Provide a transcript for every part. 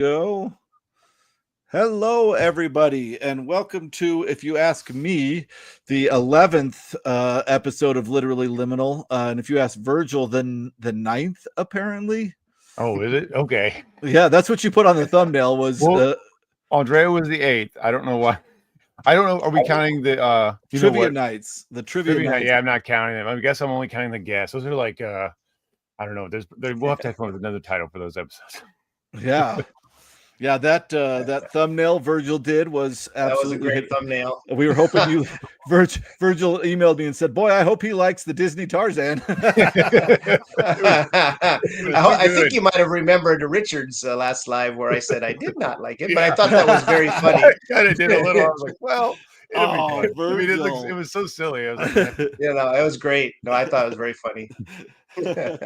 Go. Hello, everybody, and welcome to, if you ask me, the 11th episode of Literally Liminal. And if you ask Virgil, then the 9th, apparently. Oh, is it? Okay. Yeah, that's what you put on the thumbnail was Andrea was the 8th. I don't know why. I don't know. Are we counting the trivia nights? The trivia nights. Yeah, I'm not counting them. I guess I'm only counting the guests. Those are like I don't know. We'll have to come up with another title for those episodes. Yeah. Yeah, that thumbnail Virgil did was absolutely that was a great thumbnail. We were hoping you Virgil emailed me and said, "Boy, I hope he likes the Disney Tarzan." I think you might have remembered Richard's last live where I said I did not like it, but I thought that was very funny. I kind of did a little. I was like, well, Virgil. It was so silly. I was like, it was great. No, I thought it was very funny. Well,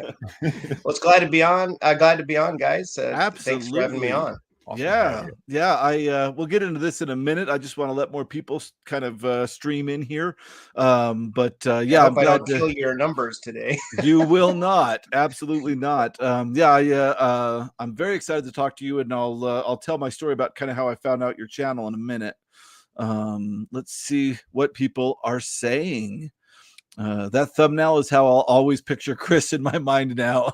it's glad to be on. Glad to be on, guys. Absolutely. Thanks for having me on. Awesome. Yeah. We'll get into this in a minute. I just want to let more people kind of stream in here. I'm glad to kill your numbers today. You will not. Absolutely not. I'm very excited to talk to you, and I'll tell my story about kind of how I found out your channel in a minute. Let's see what people are saying. That thumbnail is how I'll always picture Chris in my mind now.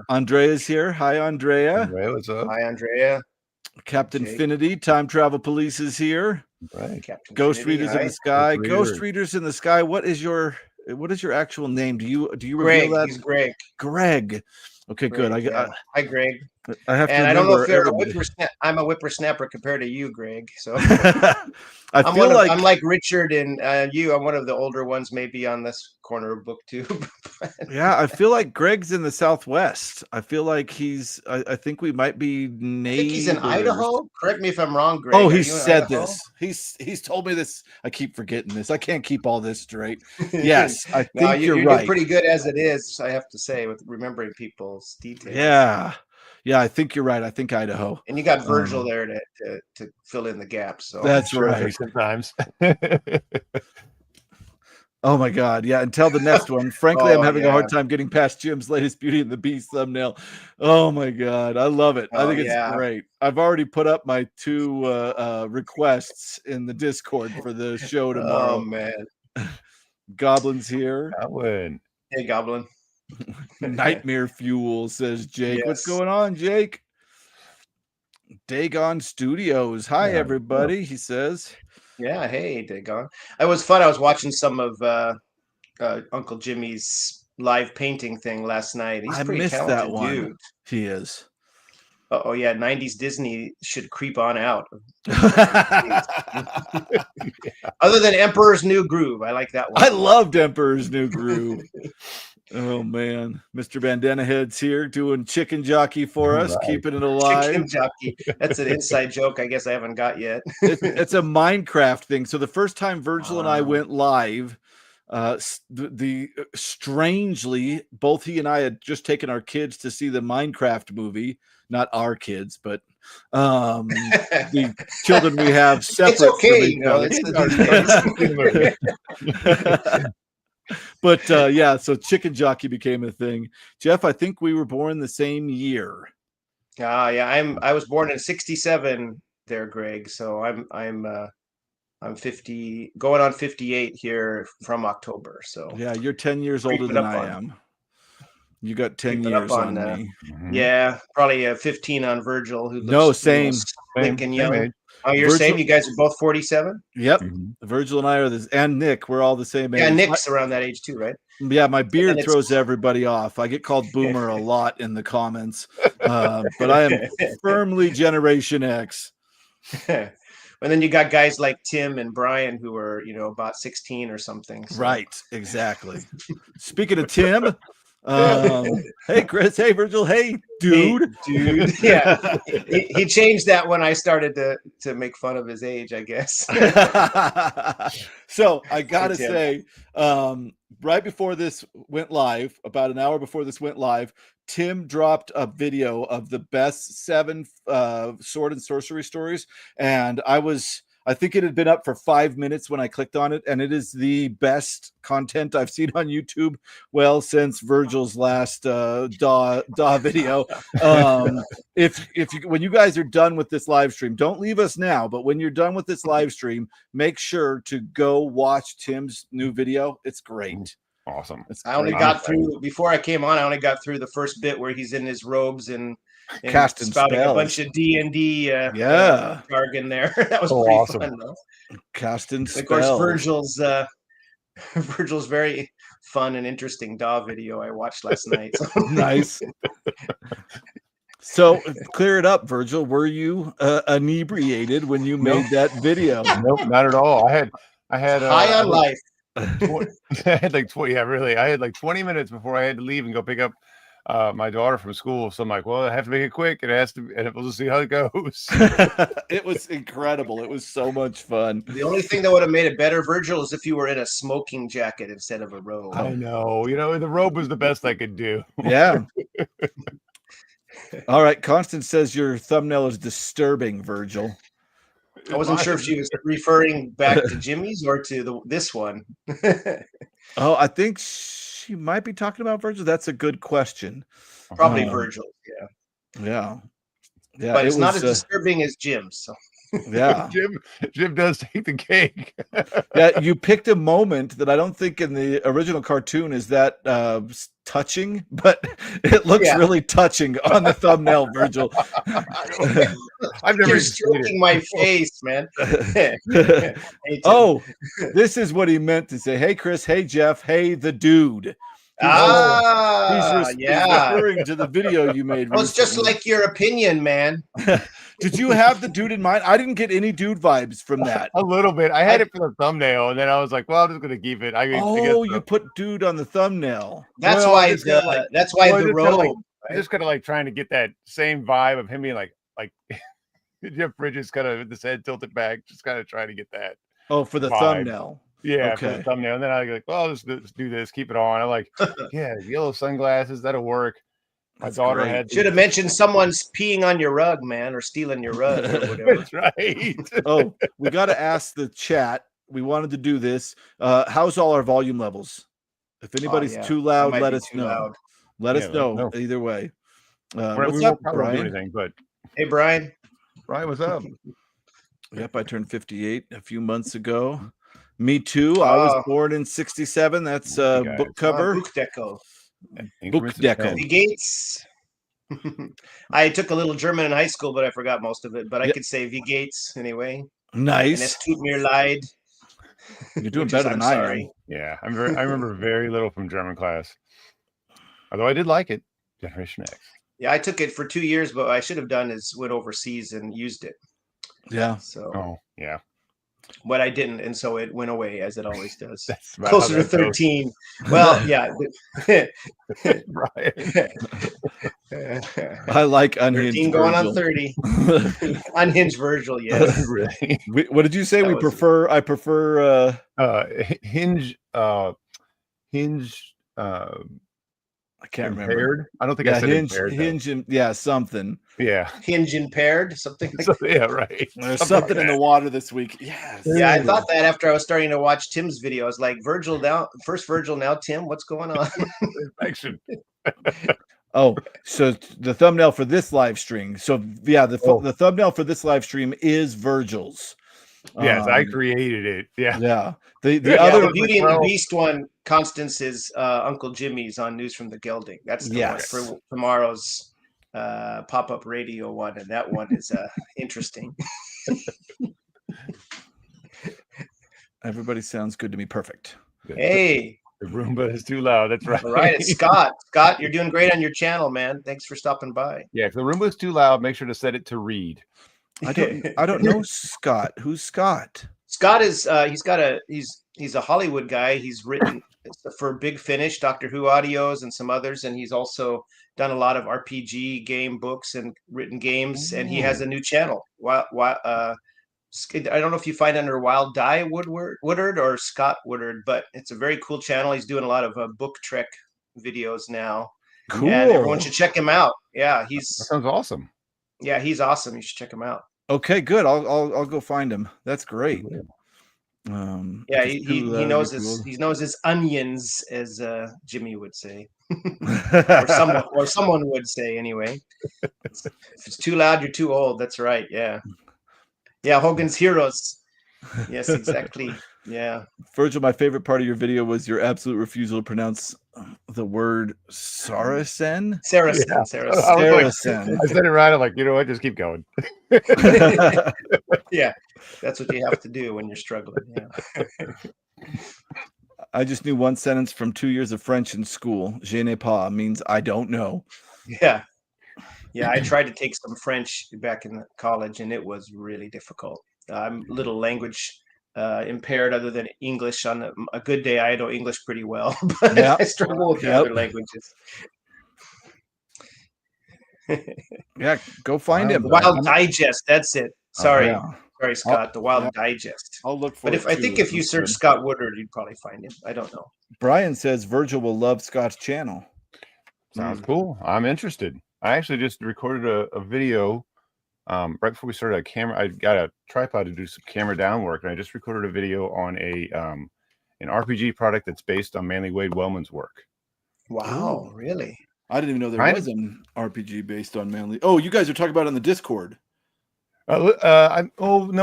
Andrea's here. Hi, Andrea. Andrea, what's up? Hi, Andrea. Captain Finity, Time Travel Police is here. Right. Captain Ghost Finity, Readers in the Sky. Ghost Readers in the Sky. What is your actual name? Do you Greg, reveal that? He's Greg. Greg. Okay, Greg, good. Hi, Greg. I have to. And I don't know if you're I'm a whippersnapper compared to you, Greg. So I'm like Richard and you. I'm one of the older ones, maybe on this corner of BookTube. Yeah, I feel like Greg's in the Southwest. I feel like he's. I think we might be neighbors. I think he's in Idaho. Correct me if I'm wrong, Greg. Oh, he said this. He's told me this. I keep forgetting this. I can't keep all this straight. Yes, I think you're right. You're pretty good as it is, I have to say, with remembering people's details. Yeah, I think you're right. I think Idaho. And you got Virgil there to fill in the gaps. So that's right. Sometimes. Oh my God. Yeah. Until the next one. Frankly, I'm having a hard time getting past Jim's latest Beauty and the Beast thumbnail. Oh my God. I love it. I think it's great. I've already put up my 2 requests in the Discord for the show tomorrow. Oh man. Goblin's here. Goblin. Hey, Goblin. Nightmare Fuel, says Jake. Yes. What's going on, Jake? Dagon Studios. Hi, everybody, he says. Yeah, hey, Dagon. It was fun. I was watching some of Uncle Jimmy's live painting thing last night. He's pretty talented, that one. Dude. He is. Oh yeah, 90s Disney should creep on out. Other than Emperor's New Groove. I like that one. I loved Emperor's New Groove. Oh man, Mr. Bandana Head's here doing chicken jockey for us, keeping it alive. Chicken jockey. That's an inside joke I guess I haven't got yet. It's a Minecraft thing. So the first time Virgil and I went live, strangely, both he and I had just taken our kids to see the Minecraft movie. Not our kids, but the children we have separate. It's okay, But so chicken jockey became a thing. Jeff, I think we were born the same year. I was born in 67 there, Greg. So I'm 50, going on 58 here from October. So yeah, you're 10 years older than I am. You got 10 years on me. Yeah, probably 15 on Virgil. Who looks same. Lincoln young. Oh, you're saying you guys are both 47? Yep. Virgil and I are and Nick, we're all the same age. Yeah, Nick's around that age too, right? Yeah, my beard throws everybody off. I get called Boomer a lot in the comments, but I am firmly Generation X. And then you got guys like Tim and Brian who are, about 16 or something. So. Right, exactly. Speaking of Tim, hey Chris, hey Virgil, hey dude. Yeah, he changed that when I started to make fun of his age, I guess. So I gotta say, right before this went live, about an hour before this went live, Tim dropped a video of the best 7 sword and sorcery stories, and I was I think it had been up for 5 minutes when I clicked on it, and it is the best content I've seen on YouTube. Well, since Virgil's last DAW video. If you, when you guys are done with this live stream, don't leave us now. But when you're done with this live stream, make sure to go watch Tim's new video. It's great. Awesome. I only got through before I came on. I only got through the first bit where he's in his robes and casting spouting spells. a bunch of D&D jargon there. That was pretty awesome. fun, though. Casting spells. Of course, Virgil's very fun and interesting DAW video I watched last night. So. Nice. So clear it up, Virgil. Were you inebriated when you made that video? Nope, not at all. I had high on life. I had like 20. Yeah, really. I had like 20 minutes before I had to leave and go pick up my daughter from school. So I'm like, well, I have to make it quick. It has to, and we'll just see how it goes. It was incredible. It was so much fun. The only thing that would have made it better, Virgil, is if you were in a smoking jacket instead of a robe. I know. You know, the robe was the best I could do. Yeah. All right. Constance says your thumbnail is disturbing, Virgil. I wasn't sure if she was referring back to Jimmy's or to this one. Oh, I think she might be talking about Virgil. That's a good question. Probably Virgil, yeah. But it's not as disturbing as Jim's. So. Yeah, Jim does take the cake. Yeah, you picked a moment that I don't think in the original cartoon is that touching, but it looks really touching on the thumbnail, Virgil. I've never stroking my face, man. Oh, this is what he meant to say. Hey, Chris. Hey, Jeff. Hey, the dude. He's referring to the video you made. Well, it's just like your opinion, man. Did you have the dude in mind? I didn't get any dude vibes from that. A little bit. I had it for the thumbnail, and then I was like, "Well, I'm just gonna keep it." I guess you put dude on the thumbnail. That's why the robe. I just kind of like trying to get that same vibe of him being like Jeff Bridges, kind of with his head tilted back, just kind of trying to get that. Oh, for the thumbnail. Yeah, for the thumbnail. And then I like, well, let's do this, keep it on. I'm like, yeah, yellow sunglasses, that'll work. My daughter should have mentioned someone's peeing on your rug, man, or stealing your rug or whatever. That's right. Oh, we got to ask the chat. We wanted to do this. How's all our volume levels? If anybody's too loud, let us know. Let us know either way. What's up, Brian? Anything, but hey, Brian. Brian, what's up? Yep, I turned 58 a few months ago. Me too. I was born in 67. That's book cover. Book deco. Book deco. The Gates. I took a little German in high school, but I forgot most of it. But I could say V Gates anyway. Nice. And es tut mir leid. You're doing better than I am. Yeah, I remember very little from German class. Although I did like it. Generation X. Yeah, I took it for 2 years, but what I should have done is went overseas and used it. Yeah. So. Yeah. But I didn't, and so it went away as it always does. Closer to 13. Goes. Well, yeah. Right. I like unhinged 13 going on 30. Unhinged Virgil, yes. Really. What did you say? I prefer hinge. I can't impaired? remember. I don't think I said hinge. Impaired, hinge and something. Yeah. Hinge impaired, something. Like yeah, right. There's something in the water this week. Yes. Yeah, I thought that after I was starting to watch Tim's video. I was like, Virgil now, first Virgil, now Tim. What's going on? Action. Oh, so the thumbnail for this live stream. So yeah, the thumbnail for this live stream is Virgil's. Yes, I created it. Yeah. Yeah. The Beauty and the Beast one, Constance, is Uncle Jimmy's on News from the Gelding. That's the one for tomorrow's pop-up radio one, and that one is interesting. Everybody sounds good to me. Perfect. Good. Hey. The Roomba is too loud. That's right. All right, it's Scott. Scott, you're doing great on your channel, man. Thanks for stopping by. Yeah, if the Roomba is too loud, make sure to set it to read. I don't know Scott. Who's Scott? Scott is he's a Hollywood guy. He's written for Big Finish, Doctor Who audios, and some others, and he's also done a lot of RPG game books and written games. And he has a new channel. I don't know if you find under Wild Die Woodard or Scott Woodard, but it's a very cool channel. He's doing a lot of book trek videos now. Cool. And everyone should check him out. Yeah, that sounds awesome. Yeah, he's awesome. You should check him out. Okay, good. I'll go find him. That's great. Yeah, just he too, knows you're too his onions, as Jimmy would say, or old. someone would say anyway. If it's too loud, you're too old. That's right. Yeah, yeah. Hogan's Heroes. Yes, exactly. Yeah. Virgil, my favorite part of your video was your absolute refusal to pronounce the word Saracen. Saracen. Yeah. Saracen. I was like, Saracen. I said it right. I'm like, you know what? Just keep going. Yeah, that's what you have to do when you're struggling. Yeah. I just knew one sentence from 2 years of French in school. Je ne pas means I don't know. Yeah. Yeah, I tried to take some French back in college, and it was really difficult. I'm a little language impaired, other than English. On a good day, I know English pretty well, but Yeah. I struggle with the Yep. other languages. Yeah, go find him. Wild Digest. That's it. Sorry, yeah. sorry, Scott. The Wild yeah. Digest. I'll look for But it. I think too. if you That's search good. Scott Woodard, you'd probably find him. I don't know. Brian says Virgil will love Scott's channel. Sounds cool. I'm interested. I actually just recorded a video right before we started a camera. I got a tripod to do some camera down work, and I just recorded a video on an RPG product that's based on Manly Wade Wellman's work. Wow, Ooh. really? I didn't even know there Kind was an RPG based on Manly. Oh, you guys are talking about it on the Discord. No,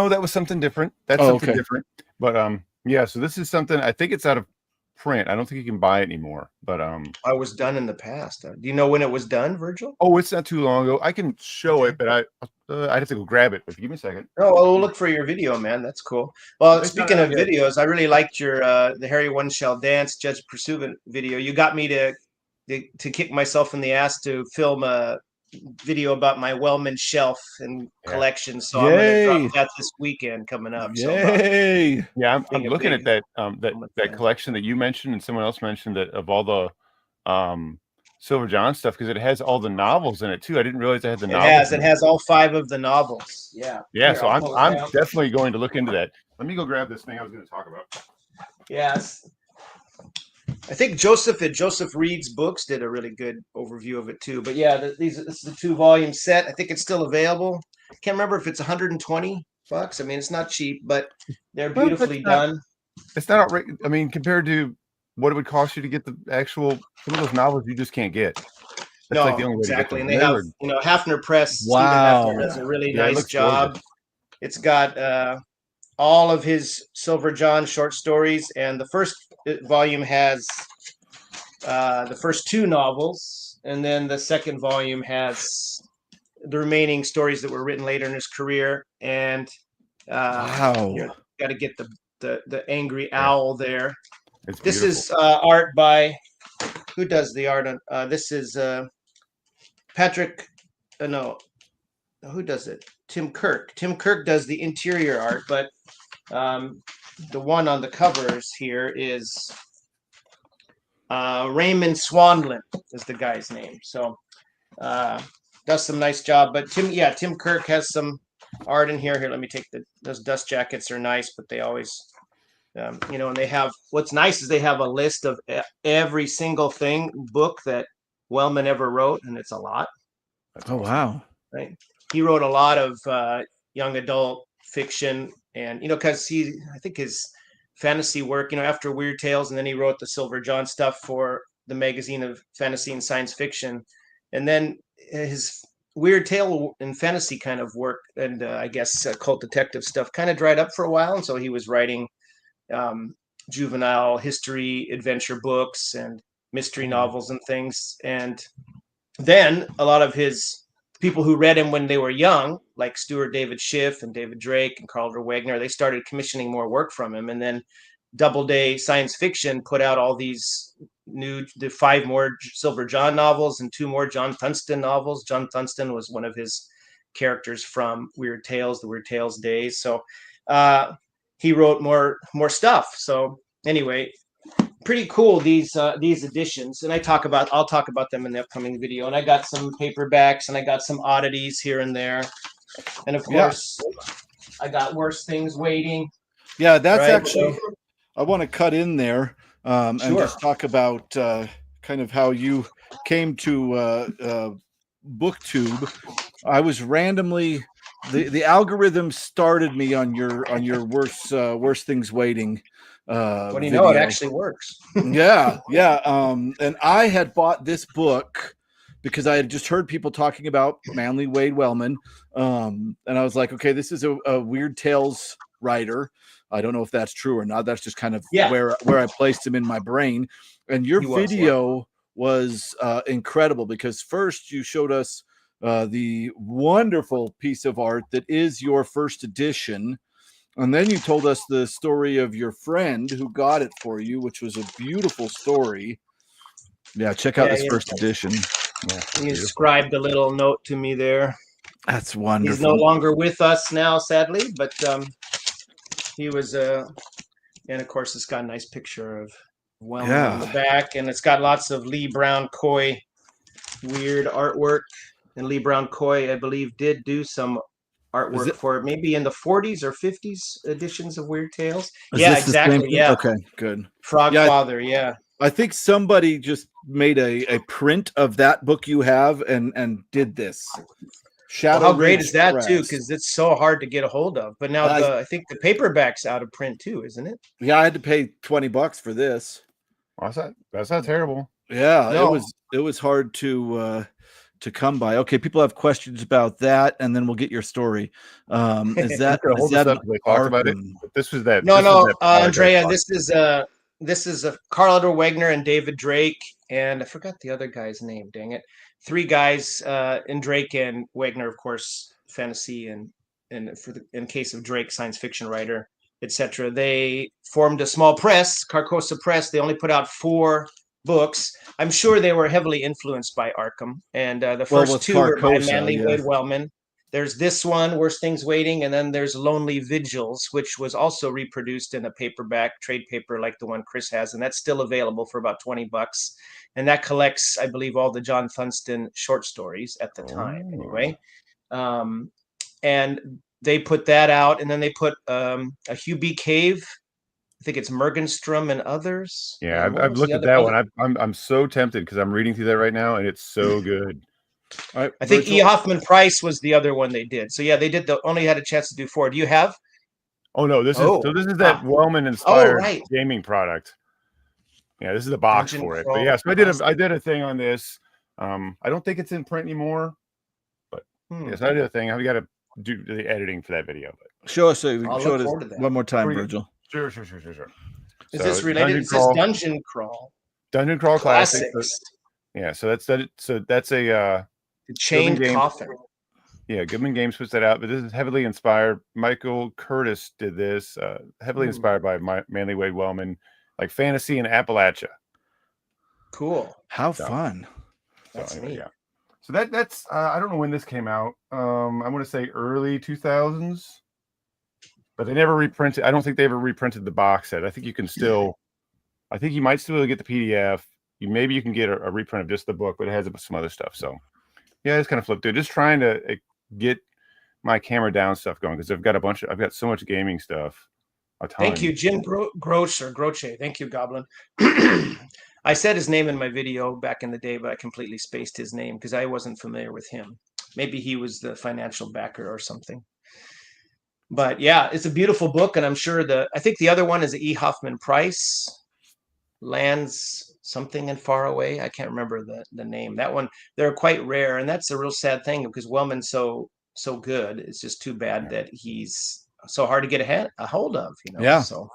that was something different. That's something different. But yeah, so this is something, I think it's out of print. I don't think you can buy it anymore. But I was done in the past. Do you know when it was done, Virgil? oh, it's not too long ago. I can show it, but I'd have to go grab it. If you give me a second. Oh, we'll look for your video, man. That's cool. Well, speaking of videos, I really liked your the Harry One Shall Dance Judge Pursuant video. You got me to kick myself in the ass to film a video about my Wellman shelf and collection. So I'm going to drop that this weekend coming up. Yay! So, yeah, I'm looking at that that collection that you mentioned and someone else mentioned, that of all the Silver John stuff, because it has all the novels in it too. I didn't realize it had the novels. It has all 5 of the novels. Yeah. Yeah. So I'm definitely going to look into that. Let me go grab this thing I was going to talk about. Yes. I think Joseph Reed's books did a really good overview of it too. But yeah, this is a 2-volume set. I think it's still available. Can't remember if it's $120. I mean, it's not cheap, but they're beautifully done. It's not outrageous. I mean, compared to what it would cost you to get the actual, some of those novels you just can't get. That's like the only way to get them. And they have, Hafner Press. Wow. Stephen Hafner does a really nice job. Gorgeous. It's got all of his Silver John short stories, and the first volume has the first 2 novels, and then the second volume has the remaining stories that were written later in his career. And wow, you got to get the angry owl there. This is art by, who does the art on this is Patrick no, who does it? Tim Kirk does the interior art, but the one on the covers here is Raymond Swanlin is the guy's name. So does some nice job. But Tim Kirk has some art in here. Here, let me take those dust jackets are nice, but they always and they have, what's nice is they have a list of every single book that Wellman ever wrote, and it's a lot. Oh wow. Right. He wrote a lot of young adult fiction, and because I think his fantasy work, after Weird Tales, and then he wrote the Silver John stuff for the magazine of fantasy and science fiction, and then his Weird Tale and fantasy kind of work, and I guess cult detective stuff kind of dried up for a while, and so he was writing juvenile history adventure books and mystery novels and things. And then a lot of his people who read him when they were young, like Stuart David Schiff and David Drake and Carl Wagner, they started commissioning more work from him. And then Doubleday Science Fiction put out all these the 5 more Silver John novels and 2 more John Thunston novels. John Thunston was one of his characters from Weird Tales, the Weird Tales days. So he wrote more stuff. So anyway, pretty cool these editions, and I'll talk about them in the upcoming video. And I got some paperbacks, and I got some oddities here and there, and of course I got Worse Things Waiting. Yeah, that's actually, I want to cut in there and just talk about kind of how you came to BookTube. I was randomly the algorithm started me on your worst things waiting What do you video. know? It actually works. Yeah. And I had bought this book because I had just heard people talking about Manly Wade Wellman, and I was like, okay, this is a Weird Tales writer. I don't know if that's true or not. That's just kind of where I placed him in my brain. And your video was incredible because first you showed us the wonderful piece of art that is your first edition. And then you told us the story of your friend who got it for you, which was a beautiful story. Yeah, check out this first edition. Yeah, he inscribed a little note to me there. That's wonderful. He's no longer with us now, sadly, but he was and of course it's got a nice picture of Wellman on the back, and it's got lots of Lee Brown Coy weird artwork. And Lee Brown Coy, I believe, did do some artwork for it, maybe in the 40s or 50s editions of Weird Tales. Yeah, exactly. Yeah. Okay, good. Frogfather, yeah. I think somebody just made a print of that book you have and did this. Well, how great is that too? Because it's so hard to get a hold of. But now I think the paperback's out of print too, isn't it? Yeah, I had to pay $20 for this. That's not terrible. Yeah, no. It was hard to come by. Okay, people have questions about that, and then we'll get your story. Is that they talked about it? This was that. No, Andrea. This is Carl Edward Wagner and David Drake, and I forgot the other guy's name. Dang it! 3 guys in Drake and Wagner, of course, fantasy and in case of Drake, science fiction writer, etc. They formed a small press, Carcosa Press. They only put out 4 books. I'm sure they were heavily influenced by Arkham, and the first 2 were by Manly Wade Wellman. There's this one, Worst Things Waiting, and then there's Lonely Vigils, which was also reproduced in a paperback trade paper like the one Chris has, and that's still available for about $20. And that collects, I believe, all the John Funston short stories at the time, anyway. And they put that out, and then they put a Hugh B. Cave. I think it's Mergenstrom and others. Yeah, I've looked at that one. I'm so tempted because I'm reading through that right now, and it's so good. I think E. Hoffman Price was the other one they did. So yeah, they did only had a chance to do 4. Do you have? Oh no, this is that Wellman inspired gaming product. Yeah, this is the box for it. But yeah, so I did a thing on this. I don't think it's in print anymore, but yes, I did a thing. I've got to do the editing for that video. But show us one more time, Virgil. Sure. Is this related? Is this Dungeon Crawl? Dungeon Crawl Classics. Yeah, so that's a Chained Coffin. Yeah, Goodman Games puts that out, but this is heavily inspired. Michael Curtis did this, heavily inspired by Manly Wade Wellman, like fantasy in Appalachia. Cool. How fun. That's neat. Yeah. So that's I don't know when this came out. I want to say early 2000s, but they never reprinted. I don't think they ever reprinted the box set. I think you can still, I think you might still get the PDF. Maybe you can get a reprint of just the book, but it has some other stuff. So yeah, I just kind of flipped through, just trying to get my camera down stuff going because I've got so much gaming stuff. Thank you, Jim Groche. Thank you, Goblin. I said his name in my video back in the day, but I completely spaced his name because I wasn't familiar with him. Maybe he was the financial backer or something. But yeah, it's a beautiful book, and I'm sure I think the other one is E. Hoffman Price, Lands something and Far Away. I can't remember the name. That one, they're quite rare, and that's a real sad thing because Wellman's so good. It's just too bad that he's so hard to get a hold of. Yeah. So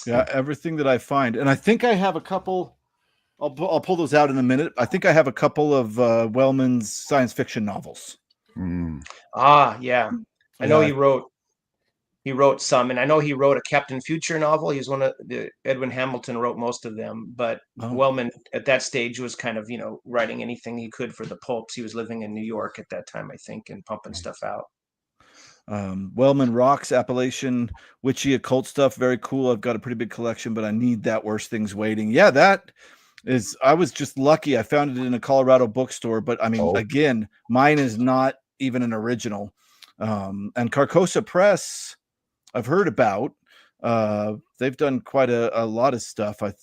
yeah, everything that I find, and I think I have a couple. I'll pull those out in a minute. I think I have a couple of Wellman's science fiction novels. Yeah. I know he wrote some, and I know he wrote a Captain Future novel. He's one of Edwin Hamilton wrote most of them, but Wellman at that stage was kind of, writing anything he could for the pulps. He was living in New York at that time, I think, and pumping stuff out. Wellman rocks Appalachian witchy occult stuff. Very cool. I've got a pretty big collection, but I need that Worst Things Waiting. Yeah, I was just lucky. I found it in a Colorado bookstore, but I mean, again, mine is not even an original. And Carcosa Press, I've heard about. They've done quite a lot of stuff. I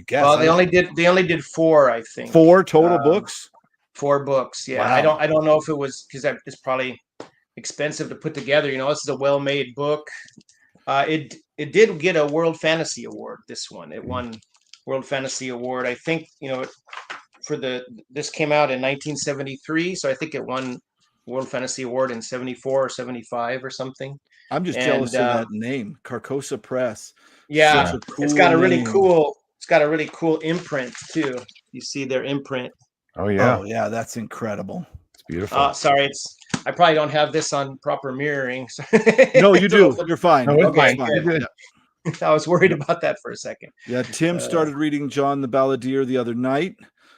guess. Well, they only did 4, I think. 4 total books. 4 books. Yeah, wow. I don't know if it was because it's probably expensive to put together. This is a well-made book. It did get a World Fantasy Award. This one, it won World Fantasy Award. I think this came out in 1973, so I think it won World Fantasy Award in 74 or 75 or something. I'm just jealous of that name, Carcosa Press. Yeah, such a cool it's got a really name. cool. It's got a really cool imprint too. You see their imprint. Oh yeah. Oh yeah, that's incredible. It's beautiful. Sorry, I probably don't have this on proper mirroring. No, you do. You're fine. No, it's Okay, fine. good. Yeah. I was worried about that for a second. Yeah, Tim started reading John the Balladeer the other night.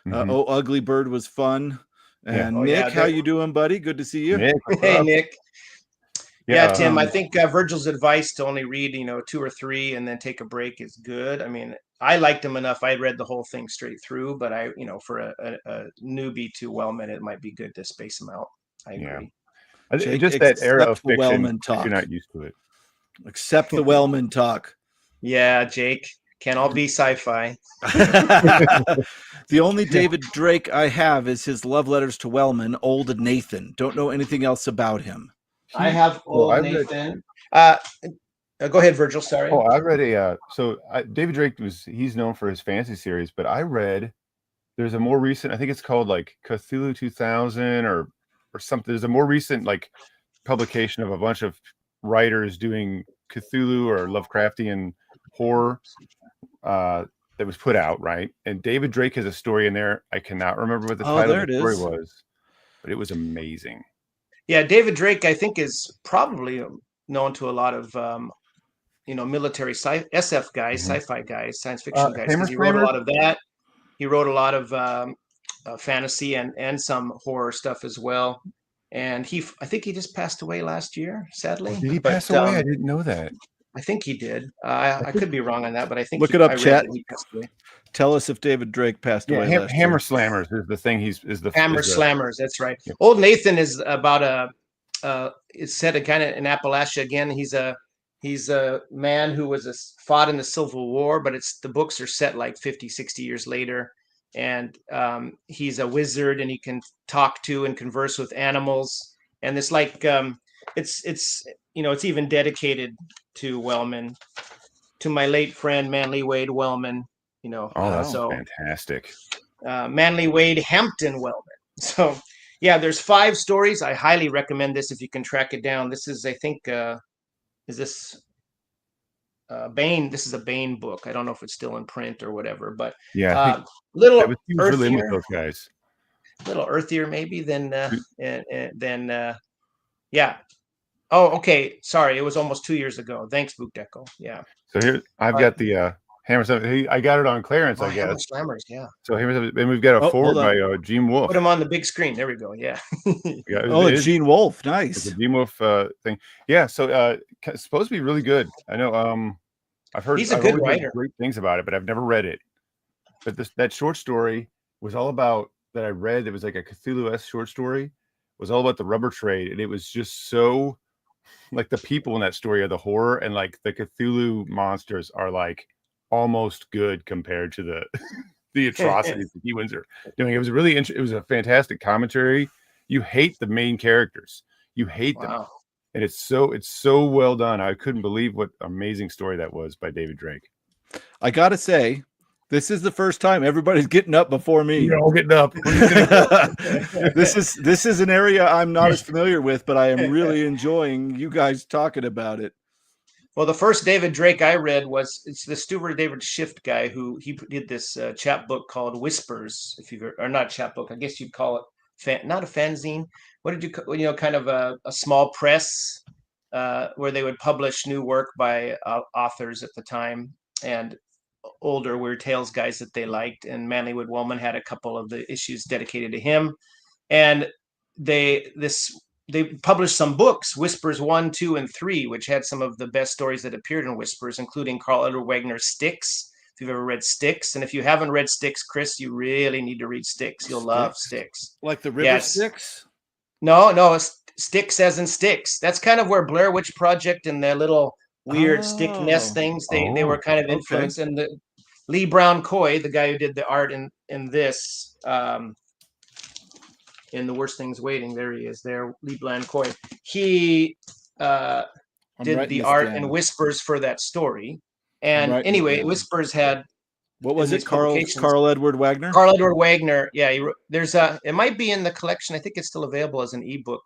Oh, Ugly Bird was fun. And Nick, how you doing, buddy? Good to see you. Nick, hey, Nick. Yeah, Tim, I um, think Virgil's advice to only read, 2 or 3 and then take a break is good. I mean, I liked him enough. I read the whole thing straight through, but for a newbie to Wellman, it might be good to space him out. I agree. Jake, just that era of fiction, Wellman talk. if you're not used to it. Except the Wellman talk. Yeah, Jake. Can't all be sci-fi. The only David Drake I have is his love letters to Wellman, Old Nathan. Don't know anything else about him. I have Old Nathan. Go ahead, Virgil. Sorry. Oh, I read David Drake he's known for his fantasy series, but I read there's a more recent, I think it's called like Cthulhu 2000 or something. There's a more recent like publication of a bunch of writers doing Cthulhu or Lovecraftian horror that was put out, right? And David Drake has a story in there. I cannot remember what the title of the story was, but it was amazing. Yeah, David Drake, I think, is probably known to a lot of military SF guys, sci-fi guys, science fiction guys. Because he wrote a lot of that. He wrote a lot of fantasy and some horror stuff as well. And I think he just passed away last year, sadly. Did he pass away? I didn't know that. I think he did. I could be wrong on that, but I think look it up, chat. He passed away. Tell us if David Drake passed away. Hammer Slammers is the thing. Hammer Slammers. That's right. Yeah. Old Nathan is about it's set kind of in Appalachia again. He's a man who fought in the Civil War, but the books are set like 50, 60 years later. And he's a wizard, and he can talk to and converse with animals. And it's like it's even dedicated to Wellman, to my late friend Manly Wade Wellman. That's fantastic. Manly Wade Hampton Wellman. So yeah, there's 5 stories. I highly recommend this if you can track it down. This is, I think, is this Bain? This is a Bain book. I don't know if it's still in print or whatever, but little earthier, those guys. Little earthier maybe than yeah. Oh, okay. Sorry, it was almost 2 years ago. Thanks, Book Deco. Yeah. So here I've got the Hammer Slammers. I got it on clearance, I guess. Hammer Slammers, yeah. So and we've got a forward by Gene Wolfe. Put him on the big screen. There we go. Yeah. Gene Wolfe, nice. It's a Gene Wolfe thing. Yeah. So it's supposed to be really good. I know. I've heard he's a good writer. Great things about it, but I've never read it. But that short story was all about that I read. It was like a Cthulhu-esque short story. It was all about the rubber trade, and it was just so like the people in that story are the horror, and like the Cthulhu monsters are like almost good compared to the atrocities the humans are doing. It was it was a fantastic commentary. You hate the main characters. You hate them. And it's so well done. I couldn't believe what amazing story that was by David Drake. I gotta say, this is the first time everybody's getting up before me. You're all getting up. This is an area I'm not as familiar with, but I am really enjoying you guys talking about it. Well, the first David Drake I read it's the Stuart David Shift guy who he did this chapbook called Whispers. Or not chapbook, I guess you'd call it not a fanzine. What did you kind of a small press where they would publish new work by authors at the time and older Weird Tales guys that they liked. And Manly Wade Wellman had a couple of the issues dedicated to him, and they published some books, Whispers 1, 2, and 3, which had some of the best stories that appeared in Whispers, including Carl Edward Wagner's Styx. If you've ever read Styx, and if you haven't read Styx, Chris, you really need to read Styx. You'll love Styx. Like the river Styx? No, Styx as in Styx. That's kind of where Blair Witch Project and their little weird stick nest things, they were kind of influenced. And the Lee Brown Coy, the guy who did the art in this, in The Worst Things Waiting. There he is. There, Lee Blancoy. He did the art and whispers for that story. And anyway, Whispers had, what was it? Carl Edward Wagner. Carl Edward Wagner. Yeah, he wrote, there's a. It might be in the collection. I think it's still available as an ebook.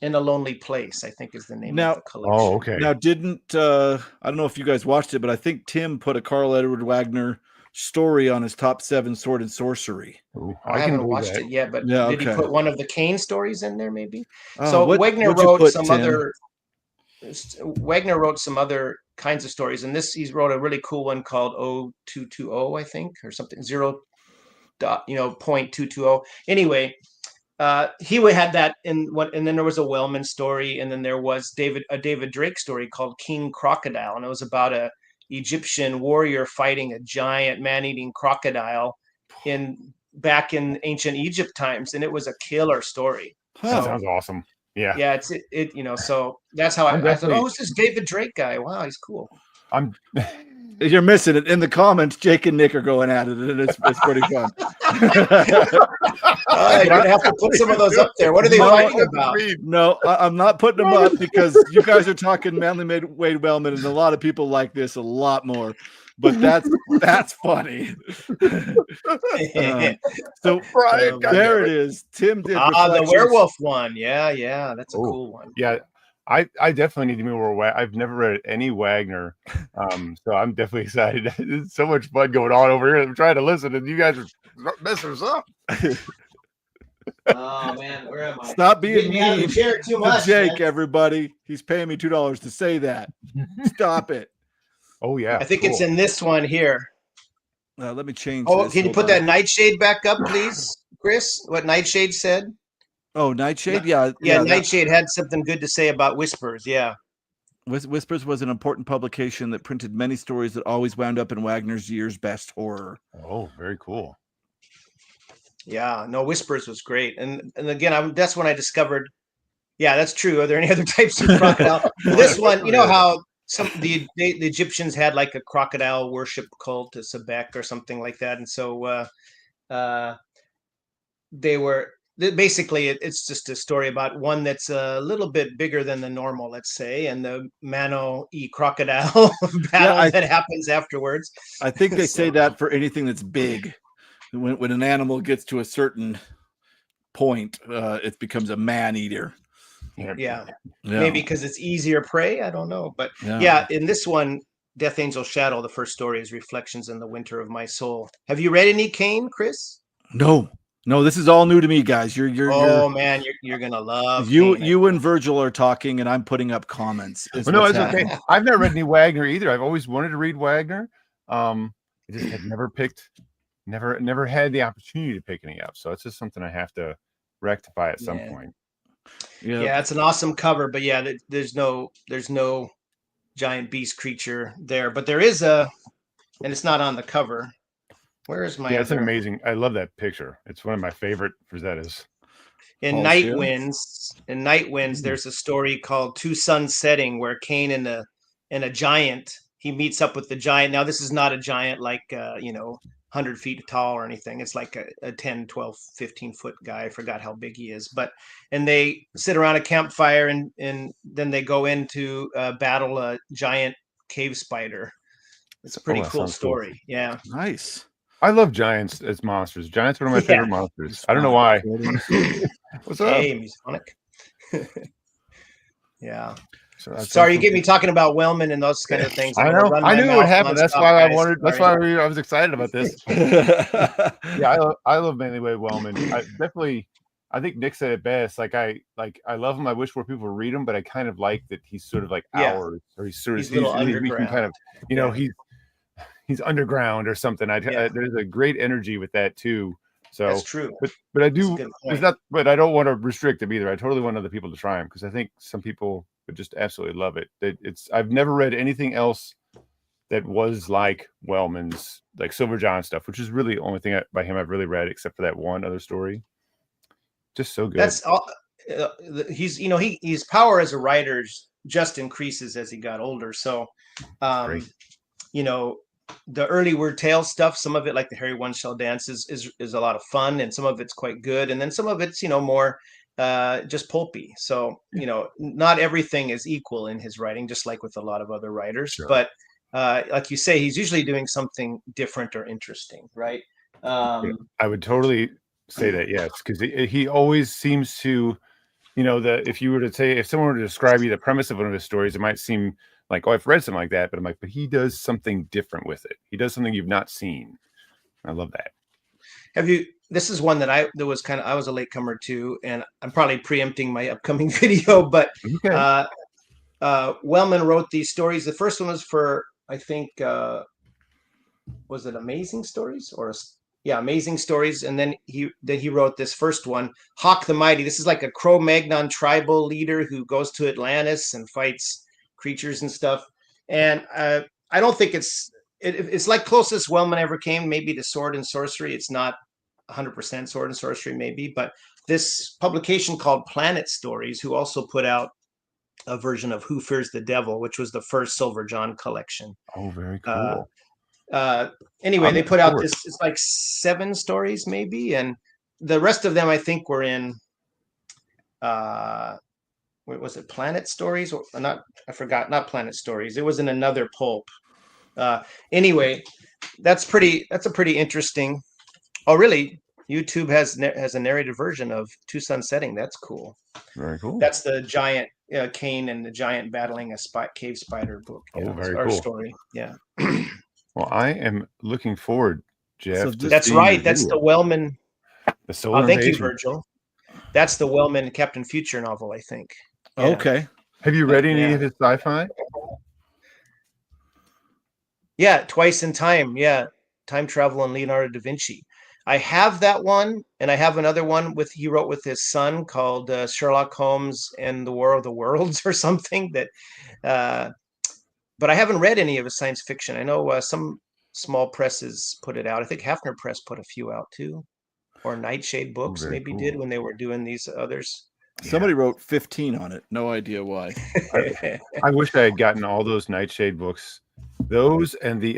In a Lonely Place, I think is the name of the collection. Oh, okay. Now, didn't I don't know if you guys watched it, but I think Tim put a Carl Edward Wagner story on his top 7 sword and sorcery. Ooh, I haven't watched it yet, but did he put one of the Kane stories in there? Maybe. So Wagner wrote some other. Wagner wrote some other kinds of stories, and he wrote a really cool one called 0220, I think, or something 0.220. Anyway, he had that and then there was a Wellman story, and then there was a David Drake story called King Crocodile, and it was about a Egyptian warrior fighting a giant man-eating crocodile back in ancient Egypt times, and it was a killer story. That sounds awesome. Yeah, so that's how I thought, oh, who's this David Drake guy? Wow, he's cool. You're missing it. In the comments, Jake and Nick are going at it, and it's pretty fun. You're gonna have to put some of those up there. What are they fighting about? No, I'm not putting them up because you guys are talking Manly Wade Wellman, and a lot of people like this a lot more. But that's funny. So there it is. Tim did the werewolf one. Yeah, that's a cool one. Yeah, I definitely need to move more. I've never read any Wagner, so I'm definitely excited. It's so much fun going on over here. I'm trying to listen, and you guys are messing us up. Oh man, where am I? Stop being mean too much, to Jake, everybody. He's paying me $2 to say that. Stop it. Oh yeah, I think it's in this one here. Let me change. Oh, can you put that Nightshade back up, please, Chris? What Nightshade said? Oh, Nightshade, yeah. Nightshade had something good to say about Whispers. Yeah, Whispers was an important publication that printed many stories that always wound up in Wagner's year's best horror. Oh, very cool. Yeah, no, Whispers was great, and again, that's when I discovered. Yeah, that's true. Are there any other types of crocodile? This one, you know how the Egyptians had like a crocodile worship cult, a Sebek or something like that, and so they were basically it's just a story about one that's a little bit bigger than the normal, let's say, and the Mano e crocodile battle that happens afterwards. I think they say that for anything that's big. When an animal gets to a certain point, it becomes a man eater. Yeah. Maybe because it's easier prey. I don't know, but yeah. In this one, Death Angel Shadow, the first story is Reflections in the Winter of My Soul. Have you read any Kane, Chris? No, this is all new to me, guys. You're man, you're gonna love you. Kane. You and Virgil are talking, and I'm putting up comments. No, it's okay. I've never read any Wagner either. I've always wanted to read Wagner. I just had never had the opportunity to pick any up. So it's just something I have to rectify at some point. Yeah, it's an awesome cover, but yeah, there's no giant beast creature there, but there is and it's not on the cover. Where is my? Yeah, it's amazing. I love that picture. It's one of my favorite Rosettas. In Night Winds, there's a story called Two Suns Setting, where Kane and a giant, he meets up with the giant. Now, this is not a giant like 100 feet tall or anything. It's like a 10, 12, 15 foot guy. I forgot how big he is, and they sit around a campfire and then they go into battle a giant cave spider. It's a pretty cool story. Cool. Yeah. Nice. I love giants as monsters. Giants are one of my favorite monsters. I don't know why. What's up? Hey, Masonic. Yeah. Sorry, you get me talking about Wellman and those kind of things. I know. I knew it would happen. That's why I wanted. That's why I was excited about this. Yeah, I love Manly Wade Wellman. I think Nick said it best. I love him. I wish more people would read him, but I kind of like that he's sort of like ours, or he's sort of we can kind of he's underground or something. There's a great energy with that too. So that's true. But I do. It's not. But I don't want to restrict him either. I totally want other people to try him because I think some people would just absolutely love it. I've never read anything else that was like Wellman's, like Silver John stuff, which is really the only thing by him I've really read, except for that one other story. Just so good. That's all. His power as a writer just increases as he got older. So, the early word tale stuff, some of it like the Harry One Shell Dance is a lot of fun, and some of it's quite good, and then some of it's more just pulpy. So not everything is equal in his writing, just like with a lot of other writers. Sure. But like you say, he's usually doing something different or interesting, right? I would totally say that, yes, because he always seems to, if you were to say, if someone were to describe you the premise of one of his stories, it might seem like, oh, I've read something like that, but I'm like, but he does something different with it. He does something you've not seen. I love that. This is one that I was a latecomer to, and I'm probably preempting my upcoming video, but Okay. Wellman wrote these stories. The first one was for, I think, was it Amazing Stories Amazing Stories, and then he wrote this first one, Hawk the Mighty. This is like a Cro-Magnon tribal leader who goes to Atlantis and fights creatures and stuff. And I don't think it's like closest Wellman ever came, maybe to Sword and Sorcery. It's not 100% Sword and Sorcery, maybe, but this publication called Planet Stories, who also put out a version of Who Fears the Devil, which was the first Silver John collection. Oh, very cool. Anyway, they put out this, it's like 7 stories maybe, and the rest of them I think were in what was it, Planet Stories, or not? I forgot. Not Planet Stories. It was in another pulp. Anyway, that's a pretty interesting. Oh, really? YouTube has a narrated version of Two Suns Setting. That's cool. Very cool. That's the giant Cain and the giant battling a cave spider book. Oh, very cool. Story. Yeah. Well, I am looking forward, Jeff. So that's right. That's the Wellman. The Solar thank Invasion. you, Virgil. That's the Wellman Captain Future novel, I think. Yeah. Okay. Have you read any of his sci-fi? Yeah, Twice in Time. Yeah, Time Travel and Leonardo da Vinci. I have that one, and I have another one he wrote with his son called Sherlock Holmes and the War of the Worlds or something. That, but I haven't read any of his science fiction. I know some small presses put it out. I think Hafner Press put a few out too, or Nightshade Books did when they were doing these others. Somebody wrote 15 on it. No idea why. I wish I had gotten all those Nightshade books. Those and the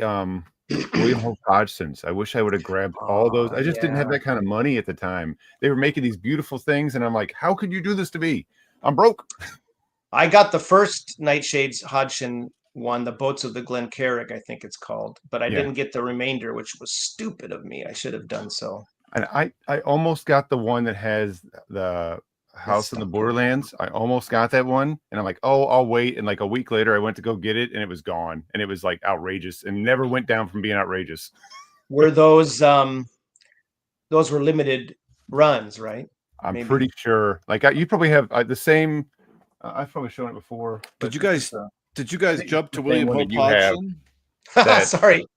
William Hope Hodgson's. I wish I would have grabbed all those. I just didn't have that kind of money at the time. They were making these beautiful things, and I'm like, how could you do this to me? I'm broke. I got the first Nightshade's Hodgson one, The Boats of the Glencarrig, I think it's called, but I didn't get the remainder, which was stupid of me. I should have done so. And I almost got the one that has the House in the Borderlands. I almost got that one, and I'm like, oh, I'll wait. And like a week later, I went to go get it, and it was gone, and it was like outrageous, and never went down from being outrageous. Were those were limited runs, right? I'm pretty sure. Like you probably have the same. I've probably shown it before. Did you guys jump to William Hope Hodgson? Sorry.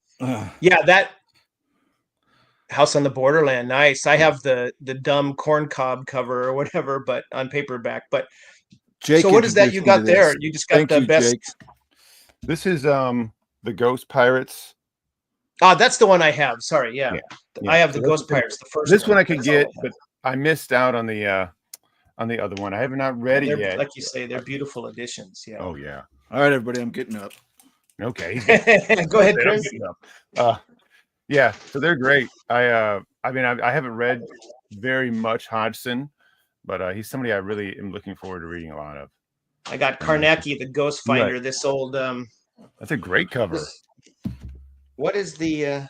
Yeah, that House on the Borderland, nice. I have the dumb corn cob cover or whatever, but on paperback. But Jake, so what is that you got there? You just got the best. Jake. This is the Ghost Pirates. That's the one I have. Sorry, yeah. I have the Ghost Pirates. The first. This one I could get, but I missed out on the other one. I have not read it yet. Like you say, they're beautiful editions. Yeah. Oh yeah. All right, everybody, I'm getting up. Okay. Go ahead, Chris. Yeah, so they're great. I mean, I haven't read very much Hodgson, but he's somebody I really am looking forward to reading a lot of. I got Carnacki, the Ghost Finder. Right. This old. That's a great cover. What is the?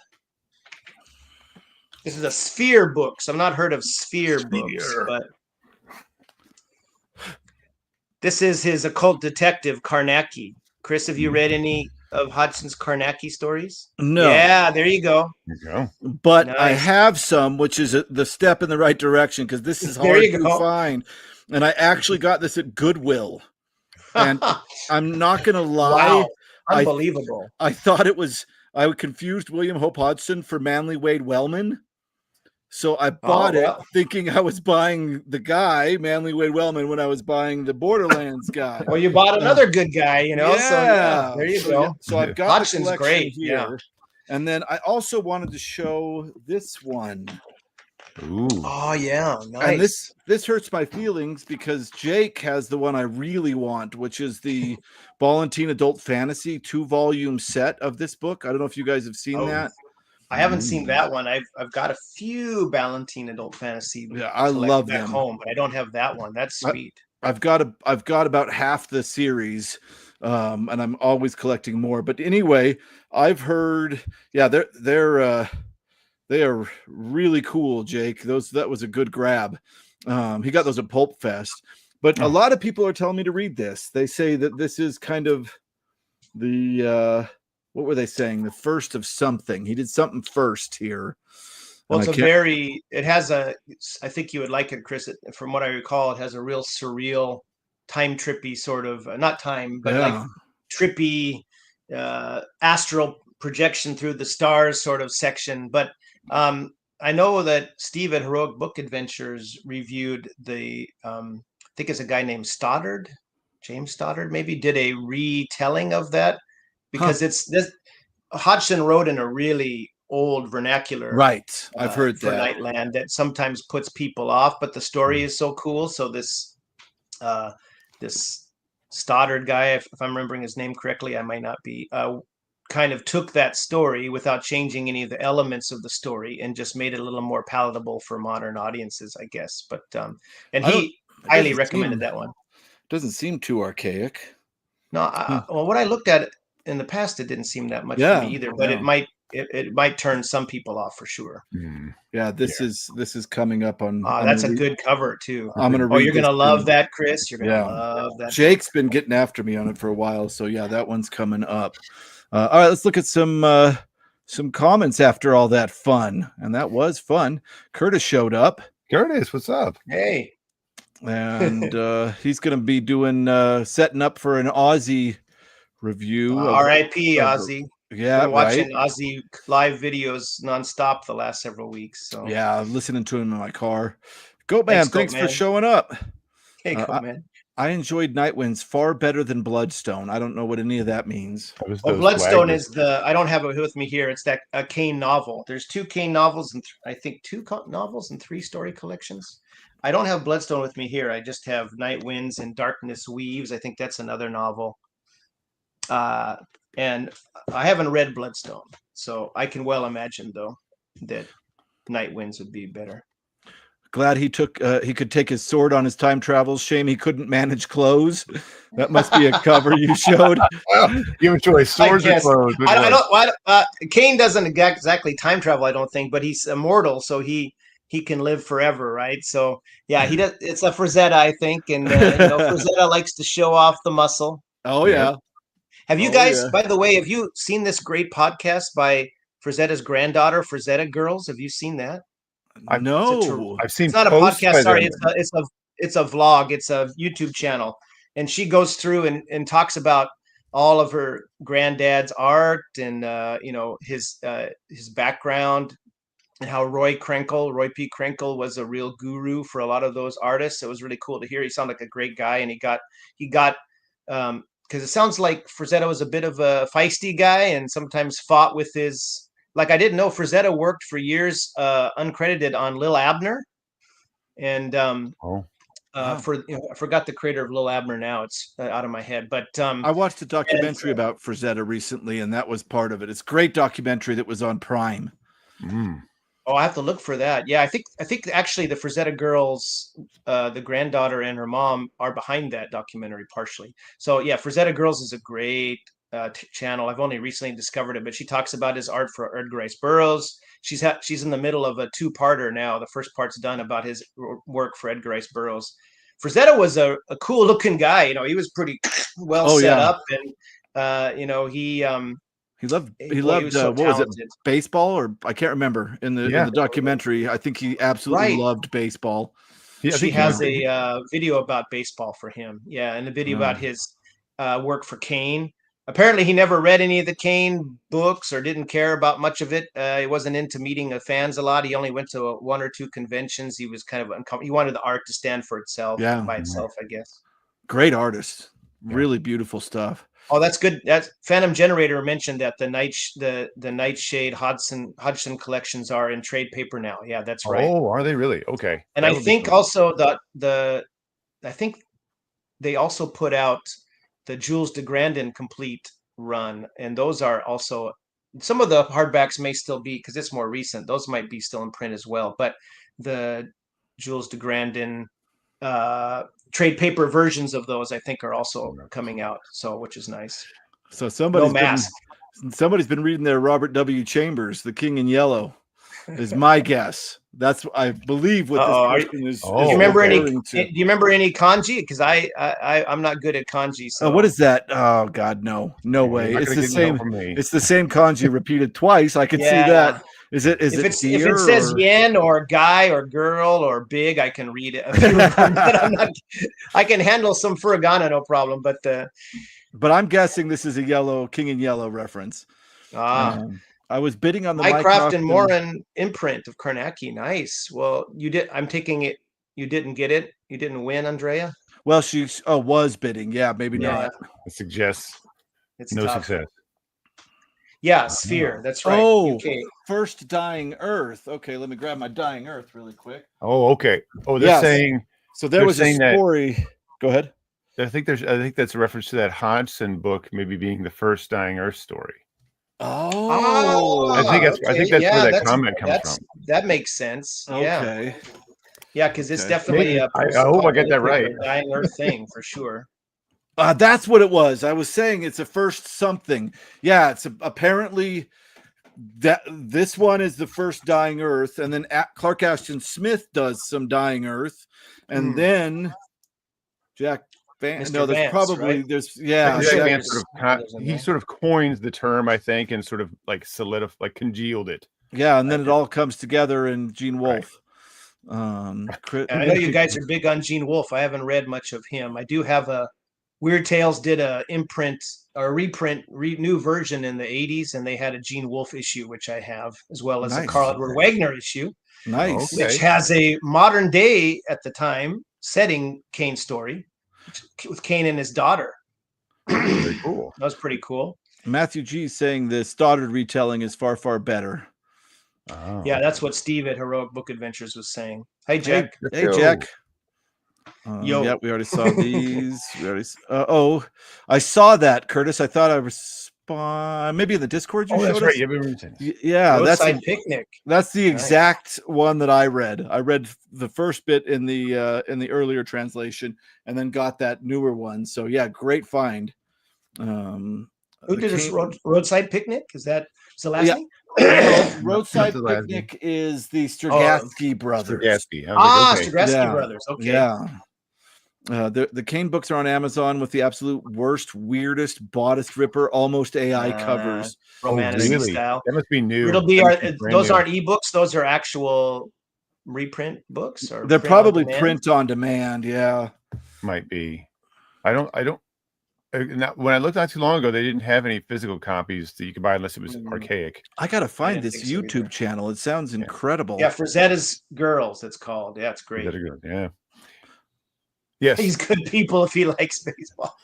This is a Sphere books. I've not heard of Sphere books, but this is his occult detective Carnacki. Chris, have you read any of Hodgson's Carnacki stories? No. Yeah, there you go. There you go. But nice. I have some, which is the step in the right direction, because this is hard to find. And I actually got this at Goodwill. And I'm not going to lie. Wow. Unbelievable. I thought it was, I confused William Hope Hodgson for Manly Wade Wellman. So I bought it thinking I was buying the guy, Manly Wade Wellman, when I was buying the Borderlands guy. Well, you bought another good guy, you know? Yeah. So there you go. So I've got Hodgson's the great here. Yeah. And then I also wanted to show this one. Ooh. Oh yeah, And nice. this hurts my feelings because Jake has the one I really want, which is the Ballantine Adult Fantasy 2-volume set of this book. I don't know if you guys have seen Oh, that. I haven't seen that one. I've got a few Ballantine Adult Fantasy Yeah, I collect love back them. home, but I don't have that one. That's I, sweet. I've got about half the series, and I'm always collecting more. But anyway, I've heard, yeah, they are really cool, Jake. That was a good grab. He got those at Pulp Fest. But a lot of people are telling me to read this. They say that this is kind of the what were they saying? The first of something. He did something first here. Well, And it's I a can't. very, it has a, I think you would like it, Chris. From what I recall, it has a real surreal, time trippy sort of, not time, but like Yeah. trippy, astral projection through the stars sort of section. But I know that Steve at Heroic Book Adventures reviewed I think it's a guy named Stoddard, James Stoddard, maybe did a retelling of that Huh. because it's this. Hodgson wrote in a really old vernacular Right. I've heard for that. Nightland that sometimes puts people off, but the story is so cool. So uh, this Stoddard guy, if I'm remembering his name correctly, I might not be, kind of took that story without changing any of the elements of the story and just made it a little more palatable for modern audiences, I guess. But and I don't. he It highly recommended that one. doesn't seem too archaic. No, well, what I looked at in the past, it didn't seem that much to me Yeah. either, but Yeah. it might turn some people off for sure. Yeah. This is coming up on. That's a good cover too. I'm gonna Oh, read you're this gonna love soon. that, Chris. You're gonna Yeah. love that. Jake's been getting after me on it for a while, so yeah, that one's coming up. All right, let's look at some comments after all that fun, and that was fun. Curtis showed up, Curtis, what's up? Hey, and he's going to be doing setting up for an Aussie review. R.I.P. of- Ozzy. Yeah, Been watching right. Ozzy live videos nonstop the last several weeks. So Yeah, listening to him in my car. Goat thanks, man, thanks for Goatman. showing up. Hey, Uh, Goatman. I enjoyed Night Winds far better than Bloodstone. I don't know what any of that means. That was Well, those Bloodstone swag. is I don't have it with me here. It's that a Kane novel. There's two Kane novels and I think two novels and 3 story collections. I don't have Bloodstone with me here. I just have Night Winds and Darkness Weaves. I think that's another novel. And I haven't read Bloodstone, so I can well imagine though that Night Winds would be better. Glad he could take his sword on his time travels. Shame he couldn't manage clothes. That must be a cover you showed. Well, give a choice: swords or clothes. I don't. Kane doesn't exactly time travel, I don't think, but he's immortal, so he can live forever, right? So yeah, he does. It's a Frazetta, I think, and Frazetta likes to show off the muscle. Oh yeah. Have you guys, by the way, have you seen this great podcast by Frazetta's granddaughter, Frazetta Girls? Have you seen that? No. I've seen. It's not a podcast. Sorry, it's a vlog. It's a YouTube channel, and she goes through and talks about all of her granddad's art and his background and how Roy P. Krenkel was a real guru for a lot of those artists. It was really cool to hear. He sounded like a great guy, and he got because it sounds like Frazetta was a bit of a feisty guy and sometimes fought with his. Like I didn't know Frazetta worked for years uncredited on Lil Abner, and I forgot the creator of Lil Abner now. It's out of my head, but I watched a documentary about Frazetta recently, and that was part of it. It's a great documentary that was on Prime. Oh, I have to look for that. Yeah, I think actually the Frazetta Girls, the granddaughter and her mom are behind that documentary partially. So yeah, Frazetta Girls is a great channel. I've only recently discovered it, but she talks about his art for Edgar Rice Burroughs. She's in the middle of a 2-parter now. The first part's done about his work for Edgar Rice Burroughs. Frazetta was a cool looking guy. He was pretty well set up, and he loved so what was it, baseball, or I can't remember in the documentary. I think he absolutely loved baseball. Yeah, she has a video about baseball for him. Yeah, and a video about his work for Kane. Apparently, he never read any of the Kane books or didn't care about much of it. He wasn't into meeting the fans a lot. He only went to 1 or 2 conventions. He was kind of uncomfortable. He wanted the art to stand for itself, by itself, I guess. Great artist, really beautiful stuff. Oh, that's good. That's Phantom Generator mentioned that the Nightshade Hodgson collections are in trade paper now. Yeah, that's right. Oh, are they really? Okay. And That I would be think cool. also I think they also put out the Jules de Grandin complete run, and those are also some of the hardbacks may still be because it's more recent. Those might be still in print as well, but the Jules de Grandin trade paper versions of those I think are also coming out. So which is nice. So No mask. somebody's been reading their Robert W. Chambers, The King in Yellow, is my guess. That's I believe what Uh-oh. this person is. Do Oh, you remember any? referring to. Do you remember any kanji? Because I'm not good at kanji. So What is that? Oh God, no way. You're not It's gonna the get any help same. from me. It's the same kanji repeated twice. I could see yeah. that. Is it If deer it says or? yen or guy or girl or big, I can read it. A few of them, but I'm not. I can handle some furigana, no problem. But But I'm guessing this is a King in Yellow reference. I was bidding on the Mycroft and Mycroft Morin imprint of Karnacki. Nice. Well, you did. I'm taking it. You didn't get it. You didn't win, Andrea. Well, she was bidding. Yeah, maybe not. It suggests It's no tough. success. Yeah, Sphere. That's right. Oh, UK. First Dying Earth. Okay, let me grab my Dying Earth really quick. Oh, okay. Oh, they're Yes. saying So there they're was a saying that- story. Go ahead. I think that's a reference to that Hodgson book, maybe being the first Dying Earth story. Oh, I think that's where that comment comes from. That makes sense. Yeah. Okay. Yeah, because it's Okay. definitely a I hope I get that right. Dying Earth thing for sure. That's what it was. I was saying it's a first something. Yeah, it's apparently that this one is the first Dying Earth, and then Clark Ashton Smith does some Dying Earth, and then Jack Van. Mr. No, there's Vance, probably right? there's yeah. Jack sure Vance there's he sort of coins the term, I think, and sort of like congealed it. Yeah, and then it all comes together in Gene Wolfe. I know you guys are big on Gene Wolfe. I haven't read much of him. I do have a Weird Tales did a imprint or reprint, new version in the 80s, and they had a Gene Wolfe issue, which I have, as well as a Carl Edward Wagner issue. Nice. Which has a modern day at the time setting Kane story with Kane and his daughter. Very cool. That was pretty cool. Matthew G saying the Stoddard retelling is far, far better. Oh. Yeah, that's what Steve at Heroic Book Adventures was saying. Hey, Jack. Hey, Jack. Yo. Yeah, we already saw these. I saw that, Curtis. I thought I was maybe in the Discord you showed that's us. right. Yeah, Roadside Picnic. That's the exact one that I read. I read the first bit in the earlier translation, and then got that newer one. So yeah, great find. Who did this Roadside Picnic? Is that the last name? Roadside Picnic is the Strugatsky brothers. Strugatsky. Strugatsky brothers. Okay. Yeah. The Kane books are on Amazon with the absolute worst, weirdest, bodice ripper, almost AI covers. Romantic style. That must be new. Those aren't ebooks. Those are actual reprint books. Or they're probably print on demand. Yeah, might be. I don't. When I looked not too long ago, they didn't have any physical copies that you could buy unless it was archaic. I gotta find this YouTube channel. It sounds incredible. Yeah, Frazetta's Girls. It's called. Yeah, it's great. Yeah. Yes, he's good people if he likes baseball.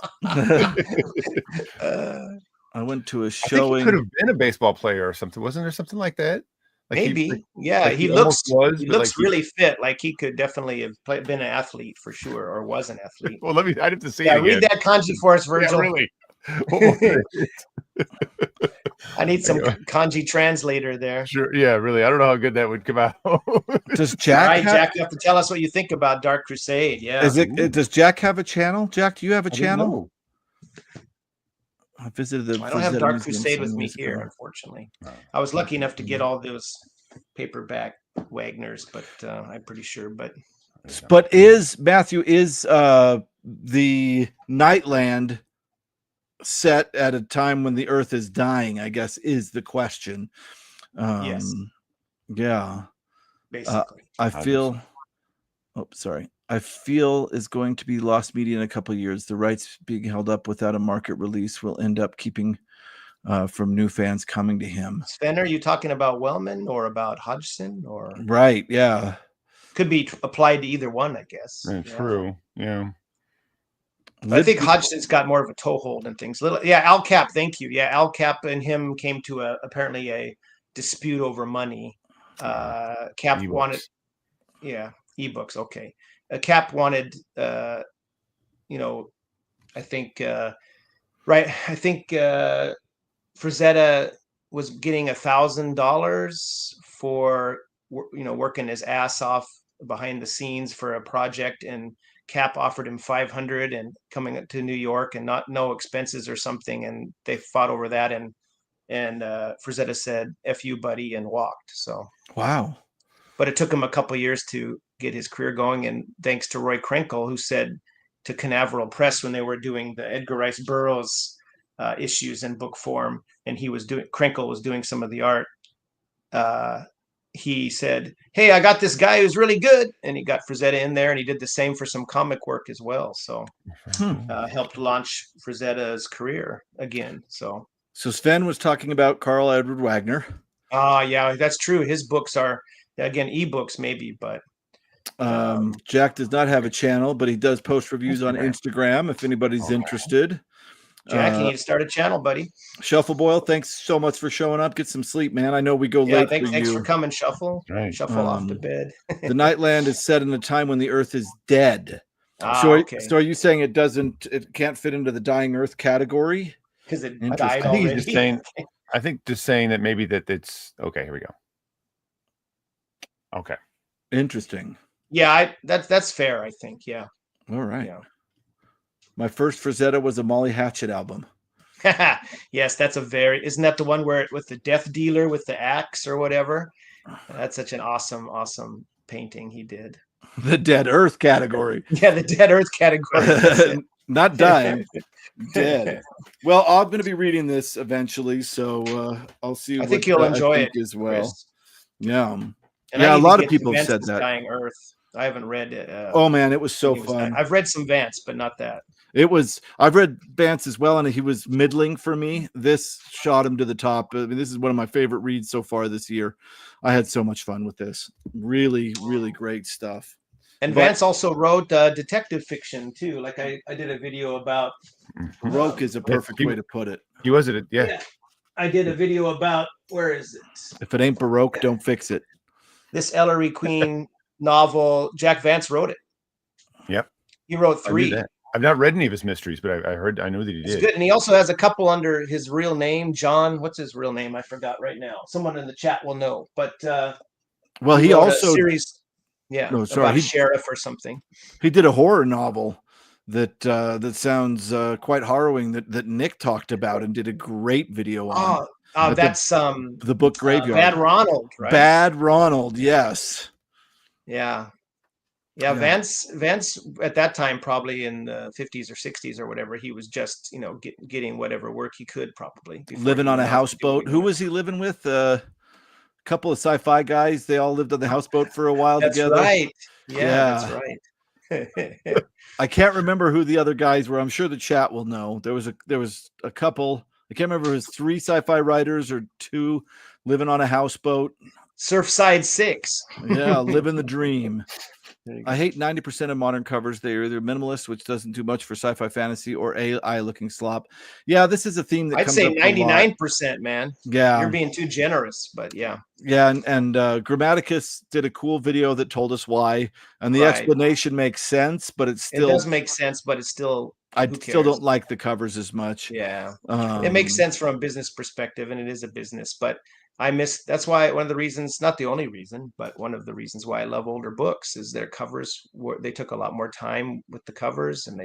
I went to a showing. I think he could have been a baseball player or something. Wasn't there something like that? Like maybe. He looks really fit. Like he could definitely have been an athlete for sure, or was an athlete. Well, I'd have to see it again. Read that kanji for us, Virgil. Yeah, really. I need some kanji translator there. Sure. Yeah, really. I don't know how good that would come out. Does Jack? Jack, you have to tell us what you think about Dark Crusade. Yeah. Does Jack have a channel? Jack, do you have a channel? I visited the. I don't have Dark Crusade with me here, unfortunately. I was lucky enough to get all those paperback Wagners, but I'm pretty sure. But Matthew is the Nightland set at a time when the Earth is dying? I guess is the question. Yes. Yeah. Basically, I feel. Oh, sorry. I feel is going to be lost media in a couple of years. The rights being held up without a market release will end up keeping from new fans coming to him. Sven, are you talking about Wellman or about Hodgson or? Right. Yeah. Could be applied to either one, I guess. True. Yeah. But I think Hodgson's got more of a toehold and things. Al Cap, thank you. Yeah, Al Cap and him came to apparently a dispute over money. Cap wanted, ebooks. Okay, Cap wanted, I think, right. I think Frazetta was getting $1,000 for working his ass off behind the scenes for a project, and Cap offered him 500 and coming to New York and no expenses or something, and they fought over that, and Frazetta said "F you, buddy," and walked. So wow. But it took him a couple years to get his career going, and thanks to Roy Krenkel, who said to Canaveral Press when they were doing the Edgar Rice Burroughs issues in book form, and Krenkel was doing some of the art. He said, "Hey, I got this guy who's really good," and he got Frazetta in there, and he did the same for some comic work as well. So helped launch Frazetta's career again. So Sven was talking about Carl Edward Wagner. Yeah, that's true. His books are, again, ebooks maybe, but Jack does not have a channel, but he does post reviews on Instagram if anybody's interested. Jack, you need to start a channel, buddy. Shuffle Boyle, thanks so much for showing up. Get some sleep, man. I know we go late for you. Thanks for coming, Shuffle. Right. Shuffle off to bed. The Nightland is set in a time when the Earth is dead. So are you saying it can't fit into the dying Earth category? Because it died already. I think just saying that maybe that it's okay. Here we go. Okay. Interesting. Yeah, that's fair, I think. Yeah. All right. Yeah. My first Frazetta was a Molly Hatchet album. Yes, isn't that the one where with the death dealer with the axe or whatever? That's such an awesome painting he did. The Dead Earth category. Yeah, the Dead Earth category. Not dying, dead. Well, I'm going to be reading this eventually, so I'll see. I think you'll enjoy it as well. Chris. Yeah, and a lot of people have said that. Dying Earth. I haven't read it. Oh man, it was so fun. I've read some Vance, but not that. I've read Vance as well, and he was middling for me. This shot him to the top. I mean, this is one of my favorite reads so far this year. I had so much fun with this. Really, really great stuff. And Vance also wrote detective fiction too. Like I did a video about. Baroque is a perfect way to put it. He was it, yeah. I did a video about, where is it? If it ain't Baroque, don't fix it. This Ellery Queen novel. Jack Vance wrote it. Yep. He wrote 3. I've not read any of his mysteries, but I know that he did. It's good, and he also has a couple under his real name, John. What's his real name? I forgot right now. Someone in the chat will know. But well, he also series. Yeah, about a sheriff or something. He did a horror novel that sounds quite harrowing that Nick talked about and did a great video on. That's the book Graveyard. Bad Ronald, right? Bad Ronald, yes. Yeah. Vance at that time, probably in the 50s or 60s or whatever, he was just getting whatever work he could, probably living on a houseboat. Who was he living with? Couple of sci-fi guys. They all lived on the houseboat for a while together. Right. Yeah, that's right. I can't remember who the other guys were. I'm sure the chat will know. There was a couple. I can't remember if it was 3 sci-fi writers or 2 living on a houseboat. Surfside 6. Yeah, living the dream. I hate 90% of modern covers. They're either minimalist, which doesn't do much for sci-fi fantasy, or AI looking slop. Yeah, this is a theme that I'd say 99%, man. Yeah, you're being too generous, but yeah. Yeah, and Grammaticus did a cool video that told us why, and the explanation makes sense, but it does make sense, but it's still. I still don't like the covers as much. Yeah, it makes sense from a business perspective, and it is a business, but that's why one of the reasons, not the only reason, but one of the reasons why I love older books is their covers they took a lot more time with the covers, and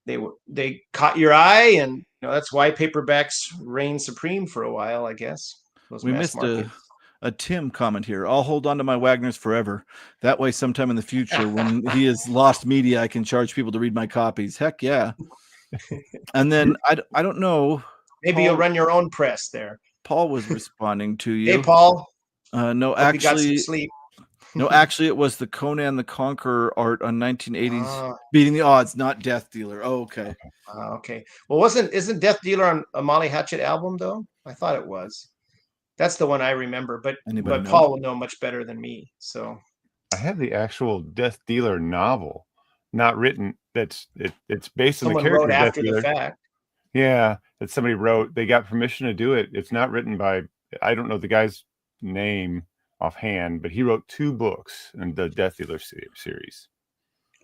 they caught your eye, and that's why paperbacks reigned supreme for a while, I guess. We missed a Tim comment here. I'll hold on to my Wagners forever. That way, sometime in the future, when he has lost media, I can charge people to read my copies. Heck yeah. And then I don't know. Maybe you'll run your own press there. Paul was responding to you. Hey, Paul. No, Hope actually, you got some sleep. No, actually, it was the Conan the Conqueror art on 1980s, Beating the Odds, not Death Dealer. Oh, okay. Okay. Well, isn't Death Dealer on a Molly Hatchet album though? I thought it was. That's the one I remember, but Paul will know much better than me. So I have the actual Death Dealer novel, not written. It's based on the Someone character wrote of Death after the Dealer. fact. Yeah, that somebody wrote. They got permission to do it. It's not written by, I don't know the guy's name offhand, but he wrote 2 books in the Death Dealer series.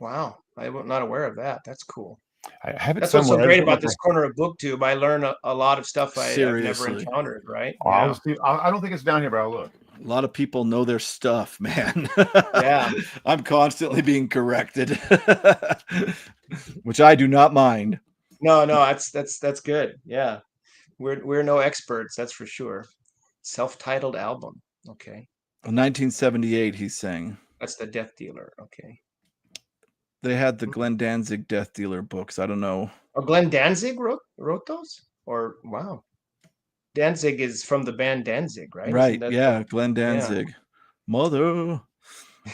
Wow, I was not aware of that. That's cool. I have it That's what's so somewhere. I just great don't know about this corner of BookTube. I learn a lot of stuff I've never Seriously. encountered, right? I'll just see. I don't think it's down here, but I'll look. A lot of people know their stuff, man. Yeah. I'm constantly being corrected, which I do not mind. No, that's good. Yeah. We're no experts, that's for sure. Self-titled album. Okay. 1978, he's saying. That's the Death Dealer. Okay. They had the Glenn Danzig Death Dealer books. I don't know. Oh, Glenn Danzig wrote those? Or wow. Danzig is from the band Danzig, right? Right. Yeah, Glenn Danzig. Mother.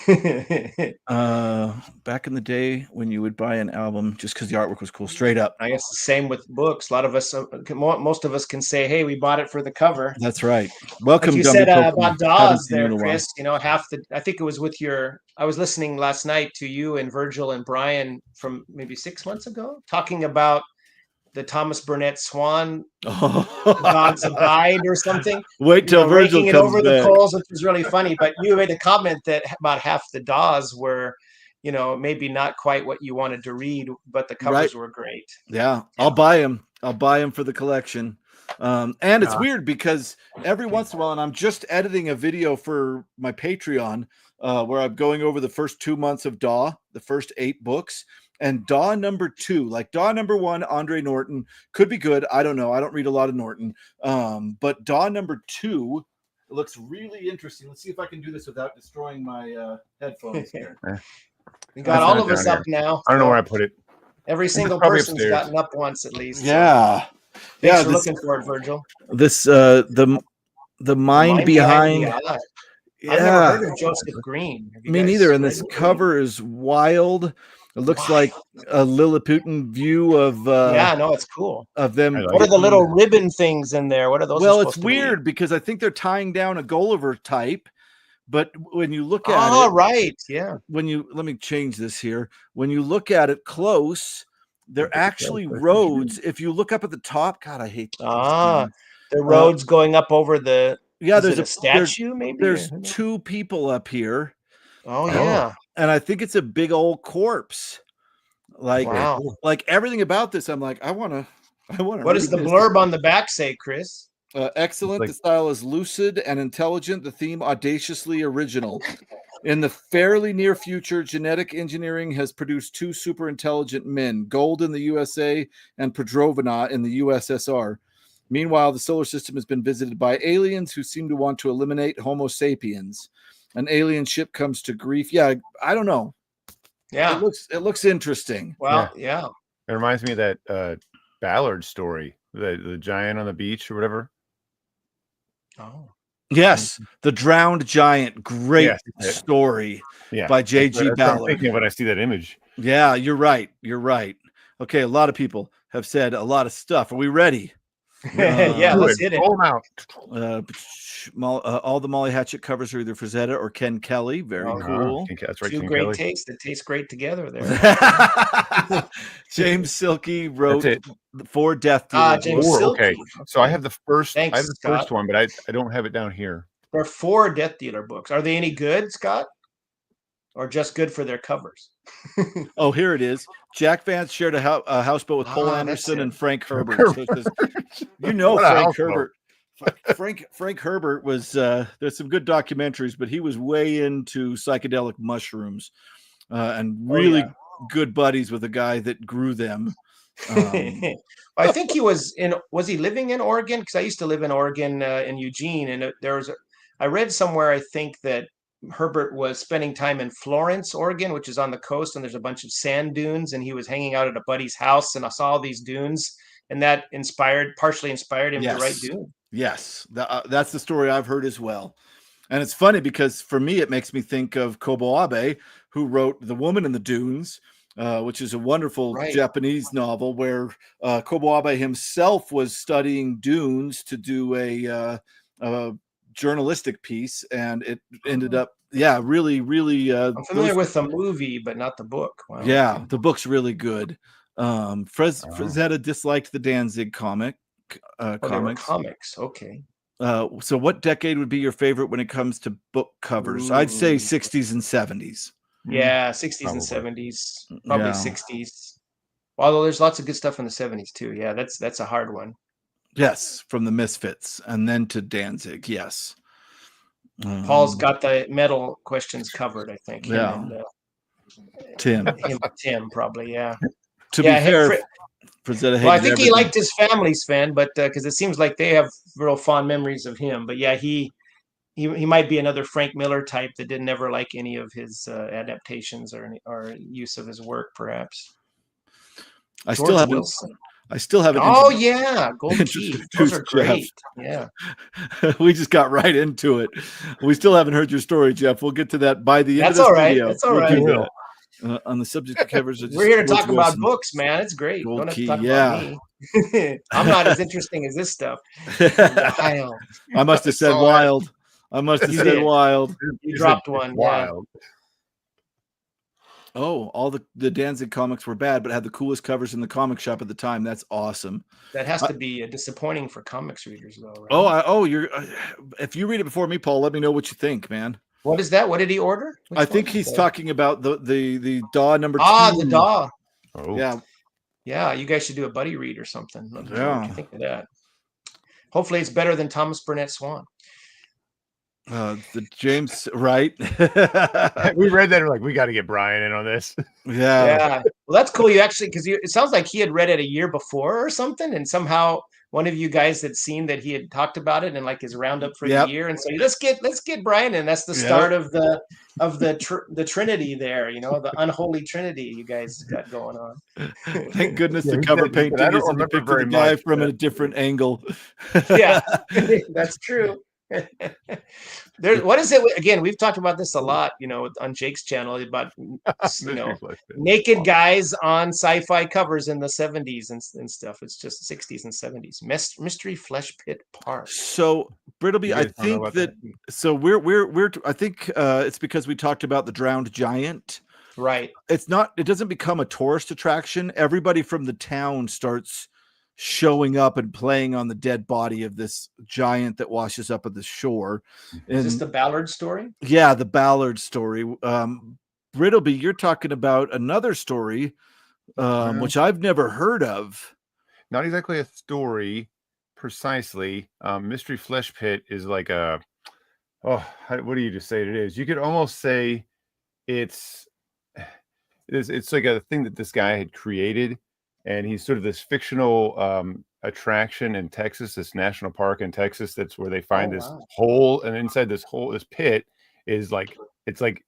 Back in the day when you would buy an album just because the artwork was cool, straight up. I guess the same with books. A lot of us, most of us can say, "Hey, we bought it for the cover." That's right. Welcome, like you Dummy said Pokey. about Haven't Dawes seen you there, in a while. Chris. You know, I think it was with I was listening last night to you and Virgil and Brian from maybe 6 months ago, talking about the Thomas Burnett Swan God's Abide or something. Wait till Virgil raking it comes over back. the coals, which was really funny. But you made a comment that about half the Dawes were, maybe not quite what you wanted to read, but the covers were great. Yeah, I'll buy them. I'll buy them for the collection. And it's weird because every once in a while, and I'm just editing a video for my Patreon where I'm going over the first 2 months of Daw, the first 8 books. And Daw number 2, like Daw number 1, Andre Norton, could be good. I don't know. I don't read a lot of Norton. But Daw number 2 looks really interesting. Let's see if I can do this without destroying my headphones here. We got all of us up now. I don't know where I put it. Every single person's gotten up once at least. Yeah. Thanks for looking for it, Virgil. This the mind behind. I've never heard of Joseph Green. Me neither. And this cover is wild. It looks like a Lilliputian view of it's cool. Of them. What are the little ribbon things in there? What are those? Well, it's weird because I think they're tying down a Gulliver type. But when you look at it, right, yeah. Let me change this here. When you look at it close, they're actually roads. If you look up at the top, God, I hate. The roads going up over the. Yeah, there's a statue. Maybe there's 2 people up here. Oh yeah, and I think it's a big old corpse. Like, like everything about this, I'm like, I want to. What does the blurb on the back say, Chris? Excellent. The style is lucid and intelligent. The theme audaciously original. In the fairly near future, genetic engineering has produced 2 super intelligent men, Gold in the USA and Pedrovina in the USSR. Meanwhile, the solar system has been visited by aliens who seem to want to eliminate Homo sapiens. An alien ship comes to grief. Yeah, I don't know. Yeah, it looks interesting. Well, yeah. It reminds me of that Ballard story, the giant on the beach or whatever. Oh, yes, the drowned giant. Great story by J.G. Ballard. I'm thinking when I see that image. Yeah, you're right. You're right. Okay, a lot of people have said a lot of stuff. Are we ready? Yeah, let's hit it. Roll them out. All the Molly Hatchet covers are either Frazetta or Ken Kelly. Very cool. That's right. 2 Ken great Kelly. tastes that taste great together there. James Silky wrote 4 Death Dealer. James Silky. Okay, so I have the first. Thanks, I have the first one, but I don't have it down here. There are 4 Death Dealer books. Are they any good, Scott? Or just good for their covers? Oh, here it is. Jack Vance shared a houseboat with Paul Anderson and Frank Herbert. So says, Frank Herbert. Frank Herbert was there's some good documentaries, but he was way into psychedelic mushrooms and really good buddies with the guy that grew them. I think he was he living in Oregon? Because I used to live in Oregon in Eugene, and I read somewhere, I think, that Herbert was spending time in Florence, Oregon, which is on the coast, and there's a bunch of sand dunes, and he was hanging out at a buddy's house, and I saw all these dunes, and that partially inspired him to write Dune. Yes, that's the story I've heard as well. And it's funny because for me, it makes me think of Kobo Abe, who wrote The Woman in the Dunes, which is a wonderful Japanese novel where Kobo Abe himself was studying dunes to do a journalistic piece, and it ended up, yeah, really, really. I'm familiar with the movie, but not the book. Wow, yeah, okay. the book's really good. Frazetta disliked the Danzig comics. They were comics. Okay. So what decade would be your favorite when it comes to book covers? I'd say 60s and 70s. Yeah, 60s and Probably. 70s, probably Yeah. 60s. Although there's lots of good stuff in the 70s too. Yeah, that's a hard one. Yes, from the Misfits and then to Danzig. Yes. Paul's got the metal questions covered, I think. Him Yeah. and Tim probably. Yeah. To be fair, Frazetta hated well, I think everything. he liked his family's fan, but because it seems like they have real fond memories of him. But yeah, he might be another Frank Miller type that didn't ever like any of his adaptations or use of his work, perhaps. I still haven't. Oh yeah, Gold Key. Those are great. Yeah. We just got right into it. We still haven't heard your story, Jeff. We'll get to that by the end of this video. That's all right. On the subject of covers, we're here to talk about books, man. It's great. Gold Don't have Key, to talk about me. I'm not as interesting as this stuff. Wild. I must have said wild. I must have said wild. You dropped one. Wild. Yeah. Oh, all the Danzig comics were bad, but had the coolest covers in the comic shop at the time. That's awesome. That has to be disappointing for comics readers, though, right? You're. If you read it before me, Paul, let me know what you think, man. What is that? What did he order? I think he's talking about the DAW number 2. The DAW. Oh. Yeah. Yeah, you guys should do a buddy read or something. Let me know Yeah. what you think of that. Hopefully it's better than Thomas Burnett Swan. The James, right? We read that and we're like, we got to get Brian in on this. Yeah. Well, that's cool. You actually, because it sounds like he had read it a year before or something, and somehow one of you guys had seen that he had talked about it and like his roundup for the year, and so let's get Brian in. That's the start of the Trinity there. You know, the unholy Trinity you guys got going on. Thank goodness the cover painting isn't depicting the guy from a different angle. Yeah, that's true. What is it again? We've talked about this a lot, you know, on Jake's channel about naked guys on sci-fi covers in the 70s and stuff. It's just 60s and 70s. Mystery Flesh Pit Park. So Brittleby, I think that so we're I think it's because we talked about the drowned giant. Right. It doesn't become a tourist attraction. Everybody from the town starts showing up and playing on the dead body of this giant that washes up at the shore. Is this the Ballard story? Yeah, the Ballard story. Brittleby, you're talking about another story, which I've never heard of. Not exactly a story precisely. Mystery Flesh Pit is like what do you just say it is? You could almost say it's like a thing that this guy had created. And he's sort of this fictional attraction in Texas, this national park in Texas. That's where they find this hole, and inside this pit is like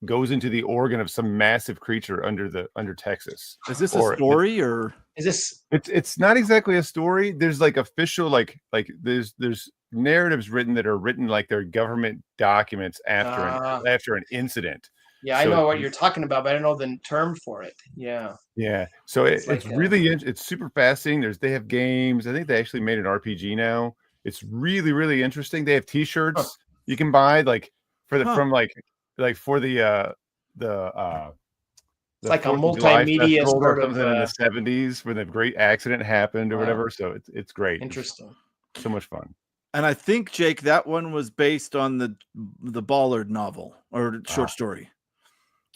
goes into the organ of some massive creature under Texas. Is this a story or is this? It's not exactly a story. There's like official like there's narratives written that are written like they're government documents after an incident. Yeah, I know what you're talking about, but I don't know the term for it. Yeah. Yeah. So it's really it's super fascinating. They have games. I think they actually made an RPG now. It's really, really interesting. They have T-shirts you can buy like for the from like for the it's like a multimedia sort of in the 70s when a great accident happened or whatever. So it's great. Interesting. So much fun. And I think, Jake, that one was based on the Ballard novel or short story.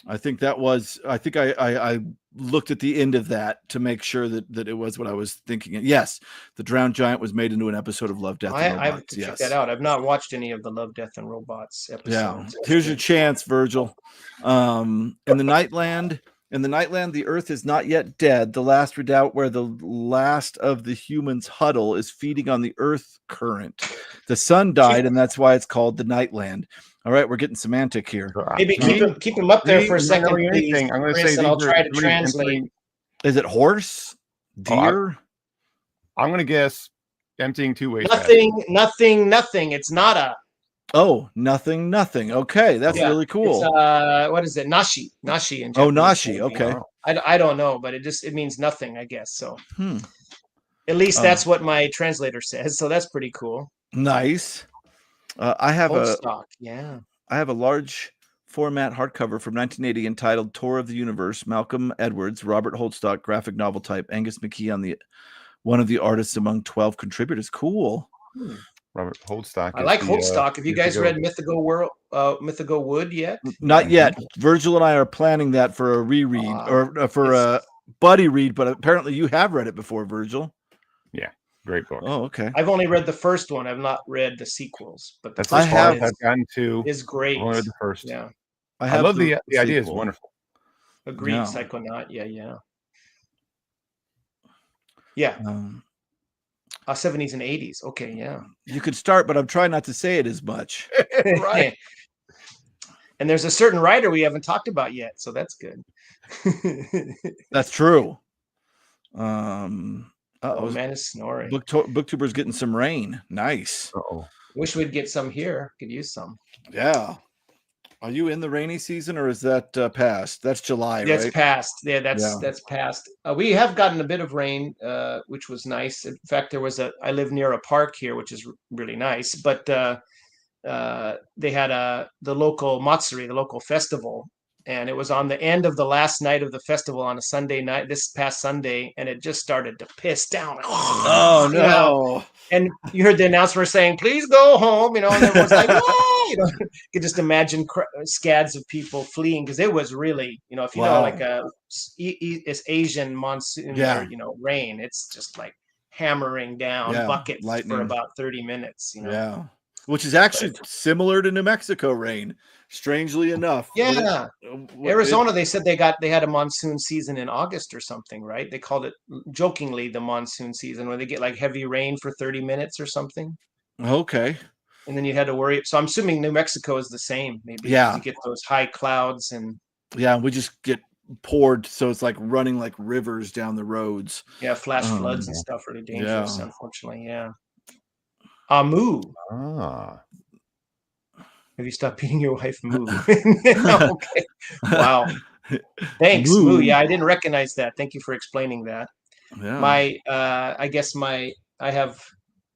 I think that was. I think I looked at the end of that to make sure that it was what I was thinking. Yes, the Drowned Giant was made into an episode of Love, Death, and Robots. I have to check that out. I've not watched any of the Love, Death, and Robots episodes. Yeah, here's your chance, Virgil. In the Nightland. In the Nightland, the Earth is not yet dead. The last redoubt where the last of the humans huddle is feeding on the Earth current. The sun died, and that's why it's called the Nightland. All right, we're getting semantic here. Maybe keep him up there for a second, please. I'm going to say, and I'll try to translate. Is it horse? Deer? I'm going to guess emptying two ways. Nothing. It's nada. Oh, nothing. Okay, that's really cool. It's, what is it? Nashi in Japanese. Oh, nashi. Okay. I don't know, but it means nothing, I guess. So at least that's what my translator says. So that's pretty cool. Nice. I have Holdstock, yeah. I have a large format hardcover from 1980 entitled Tour of the Universe, Malcolm Edwards, Robert Holdstock, graphic novel type, Angus McKee on the one of the artists among 12 contributors. Cool. Robert Holdstock. I like Holdstock. Have you guys read Mythical Wood yet? Not yet. Virgil and I are planning that for a reread or for a buddy read, but apparently you have read it before, Virgil. Yeah, great book. Oh, okay. I've only read the first one. I've not read the sequels, but that's as far as I've gotten to. Is great. I've only read the first. Yeah, I love the idea. Is wonderful. Agreed. Yeah. Psychonaut. Yeah. 70s and 80s. Okay, yeah. You could start, but I'm trying not to say it as much. Right. And there's a certain writer we haven't talked about yet, so that's good. That's true. Man is snoring. Booktuber's getting some rain. Nice. Wish we'd get some here. Could use some. Yeah. Are you in the rainy season, or is that past? That's July, right? That's past. Yeah, that's past. We have gotten a bit of rain, which was nice. In fact, I live near a park here, which is really nice. But they had the local Matsuri, the local festival, and it was on the end of the last night of the festival on a Sunday night, this past Sunday, and it just started to piss down. Oh no! You know? And you heard the announcer saying, "Please go home," and everyone's like, "Oh!" You could just imagine scads of people fleeing because it was really, if you know, like it's Asian monsoon or rain, it's just like hammering down buckets for about 30 minutes. Yeah. Which is actually similar to New Mexico rain, strangely enough. Yeah, Arizona. They said they had a monsoon season in August or something, right? They called it jokingly the monsoon season, where they get like heavy rain for 30 minutes or something. Okay. And then you had to worry. So I'm assuming New Mexico is the same. Maybe you get those high clouds and we just get poured, so it's like running like rivers down the roads. Yeah, flash floods and stuff. Really dangerous, unfortunately. Yeah. Moo. Have you stopped beating your wife, Moo? Okay. Wow. Thanks, Moo. Yeah, I didn't recognize that. Thank you for explaining that. Yeah. I have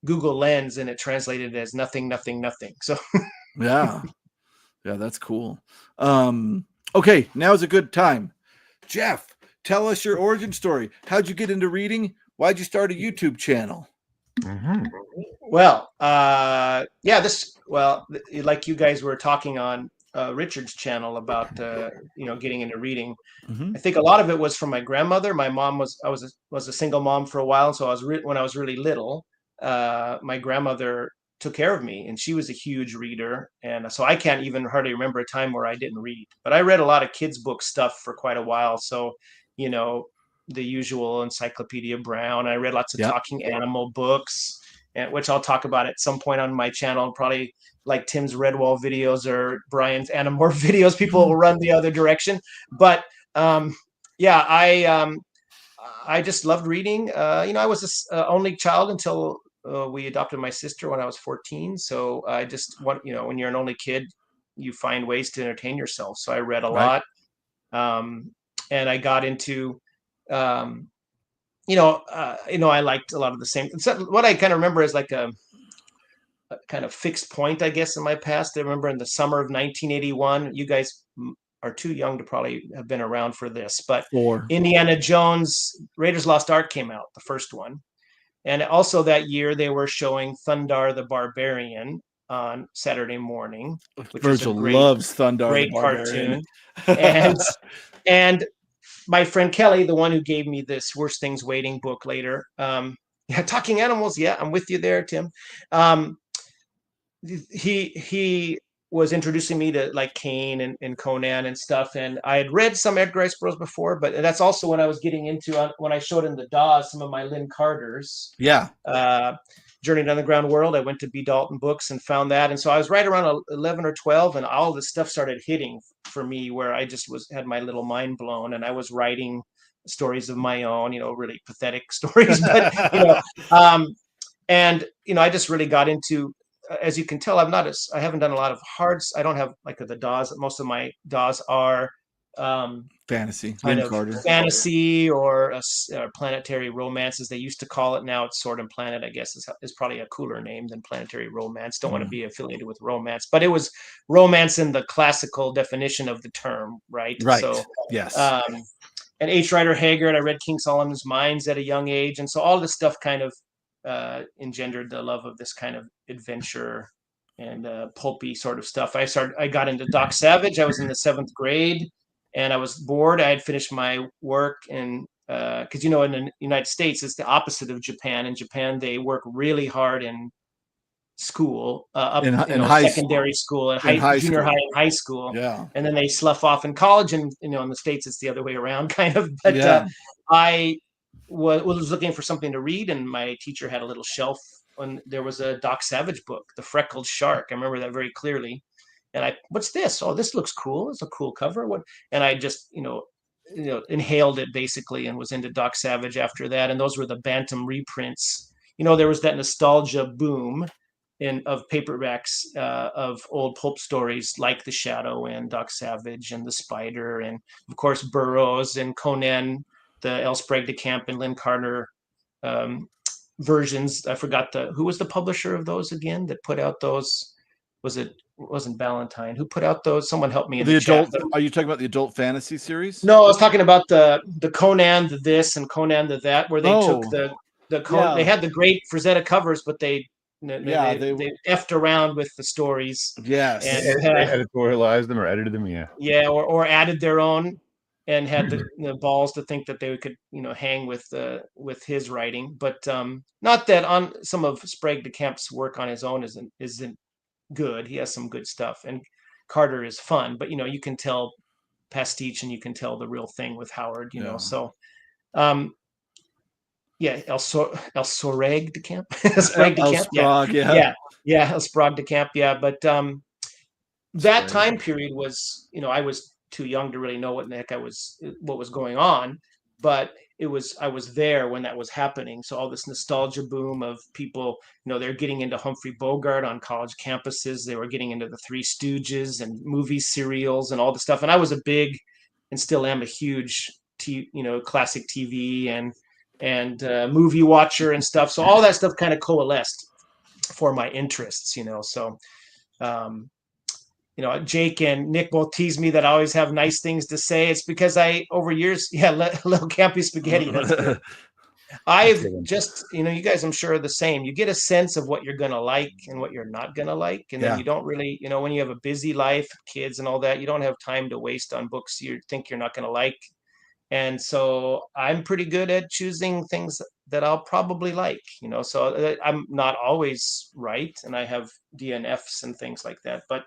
Google Lens, and it translated as nothing, nothing, nothing. So yeah, that's cool. Okay, now's a good time. Jeff, tell us your origin story. How'd you get into reading? Why'd you start a YouTube channel? Mm-hmm. Well, like you guys were talking on Richard's channel about getting into reading. Mm-hmm. I think a lot of it was from my grandmother. My mom was a single mom for a while, so when I was really little, my grandmother took care of me, and she was a huge reader, and so I can't even hardly remember a time where I didn't read. But I read a lot of kids' book stuff for quite a while, so the usual Encyclopedia Brown. I read lots of talking animal books, which I'll talk about at some point on my channel, probably like Tim's Redwall videos or Brian's Animorph videos. People will run the other direction. But I just loved reading. I was an only child until we adopted my sister when I was 14. So I just when you're an only kid, you find ways to entertain yourself. So I read a lot. And I got into I liked a lot of the same. What I kind of remember is like a kind of fixed point, I guess, in my past. I remember in the summer of 1981. You guys are too young to probably have been around for this, but Indiana Jones Raiders Lost Ark came out, the first one, and also that year they were showing Thundar the Barbarian on Saturday morning, which Virgil loves Thundar, great the Barbarian cartoon, and my friend Kelly, the one who gave me this Worst Things Waiting book later. Talking animals. Yeah, I'm with you there, Tim. He was introducing me to like Kane and Conan and stuff. And I had read some Edgar Rice Burroughs before, but that's also when I was getting into, when I showed in the DAWs, some of my Lynn Carter's. Yeah. Journey to the Underground World. I went to B. Dalton Books and found that. And so I was right around 11 or 12, and all this stuff started hitting for me, where I just had my little mind blown, and I was writing stories of my own, really pathetic stories, but, and, I just really got into, as you can tell, I haven't done a lot of hards. I don't have like the DAWs. Most of my DAWs are Fantasy. kind Lynn of Carter. fantasy or planetary romance, as they used to call it. Now it's Sword and Planet, I guess, is probably a cooler name than planetary romance. Don't want to be affiliated with romance, but it was romance in the classical definition of the term, right? Right. So, Yes. And H. Rider Haggard, I read King Solomon's Mines at a young age, and so all this stuff kind of engendered the love of this kind of adventure and pulpy sort of stuff. I got into Doc Savage. I was in the 7th grade, and I was bored. I had finished my work, and because in the United States, it's the opposite of Japan. In Japan, they work really hard in school, secondary school, and junior high and high school, and then they slough off in college. And in the States, it's the other way around, kind of. But I was looking for something to read, and my teacher had a little shelf, and there was a Doc Savage book, The Freckled Shark. I remember that very clearly. And what's this? Oh, this looks cool. It's a cool cover. What? And I just, inhaled it basically, and was into Doc Savage after that. And those were the Bantam reprints. There was that nostalgia boom of paperbacks of old pulp stories like The Shadow and Doc Savage and The Spider, and of course Burroughs and Conan, the L. Sprague de Camp and Lynn Carter versions. I forgot who was the publisher of those again that put out those. Wasn't Ballantine who put out those? Someone help me in the adult chat. Are you talking about the adult fantasy series? No, I was talking about the Conan the this and Conan the that, where they took they had the great Frazetta covers, but they effed around with the stories. Yes. And they editorialized them or edited them. Yeah, or added their own, and had the balls to think that they could hang with his writing. But not that on some of Sprague de Camp's work on his own isn't good. He has some good stuff, and Carter is fun, but you can tell pastiche and you can tell the real thing with Howard. So El Sprague de Camp. Sprague de Camp. El Sprague de Camp. Yeah, but that time period was, I was too young to really know what the heck what was going on, but I was there when that was happening. So all this nostalgia boom of people, they're getting into Humphrey Bogart on college campuses. They were getting into the Three Stooges and movie serials and all the stuff. And I was a big, and still am a huge, classic TV and movie watcher and stuff. So all that stuff kind of coalesced for my interests, So, Jake and Nick both tease me that I always have nice things to say. It's because over years, little campy spaghetti. That's good. I've just, you guys, I'm sure are the same. You get a sense of what you're going to like and what you're not going to like. And then you don't really, when you have a busy life, kids and all that, you don't have time to waste on books you think you're not going to like. And so I'm pretty good at choosing things that I'll probably like, so I'm not always right. And I have DNFs and things like that. But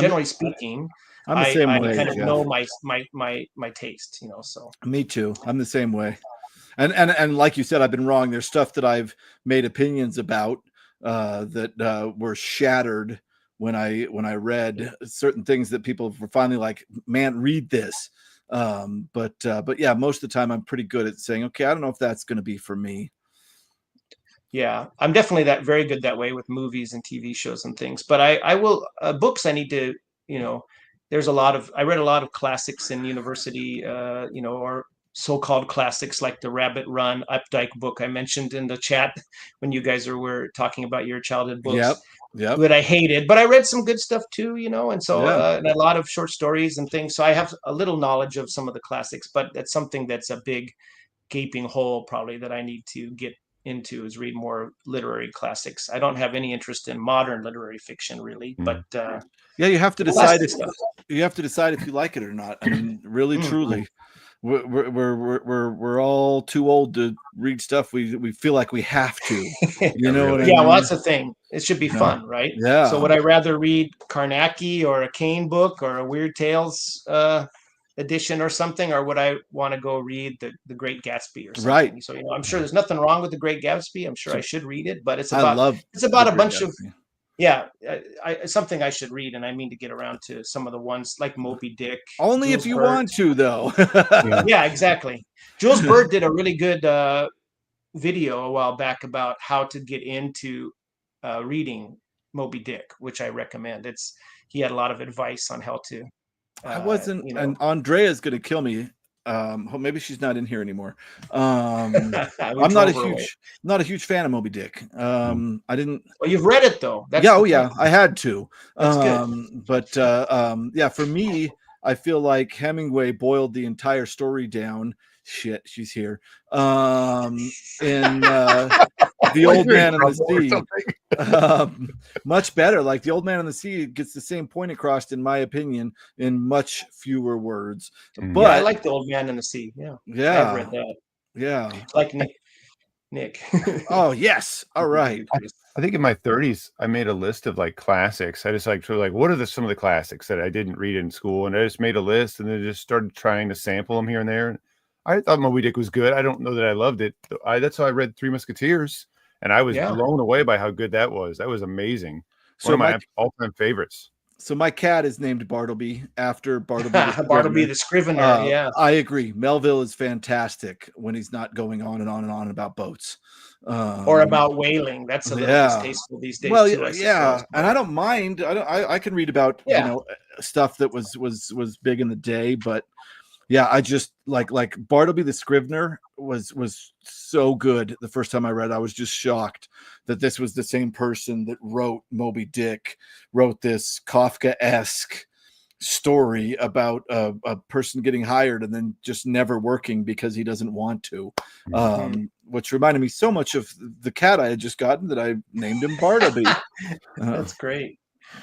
generally speaking, I kind of know my taste, so. Me too. I'm the same way. And like you said, I've been wrong. There's stuff that I've made opinions about that were shattered when I read certain things that people were finally like, man, read this. But yeah, most of the time I'm pretty good at saying, okay, I don't know if that's going to be for me. Yeah, I'm definitely very good that way with movies and TV shows and things. But I will books. I need to, I read a lot of classics in university, or so-called classics like the Rabbit Run Updike book I mentioned in the chat when you guys were talking about your childhood books. Yep. That I hated, but I read some good stuff too, and so and a lot of short stories and things. So I have a little knowledge of some of the classics, but that's something that's a big gaping hole probably that I need to get into, is read more literary classics. I don't have any interest in modern literary fiction really, but you have to decide if you like it or not. I mean, really, truly. We're all too old to read stuff we feel like we have to, what I mean? Well, that's the thing. It should be fun, right? Yeah. So would I rather read Carnacki or a Kane book or a Weird Tales edition or something, or would I want to go read the Great Gatsby or something? Right. So I'm sure there's nothing wrong with the Great Gatsby. I'm sure I should read it, but it's about a bunch of something I should read, and I mean to get around to some of the ones like Moby Dick. Only Jules if you Byrd. Want to, though. Yeah, exactly. Jules Byrd did a really good video a while back about how to get into reading Moby Dick, which I recommend. He had a lot of advice on how to I wasn't, You know, and Andrea's gonna kill me. Maybe she's not in here anymore. I'm we not a drove her away. huge fan of Moby Dick. I didn't. Well, you've read it though. That's Yeah, the oh yeah, point. I had to. That's good. But yeah, for me, I feel like Hemingway boiled the entire story down. Shit, she's here. In The Like Old you're in Man and the trouble or Sea. something. Much better. Like The Old Man and the Sea gets the same point across, in my opinion, in much fewer words. Mhm. Yeah, I But like The Old Man and the Sea. Yeah, I've yeah, read that. yeah. Like Nick. Oh yes. All right. I think in my 30s, I made a list of like classics. I just like sort of like, what are some of the classics that I didn't read in school? And I just made a list and then just started trying to sample them here and there. And I thought Moby Dick was good. I don't know that I loved it. That's how I read Three Musketeers, and I was Yeah. blown away by how good that was. That was amazing. So One of my all-time favorites. So my cat is named Bartleby after Bartleby. Bartleby the Scrivener. Yeah. I agree. Melville is fantastic when he's not going on and on and on about boats. Or about whaling. That's a little distasteful these days too. I yeah, suppose. and I don't mind. I can read about stuff that was big in the day, but yeah, I just like Bartleby the Scrivener was so good. The first time I read, I was just shocked that this was the same person that wrote Moby Dick, wrote this Kafka-esque story about a person getting hired and then just never working because he doesn't want to, which reminded me so much of the cat I had just gotten that I named him Bartleby. That's great.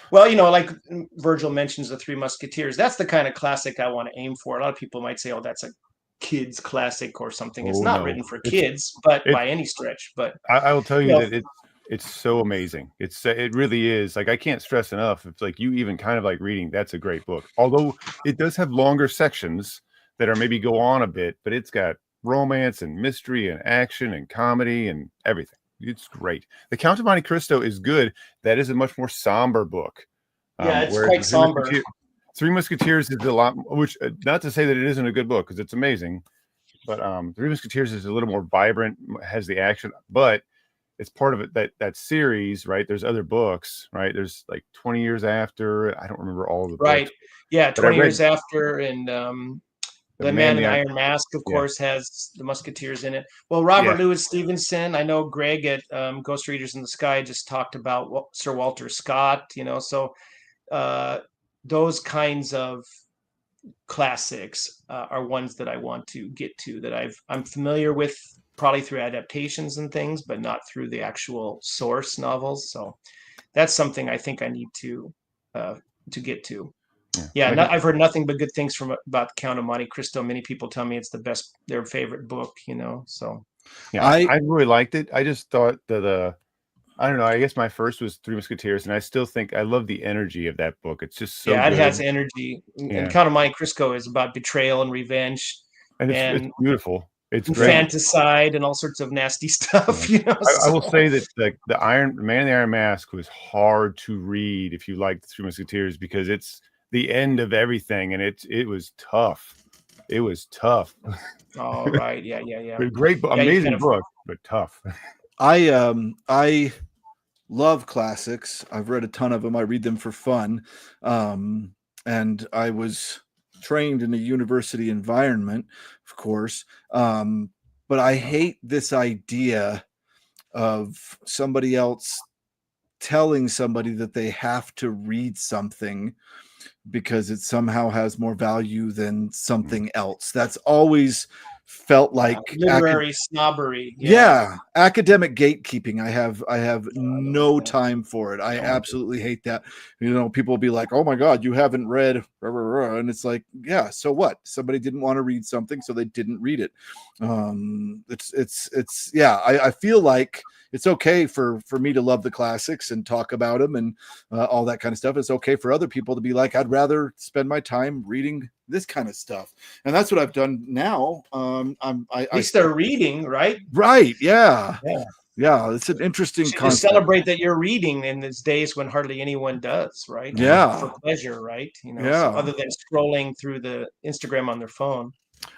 Well, you know, like Virgil mentions the Three Musketeers. That's the kind of classic I want to aim for. A lot of people might say, "Oh, that's a kids' classic or something." It's not written for kids, but by any stretch. But I will tell you that it's so amazing. It really is. Like I can't stress enough. It's like you even kind of like reading. That's a great book. Although it does have longer sections that are maybe go on a bit, but it's got romance and mystery and action and comedy and everything. It's great. The Count of Monte Cristo is good. That is a much more somber book. Yeah, it's quite somber. Three Musketeers is a lot, which not to say that it isn't a good book because it's amazing, but Three Musketeers is a little more vibrant, has the action, but it's part of it that series, right? There's other books, right? There's like 20 Years After. I don't remember all of the books. Yeah, 20 Years After, and The Man in the Iron Mask, of course, has the Musketeers in it. Well, Robert Louis Stevenson, I know Greg at Ghost Readers in the Sky just talked about Sir Walter Scott, you know, so those kinds of classics are ones that I want to get to, that I'm familiar with probably through adaptations and things, but not through the actual source novels. So that's something I think I need to get to. Yeah, I've heard nothing but good things about Count of Monte Cristo. Many people tell me it's their favorite book, you know. So yeah, I really liked it. I just thought that I don't know. I guess my first was Three Musketeers, and I still think I love the energy of that book. It's just so it good. has energy. And Count of Monte Cristo is about betrayal and revenge, and it's beautiful. It's great. Infanticide and all sorts of nasty stuff. You know, I will say that the Man in the Iron Mask was hard to read if you liked the Three Musketeers because it's the end of everything, and it was tough. It was tough. All right, yeah. Great, amazing book, but tough. I love classics. I've read a ton of them. I read them for fun, and I was trained in a university environment, of course. But I hate this idea of somebody else telling somebody that they have to read something because it somehow has more value than something else. That's always felt like literary snobbery. Yeah, academic gatekeeping. I have no time for it. I absolutely hate that. You know, people will be like, "Oh my God, you haven't read," and it's like, yeah, so what? Somebody didn't want to read something, so they didn't read it. It's yeah. I feel like it's okay for me to love the classics and talk about them and all that kind of stuff. It's okay for other people to be like, I'd rather spend my time reading this kind of stuff, and that's what I've done now. At least they're reading, right? Right. Yeah. It's an interesting concept. Celebrate that you're reading in these days when hardly anyone does, right? Yeah. For pleasure, right? You know, so other than scrolling through the Instagram on their phone.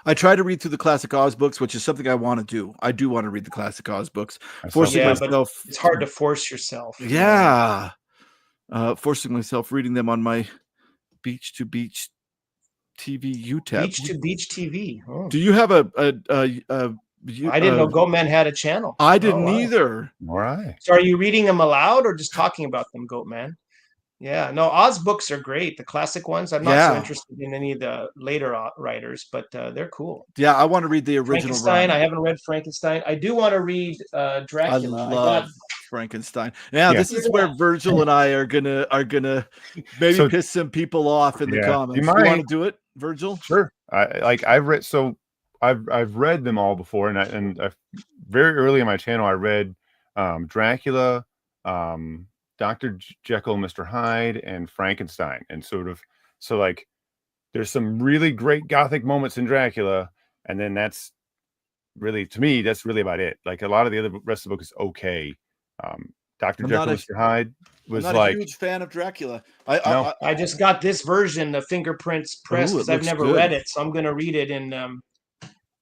I try to read through the classic Oz books, which is something I want to do. I do want to read the classic Oz books. Forcing myself. But it's hard to force yourself. Yeah. Forcing myself reading them on my beach to beach TV UTEP. Beach TV. Oh. Do you have a I didn't know Goatman had a channel. I didn't either. All right. So are you reading them aloud or just talking about them, Goatman? Yeah, no, Oz books are great. The classic ones. I'm not so interested in any of the later writers, but they're cool. Yeah, I want to read the original Frankenstein. run. I haven't read Frankenstein. I do want to read Dracula. I love Frankenstein. Yeah, this is where Virgil and I are gonna maybe piss some people off in the comments. You want to do it, Virgil? Sure. I've read them all before, and I very early in my channel I read Dracula, Dr. Jekyll and Mr. Hyde, and Frankenstein, and so like there's some really great gothic moments in Dracula, and then that's really, to me, that's really about it. Like a lot of the other rest of the book is okay. Dr. Jekyll and Mr. Hyde was I'm not a huge fan of Dracula. I just got this version, the Fingerprints Press, because I've never read it, so I'm going to read it. And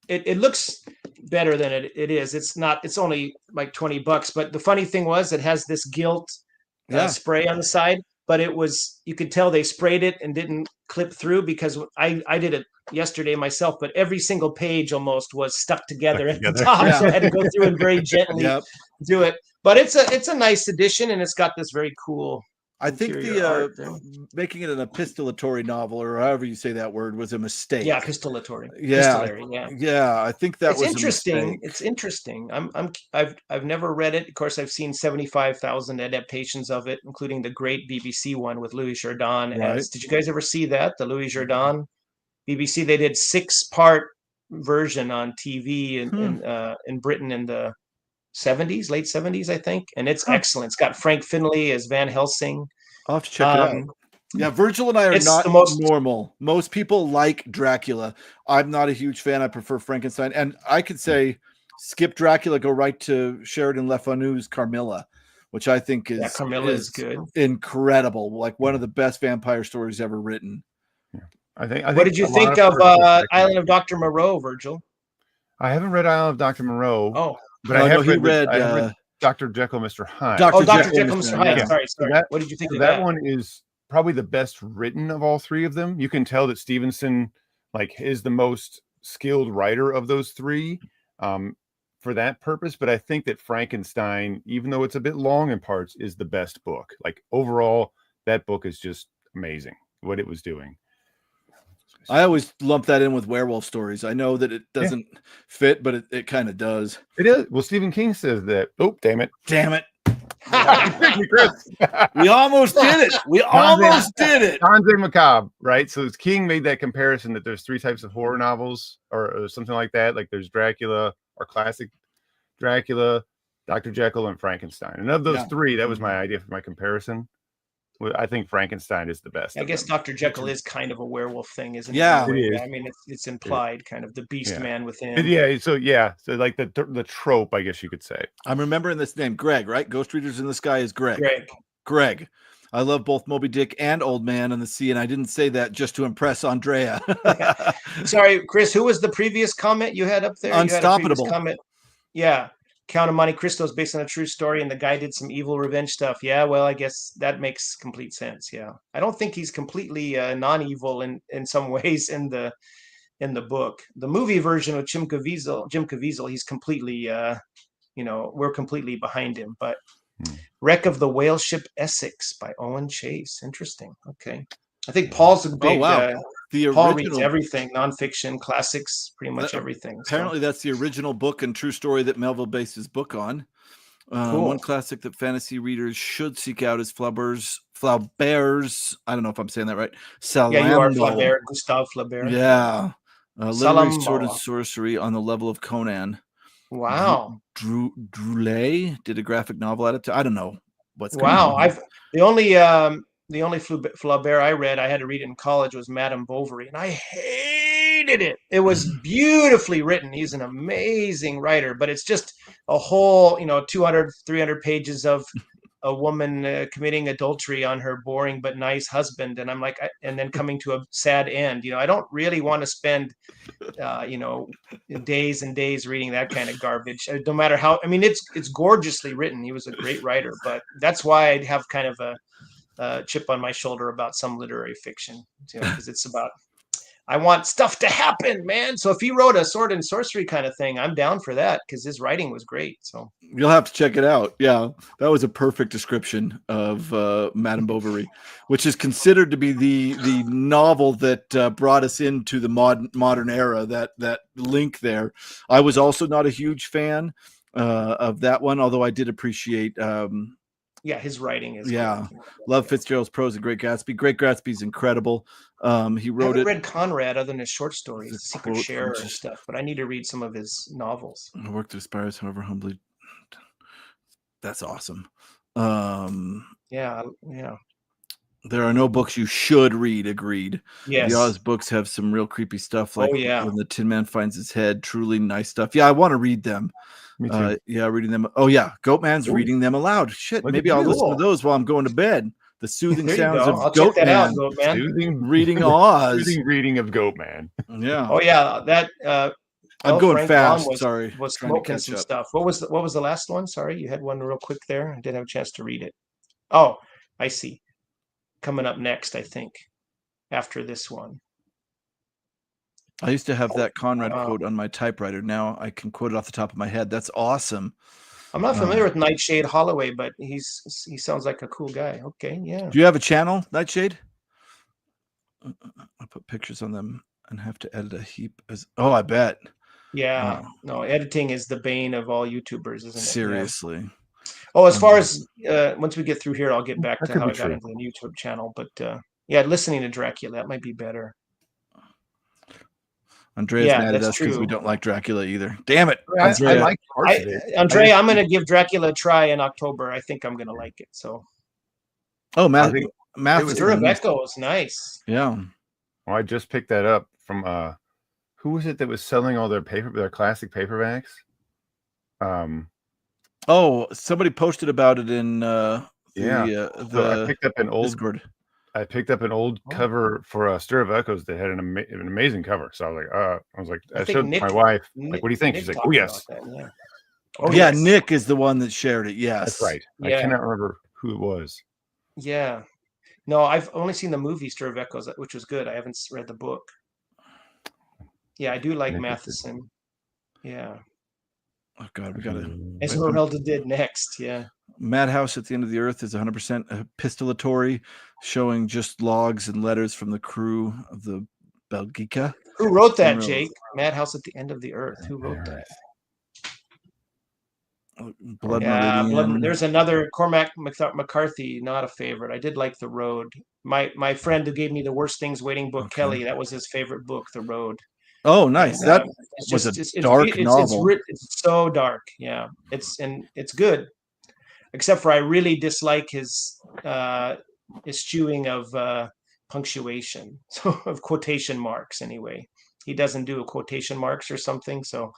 it looks better than it is. It's only like $20, but the funny thing was it has this gilt spray on the side, but you could tell they sprayed it and didn't clip through, because I did it yesterday myself, but every single page almost was stuck together at the top. So I had to go through and very gently do it. But it's a nice edition, and it's got this very cool. I think making it an epistolatory novel, or however you say that word, was a mistake. Yeah, epistolatory. Yeah. I think that was interesting. It's interesting. I've never read it. Of course, I've seen 75,000 adaptations of it, including the great BBC one with Louis Jourdan. Did you guys ever see that? The Louis Jourdan BBC? They did 6-part version on TV in Britain in the late 70s, I think, and it's excellent. It's got Frank Finlay as Van Helsing. I'll have to check it out. Yeah, Virgil and I are not normal. Most people like Dracula. I'm not a huge fan. I prefer Frankenstein, and I could say skip Dracula, go right to Sheridan Le Fanu's Carmilla, which I think is good, incredible, like one of the best vampire stories ever written. I think what did you think of Island of Dr. Moreau, Virgil? I haven't read Island of Dr. Moreau. Oh. But I have read Dr. Jekyll, Mr. Hyde. Dr. Jekyll, Mr. Hyde. Yeah. Sorry. What did you think of that? That one is probably the best written of all three of them. You can tell that Stevenson is the most skilled writer of those three for that purpose. But I think that Frankenstein, even though it's a bit long in parts, is the best book. Like overall, that book is just amazing what it was doing. I always lump that in with werewolf stories. I know that it doesn't fit, but it kind of does. It is. Well, Stephen King says that. Oh, damn it. We almost did it. We almost did it. Andre Macabre, right? So King made that comparison that there's 3 types of horror novels or something like that. Like there's Dracula, or classic Dracula, Dr. Jekyll, and Frankenstein. And of those 3, that was my idea for my comparison. I think Frankenstein is the best. I guess Dr. Jekyll is kind of a werewolf thing, isn't it? Yeah, it is. I mean, it's implied, kind of the beast man within. So like the trope, I guess you could say. I'm remembering this name, Greg, right? Ghost Readers in the Sky is Greg. Greg. I love both Moby Dick and Old Man and the Sea, and I didn't say that just to impress Andrea. Sorry, Chris, who was the previous comment you had up there? Unstoppable. Comment. Yeah. Count of Monte Cristo is based on a true story, and the guy did some evil revenge stuff. Yeah, well, I guess that makes complete sense. Yeah, I don't think he's completely non-evil in some ways in the book. The movie version with Jim Caviezel, he's completely, we're completely behind him. But Wreck of the Whale Ship Essex by Owen Chase. Interesting. Okay, I think Paul's a big. Paul reads everything, nonfiction, classics, pretty much everything. Apparently, that's the original book and true story that Melville based his book on. One classic that fantasy readers should seek out is Flaubert's. I don't know if I'm saying that right. Yeah, you are Flaubert, Gustave Flaubert. Yeah, literary sword and sorcery on the level of Conan. Wow. Droulet did a graphic novel adaptation. I don't know what's going on. The only Flaubert I read, I had to read it in college, was Madame Bovary, and I hated it. It was beautifully written. He's an amazing writer, but it's just a whole, 200, 300 pages of a woman committing adultery on her boring but nice husband, and I'm like, and then coming to a sad end. I don't really want to spend, days and days reading that kind of garbage. No matter how, it's gorgeously written. He was a great writer, but that's why I'd have kind of a chip on my shoulder about some literary fiction, because it's about I want stuff to happen, man. So if he wrote a sword and sorcery kind of thing, I'm down for that because his writing was great. So you'll have to check it out. Yeah, that was a perfect description of Madame Bovary, which is considered to be the novel that brought us into the modern era. That link there. I was also not a huge fan of that one, although I did appreciate. Yeah, his writing is Yeah, good. love Fitzgerald's prose and Great Gatsby. Great Gatsby's incredible. He I wrote haven't it. read Conrad other than his short stories, The The Secret quote from Sharer and just stuff, but I need to read some of his novels. work to aspires, however humbly. That's awesome. Yeah, yeah. There are no books you should read. Agreed. Yes. The Oz books have some real creepy stuff, like Oh, yeah. when the Tin Man finds his head. Truly nice stuff. Yeah, I want to read them. Me too. Yeah, reading them. Oh yeah, Goatman's reading them aloud. Shit, Look maybe at I'll you. listen to those while I'm going to bed. The soothing There you sounds go. of I'll check that out, Goatman Goatman. Soothing reading Oz. soothing reading of Goatman. Yeah. Oh yeah, that I'm L. going Frank fast. Baum Sorry, was trying to smoking catch some up. stuff. What was the last one? Sorry, you had one real quick there. I didn't have a chance to read it. Oh, I see. Coming up next, I think, after this one. I used to have that Conrad Wow. quote on my typewriter. Now I can quote it off the top of my head. That's awesome. I'm not familiar with Nightshade Holloway, but he sounds like a cool guy. Okay, yeah. Do you have a channel, Nightshade? I'll put pictures on them and have to edit a heap. I bet. Yeah, no, editing is the bane of all YouTubers, isn't it? Seriously. Yeah. Oh, as far as once we get through here, I'll get back That to could how be I got true. into the YouTube channel. But yeah, listening to Dracula, that might be better. Andrea's Yeah, mad at that's us because we true. don't like Dracula either. Damn it, I Andrea. like parts of it. Andrea, I'm going to give Dracula a try in October. I think I'm going to like it. So, Oh, I think Math. Stir of Echoes, nice. Yeah. Well, I just picked that up from who was it that was selling all their classic paperbacks? Oh, somebody posted about it in So I picked up an old Discord. I picked up an old cover for Stir of Echoes that had an amazing cover. So I was like, I showed my wife, like, what do you think? She's like, oh yes. Yeah. Oh yeah, yes. Nick is the one that shared it. Yes, that's right. Yeah. I cannot remember who it was. Yeah. No, I've only seen the movie Stir of Echoes, which was good. I haven't read the book. Yeah, I do like Matheson. Yeah. Oh God, we gotta. Esmeralda did next. Yeah. Madhouse at the End of the Earth is 100% epistolatory, showing just logs and letters from the crew of the Belgica. Who wrote that, Jake? Madhouse at the End of the Earth. Who wrote that? Blood Meridian. There's another Cormac McCarthy, not a favorite. I did like The Road. My friend who gave me the Worst Things Waiting book, Kelly, that was his favorite book, The Road. Oh, nice. And, that was a dark novel. It's so dark. Yeah, it's good, except for I really dislike his eschewing of punctuation, so of quotation marks. Anyway, he doesn't do a quotation marks or something. So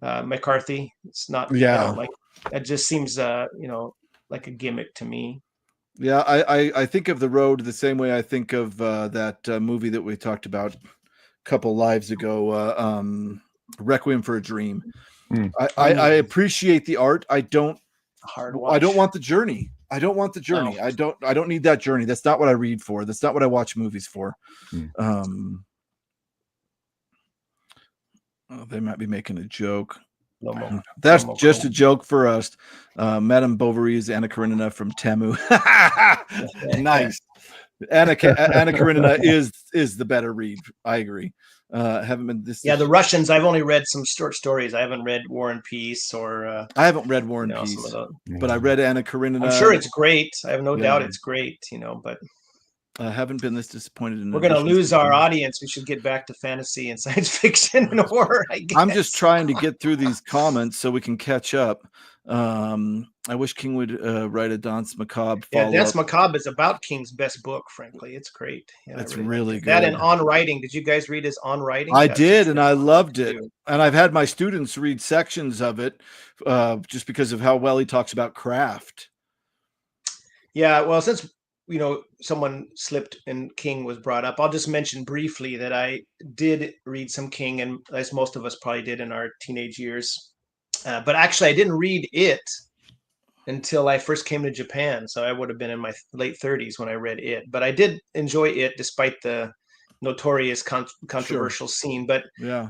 McCarthy, it's not. Yeah, I don't like. It just seems like a gimmick to me. Yeah, I think of The Road the same way I think of that movie that we talked about couple lives ago, Requiem for a Dream. I appreciate the art. I don't want the journey. I don't want the journey. No. I don't need that journey. That's not what I read for. That's not what I watch movies for. They might be making a joke. That's just a joke for us. Madame Bovary's Anna Karenina from Temu. Nice. Anna Karenina is the better read. I agree. Haven't been this. Yeah, the Russians. I've only read some short stories. I haven't read War and Peace or. I haven't read War and Peace, but I read Anna Karenina. I'm sure it's great. I have no doubt it's great. But I haven't been this disappointed in. We're going to lose our audience. We should get back to fantasy and science fiction and horror. I guess. I'm just trying to get through these comments so we can catch up. I wish King would write a Danse Macabre follow-up. Yeah, Danse Macabre is about King's best book, frankly. It's great. Yeah, it's really good. That and On Writing. Did you guys read his On Writing? I did, and I loved it. And I've had my students read sections of it just because of how well he talks about craft. Yeah, well, since someone slipped and King was brought up, I'll just mention briefly that I did read some King, and as most of us probably did in our teenage years. But actually, I didn't read it until I first came to Japan. So I would have been in my late 30s when I read it. But I did enjoy it, despite the notorious Sure. controversial scene. But Yeah.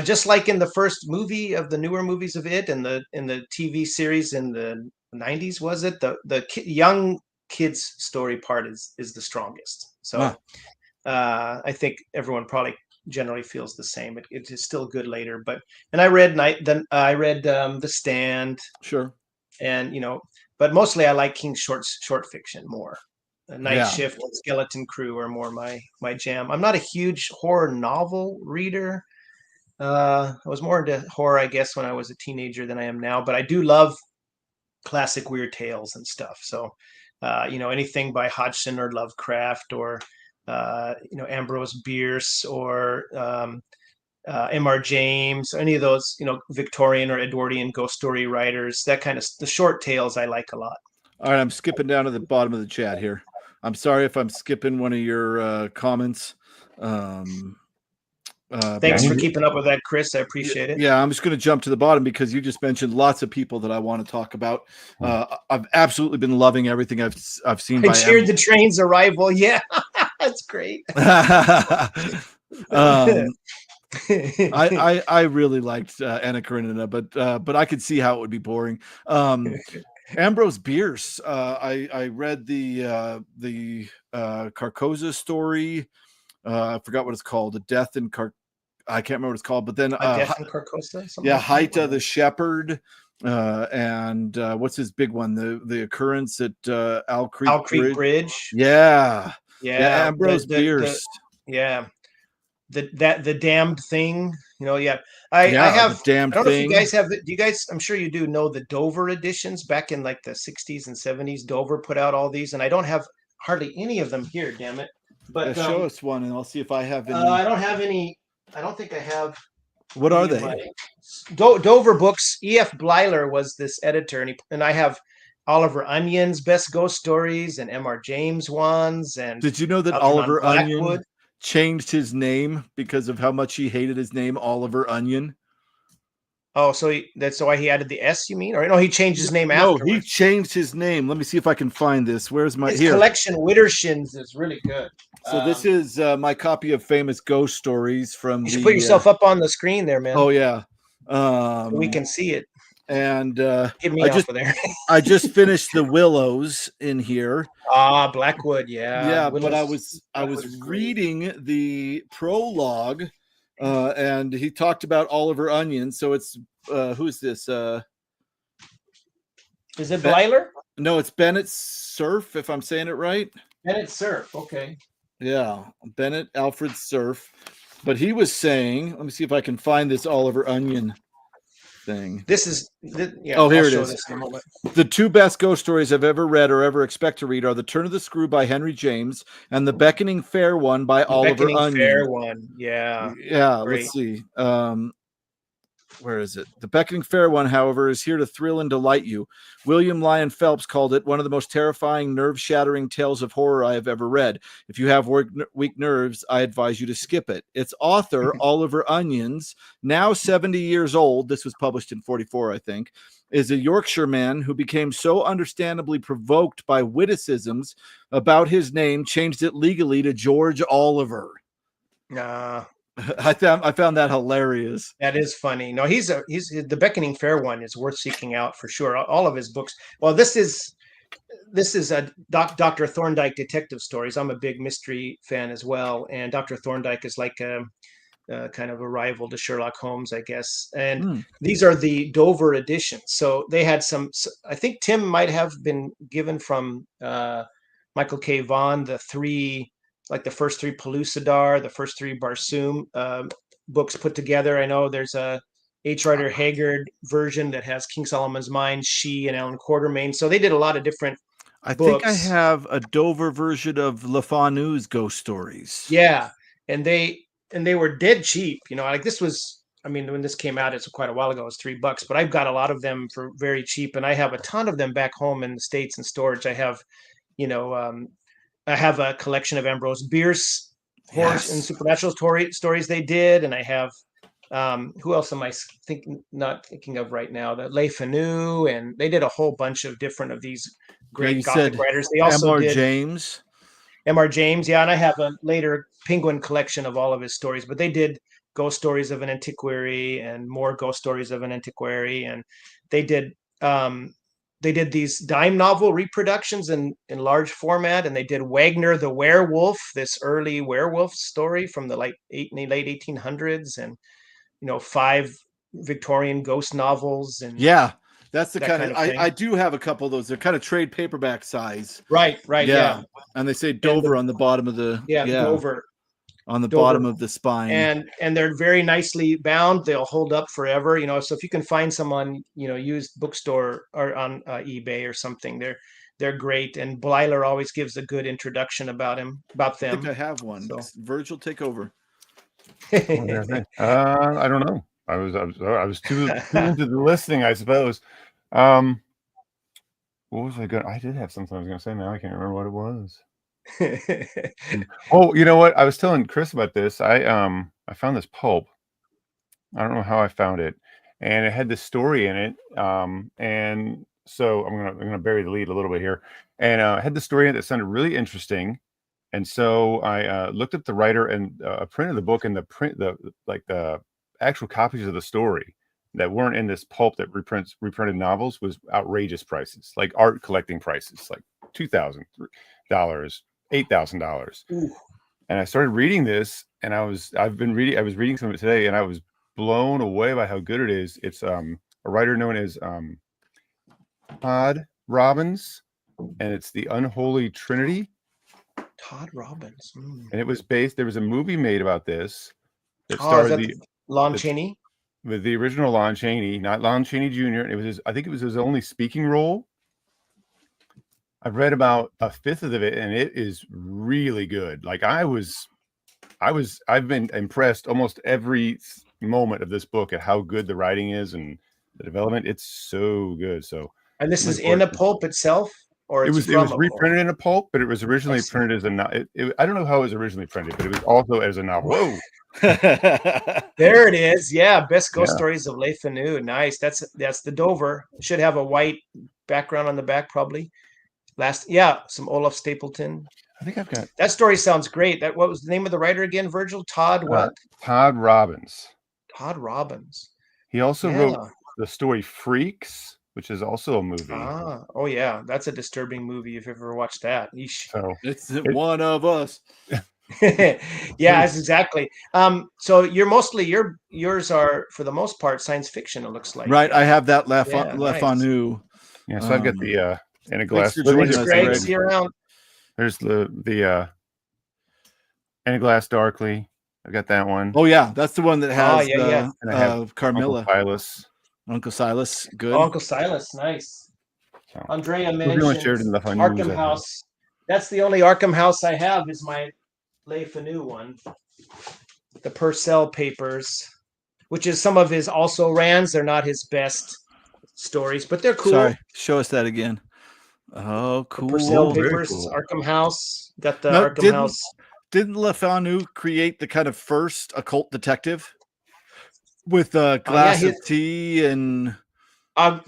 just like in the first movie of the newer movies of it, and the TV series in the 90s, was it the young kids story part is the strongest. So I think everyone probably generally feels the same. It is still good later, but and I read The Stand, Sure. and but mostly I like King's short fiction more. Night Yeah. Shift and Skeleton Crew are more my jam. I'm not a huge horror novel reader. I was more into horror, I guess, when I was a teenager than I am now, but I do love classic weird tales and stuff. So, anything by Hodgson or Lovecraft, or Ambrose Bierce, or M.R. James, any of those, Victorian or Edwardian ghost story writers, that kind of the short tales I like a lot. All right, I'm skipping down to the bottom of the chat here. I'm sorry if I'm skipping one of your comments. Thanks for keeping up with that, Chris. I appreciate it. Yeah, I'm just going to jump to the bottom because you just mentioned lots of people that I want to talk about. I've absolutely been loving everything I've seen. I cheered the train's arrival. Yeah, that's great. I really liked Anna Karenina, but I could see how it would be boring. Ambrose Bierce. I read the Carcosa story. I forgot what it's called. The Death in I can't remember what it's called. But then Death in Carcosa. Yeah, like Haita the Shepherd. And what's his big one? The Occurrence at Owl Creek Bridge. Yeah. Ambrose Bierce. The Damned Thing. I have. The Damned I don't know Thing. if you guys have. Do you guys? I'm sure you do know the Dover editions back in like the 60s and 70s. Dover put out all these, and I don't have hardly any of them here. Damn it! But show us one, and I'll see if I have any. I don't have any. I don't think I have. What are they? Dover books. E.F. Blyler was this editor, and I have Oliver Onion's best ghost stories and M.R. James ones. And did you know that Oliver Onion changed his name because of how much he hated his name, Oliver Onion? Oh, so that's why he added the S, you mean? Or no, he changed his name afterwards. No, he changed his name. Let me see if I can find this. Where's my his collection, Widdershins, is really good. So this is my copy of Famous Ghost Stories from. You should put yourself up on the screen there, man. Oh yeah, so we can see it. And get me off of there. I just finished The Willows in here. Blackwood, yeah. Willows, but I was reading the prologue. And he talked about Oliver Onion. So it's who's this? Is it Blyler? No, it's Bennett Cerf, if I'm saying it right. Bennett Cerf, okay. Yeah, Bennett Alfred Cerf. But he was saying, let me see if I can find this Oliver Onion thing. This is here it is. The two best ghost stories I've ever read or ever expect to read are The Turn of the Screw by Henry James and The Beckoning Fair One by Oliver Onion. Fair One, yeah. Great. Let's see. Where is it? The Beckoning Fair One, however, is here to thrill and delight you. William Lyon Phelps called it one of the most terrifying, nerve-shattering tales of horror I have ever read. If you have weak nerves, I advise you to skip it. Its author, Oliver Onions, now 70 years old, this was published in 44, I think, is a Yorkshire man who became so understandably provoked by witticisms about his name, changed it legally to George Oliver. I found that hilarious. That is funny. No, he's The Beckoning Fair One is worth seeking out for sure. All of his books. Well, this is a Dr. Thorndike detective stories. I'm a big mystery fan as well, and Dr. Thorndike is like a kind of a rival to Sherlock Holmes, I guess. And these are the Dover editions. So they had some. I think Tim might have been given from Michael K. Vaughan the first three Pellucidar, the first three Barsoom books put together. I know there's a H. Rider Haggard version that has King Solomon's Mine, She, and Alan Quatermain. So they did a lot of different books. Think I have a Dover version of Le Fanu's ghost stories. Yeah, and they were dead cheap. Like this was. I mean, when this came out, it's quite a while ago. It was $3, but I've got a lot of them for very cheap, and I have a ton of them back home in the States in storage. I have, I have a collection of Ambrose Bierce horror and supernatural stories they did, and I have who else am I not thinking of right now? The Le Fanu, and they did a whole bunch of different of these great Gothic writers. They also M.R. did James. M.R. James, yeah, and I have a later Penguin collection of all of his stories, but they did Ghost Stories of an Antiquary and more Ghost Stories of an Antiquary, and they did um, these dime novel reproductions in large format, and they did Wagner the Werewolf, this early werewolf story from the late 1800s, and 5 Victorian ghost novels and Yeah, that's the that kind kind of of thing. I do have a couple of those. They're kind of trade paperback size. Right, Yeah, yeah. and they say And Dover on the bottom of the Dover, on the Dover, bottom of the spine. and they're very nicely bound. They'll hold up forever. So if you can find some on used bookstore or on eBay or something, they're great. And Blyler always gives a good introduction about I them. think I have one. So Virgil, take over. I don't know. I was too into the listening, I suppose. What was I going? I did have something I was going to say. Now I can't remember what it was. Oh, you know what? I was telling Chris about this. I found this pulp. I don't know how I found it, and it had this story in it. And so I'm gonna bury the lead a little bit here. And it had the story in it that sounded really interesting. And so I looked up the writer and printed the book, and the actual copies of the story that weren't in this pulp that reprinted novels was outrageous prices, like art collecting prices, like $2,000, $8,000. And I started reading this, and I was reading some of it today, and I was blown away by how good it is. It's a writer known as Todd Robbins, and it's The Unholy Trinity. Todd Robbins. And it was based. There was a movie made about this that Is starred that Lon Chaney? With the original Lon Chaney, not Lon Chaney Jr. And it was I think it was his only speaking role. I've read about a fifth of it, and it is really good. Like I've been impressed almost every moment of this book at how good the writing is and the development. It's so good. So, and this is in a pulp itself, or it was reprinted in a pulp, but it was originally printed as a I don't know how it was originally printed, but it was also as a novel. Whoa. There it is. Yeah, Best Ghost Stories of Le Fanu. Nice. That's the Dover. Should have a white background on the back, probably. Some Olaf Stapleton. I think I've got that story. Sounds great. What was the name of the writer again? Virgil? Todd what? Todd Robbins. Todd Robbins. He also wrote the story Freaks, which is also a movie. Oh yeah, that's a disturbing movie if you've ever watched that. Eesh. So it's one of us. Yes, exactly. So yours are for the most part science fiction. It looks like. Right, I have that Le Fanu. Yeah, so I've got the in a glass. See around. There's the in a glass darkly. I got that one. Oh yeah, that's the one that has And I have Carmilla. Uncle Silas, good. Uncle Silas, nice. So, Andrea mentioned Arkham House. That's the only Arkham House I have is my Le Fanu one. The Purcell Papers, which is some of his also rans. They're not his best stories, but they're cool. Sorry, show us that again. Oh, cool. The Purcell Papers, cool. Arkham House. Got the Arkham House. Didn't Le Fanu create the kind of first occult detective with glass of tea and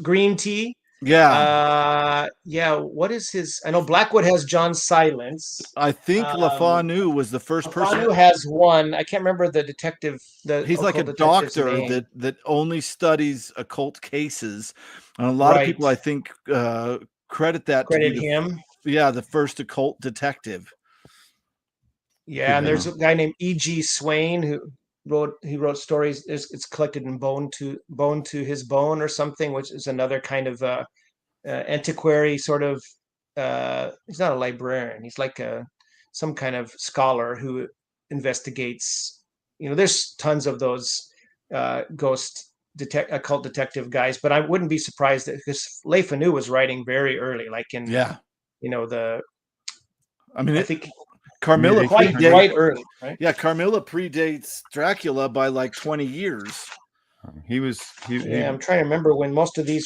green tea? Yeah. What is his? I know Blackwood has John Silence. I think Le Fanu was the first person. Le Fanu has one. I can't remember the detective. He's like a doctor that only studies occult cases, and a lot of people, I think, credit him. The first occult detective. Yeah, and there's a guy named E.G. Swain who wrote stories. It's collected in Bone to His Bone or something, which is another kind of antiquary sort of. He's not a librarian. He's like some kind of scholar who investigates. There's tons of those occult detective guys, but I wouldn't be surprised that because Le Fanu was writing very early, like in I think. Carmilla quite early, right? Yeah, Carmilla predates Dracula by like 20 years. I'm trying to remember when most of these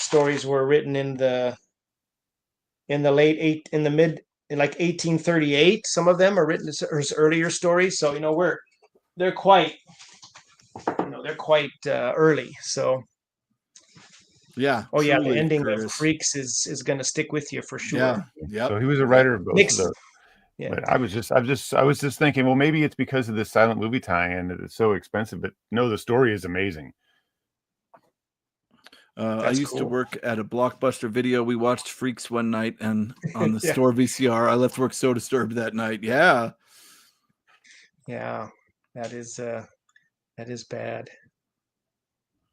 stories were written in the mid 1838. Some of them are written as earlier stories, so they're quite early. So Yeah. Oh yeah, the Truly, ending of Curtis. Freaks is going to stick with you for sure. Yeah. Yep. So he was a writer of both Mix, of those. yeah. But I was just thinking, well, maybe it's because of the silent movie tie-in that it's so expensive. But no, the story is amazing. I used to work at a Blockbuster Video. We watched Freaks one night, and on the Yeah. store VCR. I left work so disturbed that night. Yeah. Yeah, that is bad.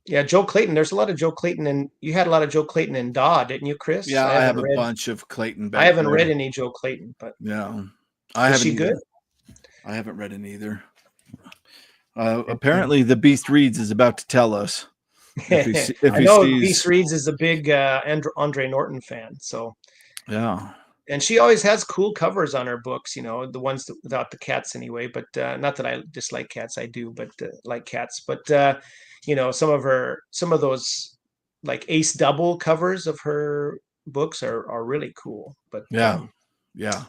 Yeah, Joe Clayton. There's a lot of Joe Clayton, and you had a lot of Joe Clayton in Daw, didn't you, Chris? Yeah, I have a bunch of Clayton back I haven't there. read any Joe Clayton, but Yeah, I is haven't she either. good? I haven't read it either. Apparently, the Beast Reads is about to tell us. If I know Beast Reads is a big Andre Norton fan, so yeah. And she always has cool covers on her books, you know, the ones without the cats anyway. But not that I dislike cats, I do, but like cats. But you know, some of those like Ace Double covers of her books are really cool. But Yeah. Yeah.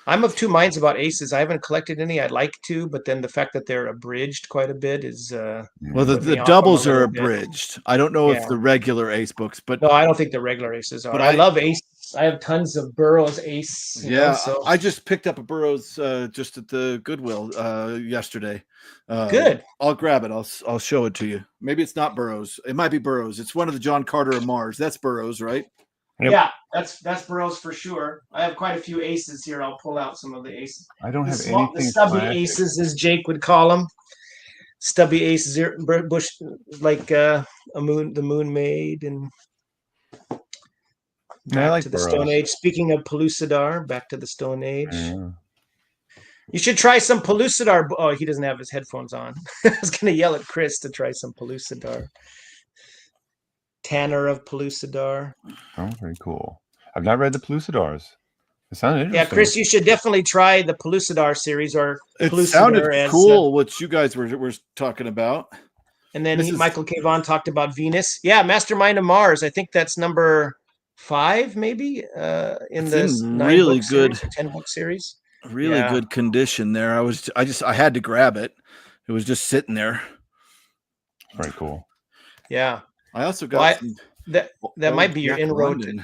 I'm of two minds about Aces. I haven't collected any. I'd like to, but then the fact that they're abridged quite a bit is well, the doubles are abridged. I don't know if the regular Ace books, but no, I don't think the regular Aces are. But I love Ace. I have tons of Burroughs Ace. You know, so I just picked up a Burroughs just at the Goodwill yesterday. Good. I'll grab it. I'll show it to you. Maybe it's not Burroughs. It might be Burroughs. It's one of the John Carter of Mars. That's Burroughs, right? Yep. Yeah, that's Burroughs for sure. I have quite a few Aces here. I'll pull out some of the Aces. I don't have anything. The stubby classic. Aces, as Jake would call them. Stubby Aces, bush like the Moon Maid, and back to the Stone Age. Speaking of Pellucidar, back to the Stone Age. Yeah. You should try some Pellucidar. Oh, he doesn't have his headphones on. I was going to yell at Chris to try some Pellucidar. Tanner of Pellucidar. Oh, very cool. I've not read the Pellucidars. It sounded interesting. Yeah, Chris, you should definitely try the Pellucidar series or it sounded cool what you guys were talking about. And then Michael K. Vaughan talked about Venus. Yeah, Mastermind of Mars. I think that's number 5, maybe, in this really good 10-book series. Really good condition there. I had to grab it. It was just sitting there. Very cool. Yeah. I also got that might be your inroad.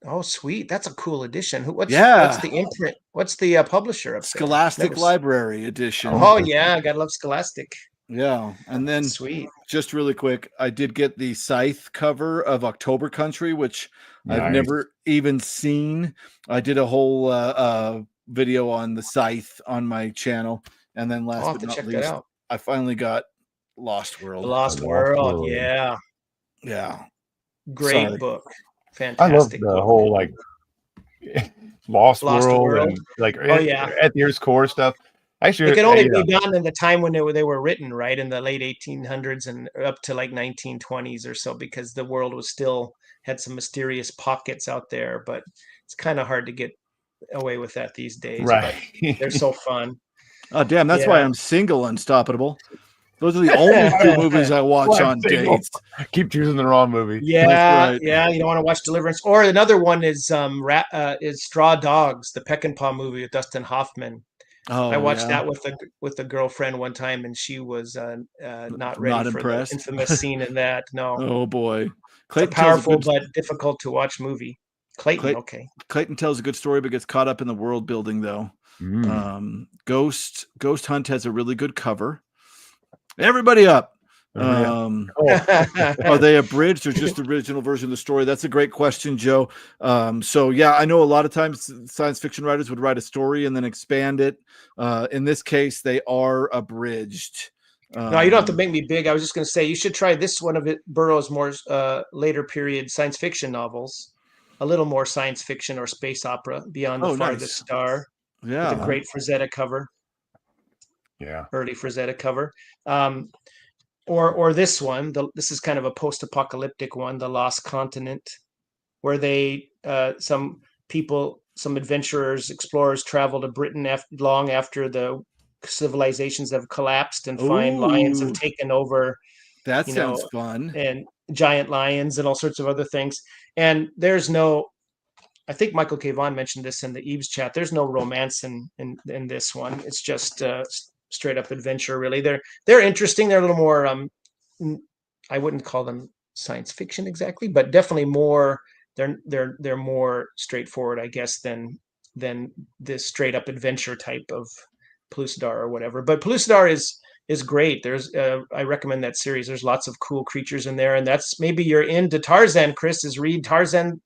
Oh, sweet! That's a cool edition. What's the imprint? What's the publisher? Scholastic Library edition. Oh yeah, I gotta love Scholastic. Yeah, and then sweet. Just really quick, I did get the Scythe cover of October Country, which I've never even seen. I did a whole video on the Scythe on my channel, and then last but not least, I finally got Lost World. Lost World, yeah. Yeah. Great book. Fantastic. I love the whole like Lost World and like at the Earth's core stuff. Actually, it could only be done in the time when they were written, right? In the late 1800s and up to like 1920s or so, because the world was still had some mysterious pockets out there, but it's kind of hard to get away with that these days. Right. But they're so fun. Oh, damn. That's why I'm single, Unstoppable. Those are the only 2 movies I watch on dates. Keep choosing the wrong movie. Yeah, right. Yeah. You don't want to watch Deliverance. Or another one is Straw Dogs, the Peckinpah movie with Dustin Hoffman. Oh, I watched that with a girlfriend one time, and she was not ready for the infamous scene in that. No. Oh boy, Clayton, it's a powerful but difficult to watch movie. Clayton tells a good story, but gets caught up in the world building though. Ghost Hunt has a really good cover. Everybody up. Are they abridged or just the original version of the story? That's a great question, Joe. So yeah, I know a lot of times science fiction writers would write a story and then expand it. In this case, they are abridged. No, you don't have to make me big. I was just going to say you should try this one of Burroughs' more later period science fiction novels. A little more science fiction or space opera, Beyond the Farthest Star. Yeah, with a great Frazetta cover. Yeah, early Frazetta cover. Or this one. This is kind of a post-apocalyptic one, The Lost Continent, where some adventurers, explorers travel to Britain long after the civilizations have collapsed and find lions have taken over. That sounds fun. And giant lions and all sorts of other things. And I think Michael K. Vaughan mentioned this in the Eves chat. There's no romance in this one. It's just straight up adventure, really. They're interesting. They're a little more I wouldn't call them science fiction exactly, but definitely more. They're more straightforward, I guess, than this straight up adventure type of Pellucidar or whatever. But Pellucidar is great. There's I recommend that series. There's lots of cool creatures in there, and that's maybe you're into Tarzan, Chris. Is read Tarzan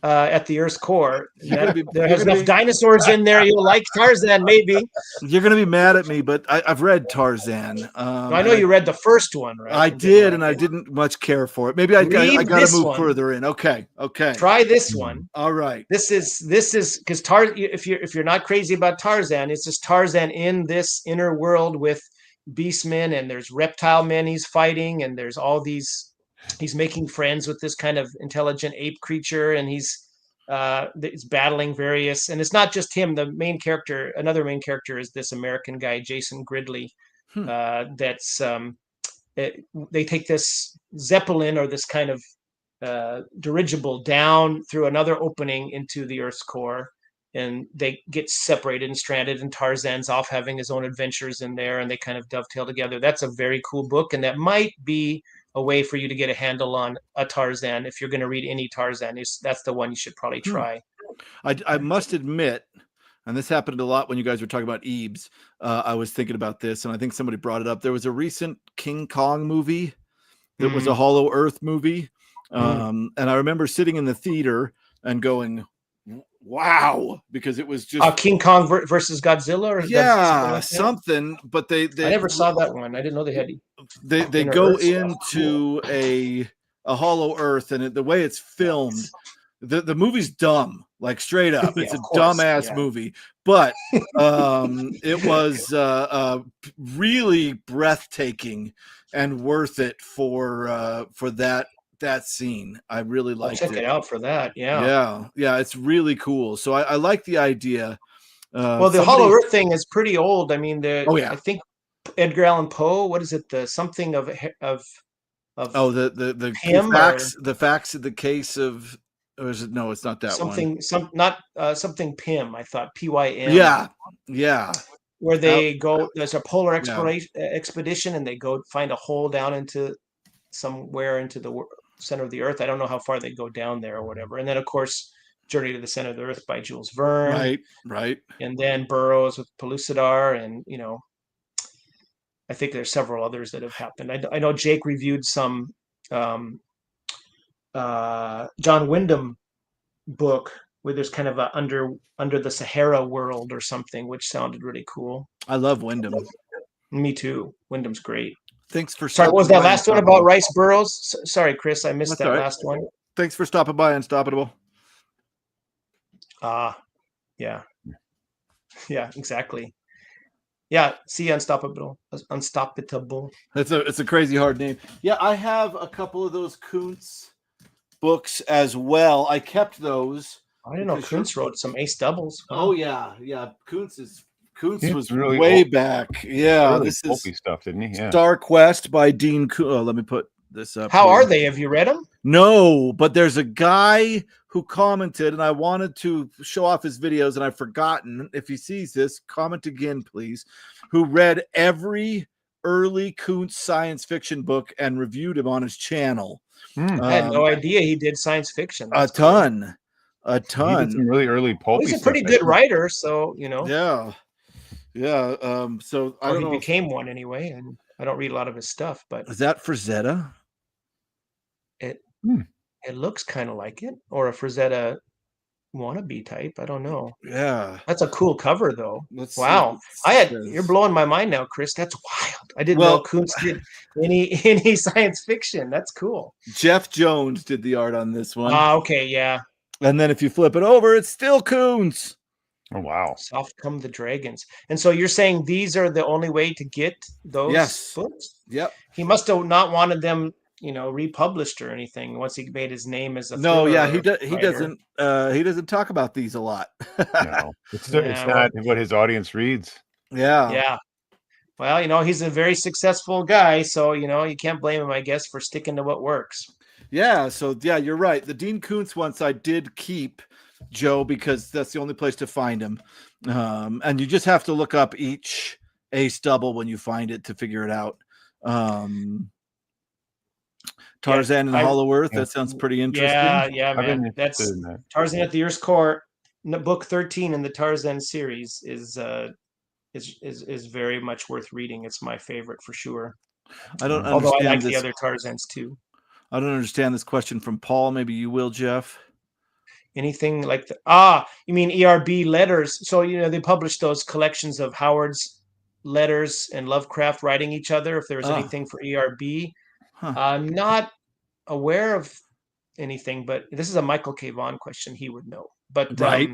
at the Earth's core. There has enough dinosaurs in there. You'll like Tarzan, maybe. You're gonna be mad at me, but I've read Tarzan. I know you read the first one, right? I did, and I didn't much care for it. Maybe I got to move further in. Okay. Try this one. All right. This is because if you're not crazy about Tarzan, it's just Tarzan in this inner world with beastmen, and there's reptile men he's fighting, and there's all these. He's making friends with this kind of intelligent ape creature, and he's battling various. And it's not just him. The main character, another main character, is this American guy, Jason Gridley. They take this Zeppelin or this kind of dirigible down through another opening into the Earth's core, and they get separated and stranded, and Tarzan's off having his own adventures in there, and they kind of dovetail together. That's a very cool book, and that might be a way for you to get a handle on a Tarzan. If you're going to read any Tarzan, that's the one you should probably try. I must admit, and this happened a lot when you guys were talking about Ebes, I was thinking about this, and I think somebody brought it up. There was a recent King Kong movie that was a Hollow Earth movie. And I remember sitting in the theater and going, wow, because it was just King Kong versus Godzilla, or something. But they I never saw that one. I didn't know they had. They go into a Hollow Earth, and the way it's filmed, the movie's dumb, like straight up. It's a dumbass movie, but it was really breathtaking and worth it for that scene. I really liked it. I'll check it out for that. Yeah, it's really cool. So I like the idea. Well, the Hollow Earth thing is pretty old. I mean, I think Edgar Allan Poe. What is it? The something of the facts of the case of. Or is it? No, it's not that something. One. Something Pym. I thought PYM. Yeah. Where they go. There's a polar expedition, and they go find a hole down into somewhere into the center of the Earth. I don't know how far they go down there or whatever. And then, of course, Journey to the Center of the Earth by Jules Verne. Right. And then Burroughs with Pellucidar, and I think there's several others that have happened. I know Jake reviewed some John Wyndham book where there's kind of a under the Sahara world or something, which sounded really cool. I love Wyndham. Me too. Wyndham's great. Thanks for sorry. What was that last one about Rice Burroughs? Sorry, Chris, I missed that last one. Thanks for stopping by, Unstoppable. Yeah, exactly. Yeah, see, Unstoppable. It's a crazy hard name. Yeah, I have a couple of those Kuntz books as well. I kept those. I didn't know Kuntz wrote some ace doubles. Wow. Oh yeah. Kuntz was really way old. Back. Yeah, really this is stuff, didn't he? Yeah. Star Quest by Dean Kuntz. Oh, let me put this up. How are they? Have you read them? No, but there's a guy who commented, and I wanted to show off his videos, and I've forgotten. If he sees this, comment again, please. Who read every early Kuntz science fiction book and reviewed him on his channel. I had no idea he did science fiction. That's a ton. He did some really early pulpy He's a pretty good writer, so Yeah. So I don't know. He became one anyway, and I don't read a lot of his stuff. But is that Frazetta? It looks kind of like it, or a Frazetta wannabe type. I don't know. Yeah, that's a cool cover, though. Wow, you're blowing my mind now, Chris. That's wild. I didn't know Kuntz did any science fiction. That's cool. Jeff Jones did the art on this one. Okay, yeah. And then if you flip it over, it's still Kuntz. Oh wow! Soft Come the Dragons. And so you're saying these are the only way to get those books? Yep. He must have not wanted them, republished or anything once he made his name as a he doesn't talk about these a lot. No, it's not what his audience reads. Yeah. Well, he's a very successful guy, so you can't blame him, I guess, for sticking to what works. Yeah, so you're right. The Dean Kuntz ones I did keep, Joe, because that's the only place to find him. And you just have to look up each ace double when you find it to figure it out. Tarzan and I- Hollow Earth. Yeah. That sounds pretty interesting. Yeah, I've been man. interested That's in that. Tarzan at the Earth's Core. Book 13 in the Tarzan series is very much worth reading. It's my favorite for sure. I don't Although I understand like this. the other Tarzans too. I don't understand this question from Paul. Maybe you will, Jeff. Anything like you mean ERB letters? So they published those collections of Howard's letters and Lovecraft writing each other. If there was anything for ERB, Huh. I'm not aware of anything. But this is a Michael K. Vaughan question; he would know. But Right.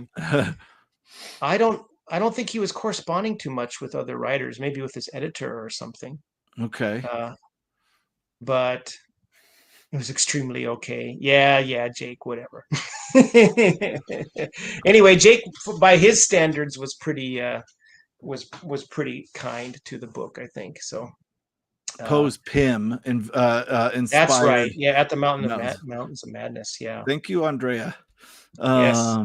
I don't think he was corresponding too much with other writers. Maybe with his editor or something. Okay. But it was extremely okay. Yeah, Jake, whatever. Anyway, Jake, by his standards, was pretty kind to the book, I think. So Poe's Pym inspired. that's right. Yeah, at the Mountains of Madness. Yeah. Thank you, Andrea. Yes.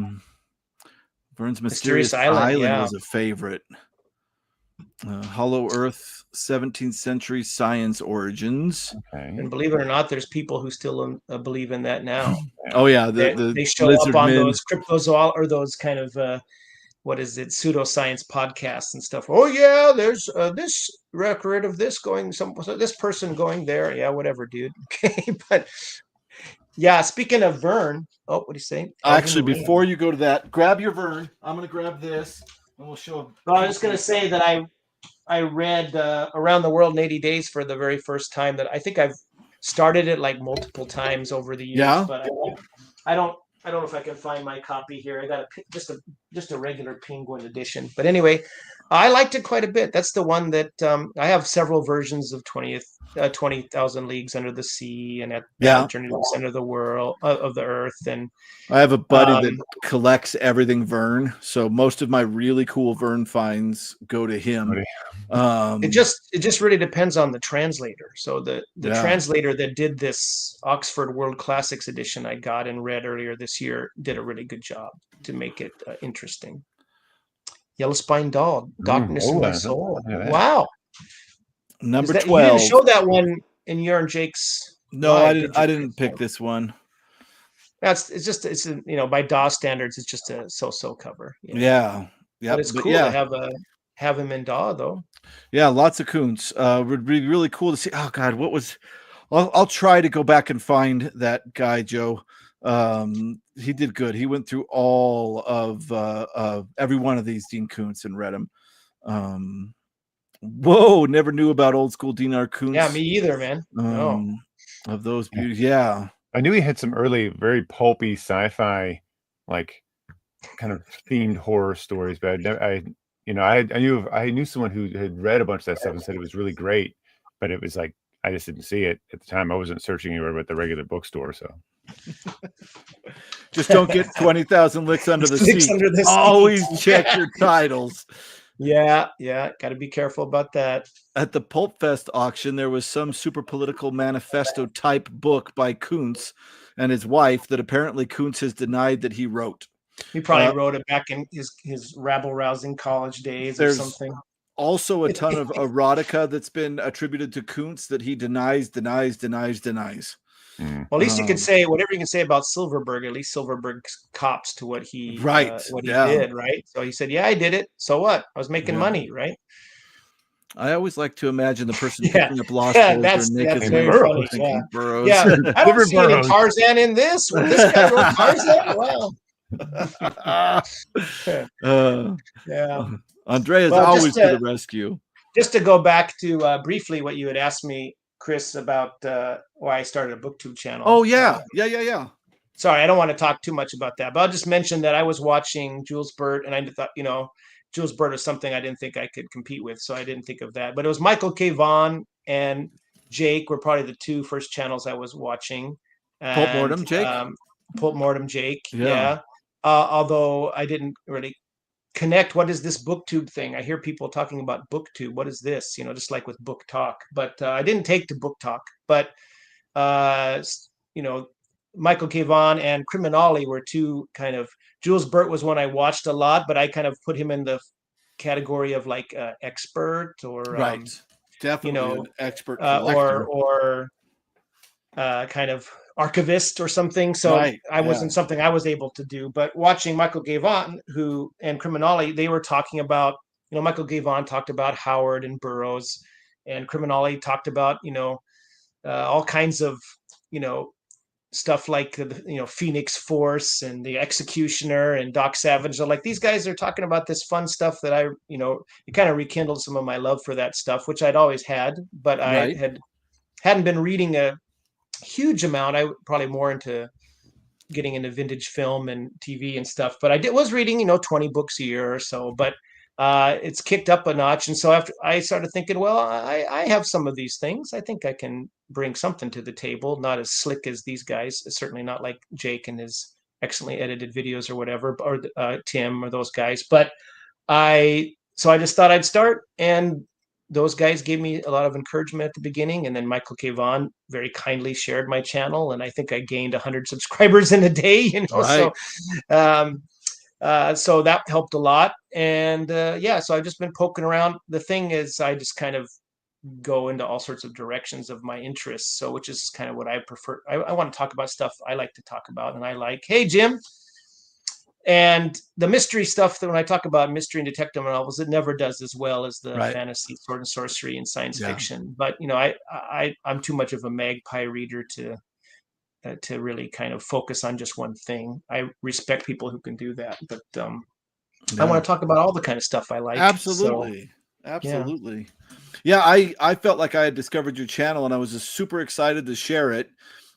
Vern's Mysterious Island was a favorite. Hollow Earth, 17th Century Science Origins. Okay. And believe it or not, there's people who still believe in that now. Oh yeah, they show up on those cryptozoology or those kind of what is it, pseudoscience podcasts and stuff. Oh yeah, there's this record of this going this person going there. Yeah, whatever, dude. Okay, but yeah, speaking of Vern, what do you say? Actually, before you go to that, grab your Vern. I'm gonna grab this and we'll show. Well, I was gonna say that I read Around the World in 80 Days for the very first time. That I think I've started it like multiple times over the years, Yeah. but I don't know if I can find my copy here. I got just a regular Penguin edition. But anyway, I liked it quite a bit. That's the one that I have several versions of 20,000 Leagues Under the Sea and at Eternity Center of the World of the Earth. And I have a buddy that collects everything Vern, so most of my really cool Vern finds go to him. It just really depends on the translator. So the translator that did this Oxford World Classics edition I got and read earlier this year did a really good job to make it interesting. Yellow Spine Dog, Darkness in My Soul. Wow. Number 12. You didn't show that one in your and Jake's. No, I didn't pick this one. It's by DAW standards, it's just a so-so cover. Yeah. But it's cool to have him in DAW though. Yeah, lots of Kuntz. Would be really cool to see. Oh God, what was? I'll try to go back and find that guy, Joe. He did good. He went through all of every one of these Dean Koontz and read them. Whoa, never knew about old school Dean Koontz. Yeah, me either, man. No. Of those beauties, yeah. I knew he had some early, very pulpy sci-fi, like kind of themed horror stories, but I knew someone who had read a bunch of that stuff and said it was really great, but it was like I just didn't see it at the time. I wasn't searching anywhere but the regular bookstore, so. Just don't get 20,000 licks under the sea. Always check your titles. Yeah, got to be careful about that. At the Pulp Fest auction, there was some super political manifesto type book by Koontz and his wife that apparently Koontz has denied that he wrote. He probably wrote it back in his rabble-rousing college days or something. Also a ton of erotica that's been attributed to Koontz that he denies. Well, at least you can say whatever you can say about Silverberg. At least Silverberg cops to what he did, right? So he said, "Yeah, I did it. So what? I was making money, right?" I always like to imagine the person picking up lost boys or naked very funny. thinking, Burroughs. Yeah, I don't see any Tarzan in this. Well, this guy wrote Tarzan. Wow. Yeah. Andrea's always to the rescue. Just to go back to briefly what you had asked me, Chris, about why I started a BookTube channel. Oh, yeah. Sorry, I don't want to talk too much about that, but I'll just mention that I was watching Jules Burt, and I thought, Jules Burt is something I didn't think I could compete with, so I didn't think of that. But it was Michael K. Vaughan and Jake were probably the two first channels I was watching. Pulp Mortem Jake? Pulp Mortem Jake, yeah. Although I didn't really connect, what is this BookTube thing? I hear people talking about BookTube. What is this? Just like with Book Talk. But I didn't take to Book Talk. But, Michael K. Vaughan and Criminali were two kind of, Jules Burt was one I watched a lot, but I kind of put him in the category of like expert or right. Definitely an expert or kind of archivist or something. So Right. I wasn't something I was able to do. But watching Michael Gavon, who and Criminali, they were talking about, Michael Gavon talked about Howard and Burroughs, and Criminali talked about, all kinds of, stuff like Phoenix Force and the Executioner and Doc Savage. So like these guys are talking about this fun stuff that it kind of rekindled some of my love for that stuff, which I'd always had, but I Right. hadn't been reading a huge amount. I probably more into getting into vintage film and TV and stuff, but was reading 20 books a year or so. But it's kicked up a notch, and so after I started thinking, well, I have some of these things. I think I can bring something to the table. Not as slick as these guys, certainly not like Jake and his excellently edited videos or whatever, or Tim or those guys. But I just thought I'd start, and those guys gave me a lot of encouragement at the beginning, and then Michael K. Vaughn very kindly shared my channel, and I think I gained 100 subscribers in a day. Right. So that helped a lot, and so I've just been poking around. The thing is, I just kind of go into all sorts of directions of my interests, so which is kind of what I prefer. I want to talk about stuff I like to talk about, and I like, hey Jim. And the mystery stuff, that when I talk about mystery and detective novels, it never does as well as the fantasy, sword and sorcery, and science fiction. But I'm too much of a magpie reader to really kind of focus on just one thing. I respect people who can do that, but I want to talk about all the kind of stuff I like. Absolutely. So, absolutely. Yeah, I felt like I had discovered your channel, and I was just super excited to share it.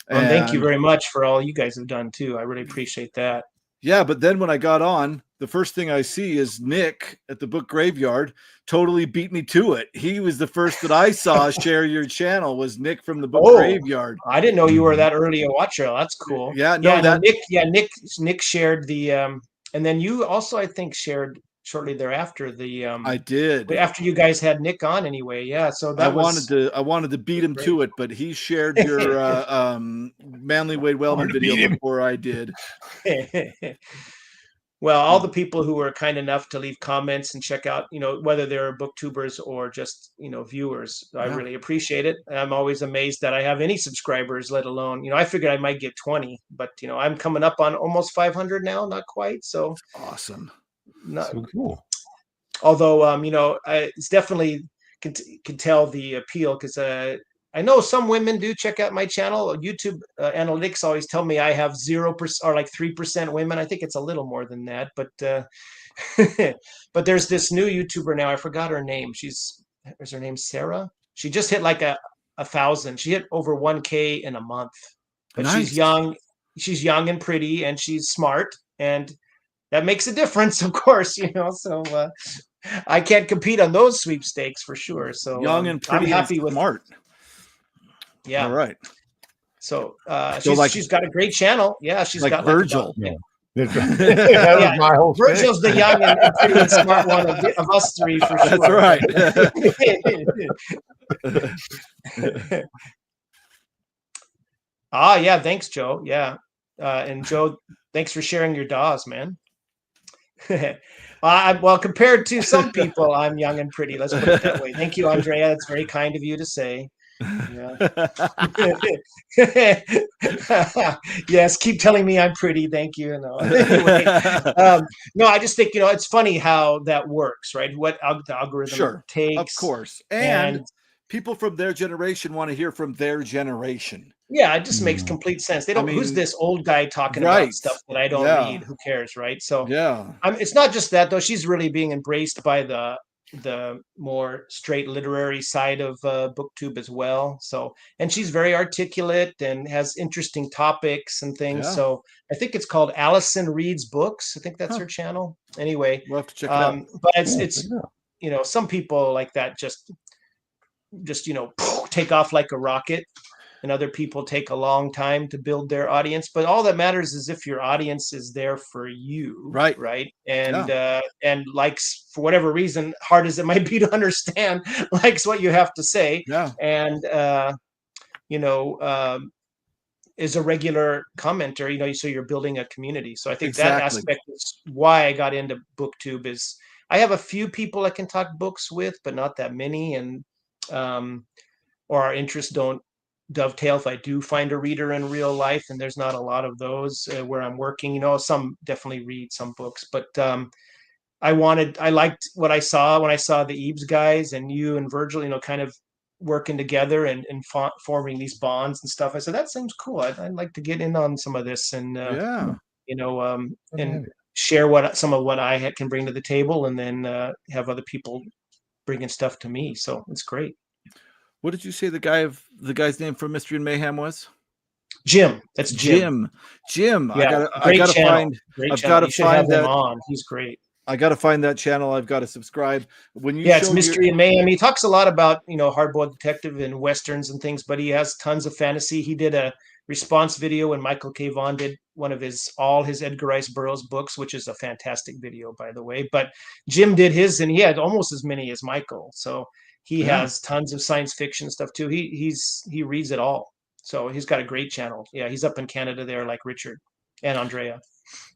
And thank you very much for all you guys have done too. I really appreciate that. Yeah, but then when I got on, the first thing I see is Nick at the Book Graveyard totally beat me to it. He was the first that I saw share your channel, was Nick from the Book Graveyard. I didn't know you were that early a watcher. That's cool. Yeah, no, Nick shared the and then you also, I think, shared shortly thereafter the I did. After you guys had Nick on anyway. Yeah, so that I wanted to beat him to it, but he shared your Manly Wade Wellman video before I did. Well, all the people who were kind enough to leave comments and check out, whether they're booktubers or just, viewers, I really appreciate it. And I'm always amazed that I have any subscribers, let alone, I figured I might get 20, but, I'm coming up on almost 500 now, not quite. So awesome. So cool. Although, it's definitely can tell the appeal, because I know some women do check out my channel. YouTube analytics always tell me I have 0% or like 3% women. I think it's a little more than that, but but there's this new YouTuber now. I forgot her name. Is her name Sarah? She just hit like 1,000. She hit over 1K in a month. But nice. She's young and pretty, and she's smart, and that makes a difference, of course. So I can't compete on those sweepstakes for sure. So young and pretty, I'm happy with smart. Yeah. All right. So she's got a great channel. Yeah, she's like got Virgil. My whole Virgil's the young and pretty and smart one of us three for sure. That's right. Yeah. Thanks, Joe. Yeah. And Joe, thanks for sharing your DAWs, man. Well, compared to some people, I'm young and pretty. Let's put it that way. Thank you, Andrea. That's very kind of you to say. Yeah. Yes, keep telling me I'm pretty. Thank you. Anyway, no, I just think it's funny how that works, right? What the algorithm takes, of course, and people from their generation want to hear from their generation. Yeah, it just makes complete sense. They don't. Who's this old guy talking about stuff that I don't read? Who cares, right? So it's not just that though. She's really being embraced by the more straight literary side of booktube as well. So, and she's very articulate and has interesting topics and things. So I think it's called Allison Reads Books. I think that's her channel. Anyway, we'll have to check it out. But it's some people like that just take off like a rocket, and other people take a long time to build their audience. But all that matters is if your audience is there for you, right? And likes, for whatever reason, hard as it might be to understand, likes what you have to say, and is a regular commenter. So you're building a community. So I think that aspect is why I got into booktube. Is I have a few people I can talk books with, but not that many, and or our interests don't dovetail if I do find a reader in real life, and there's not a lot of those where I'm working. You know, some definitely read some books, but I liked what I saw when I saw the Eaves guys and you and Virgil, you know, kind of working together and forming these bonds and stuff. I said, that seems cool. I'd like to get in on some of this and, Yeah. you know, Good to have and you. share some of what I can bring to the table, and then have other people bringing stuff to me. So it's great. What did you say the guy's name from Mystery and Mayhem was? Jim. That's Jim. Jim. Yeah, I great gotta channel. find. Great I've channel. got to You should have find him that. on. He's great. I got to find that channel. I've got to subscribe. When you Yeah, it's show your Mystery and Mayhem. He talks a lot about, you know, hardboiled detective and westerns and things, but he has tons of fantasy. He did a response video when Michael K. Vaughan did one of all his Edgar Rice Burroughs books, which is a fantastic video, by the way. But Jim did his, and he had almost as many as Michael. So he Yeah. has tons of science fiction stuff too. He reads it all. So he's got a great channel. Yeah, he's up in Canada there, like Richard and Andrea.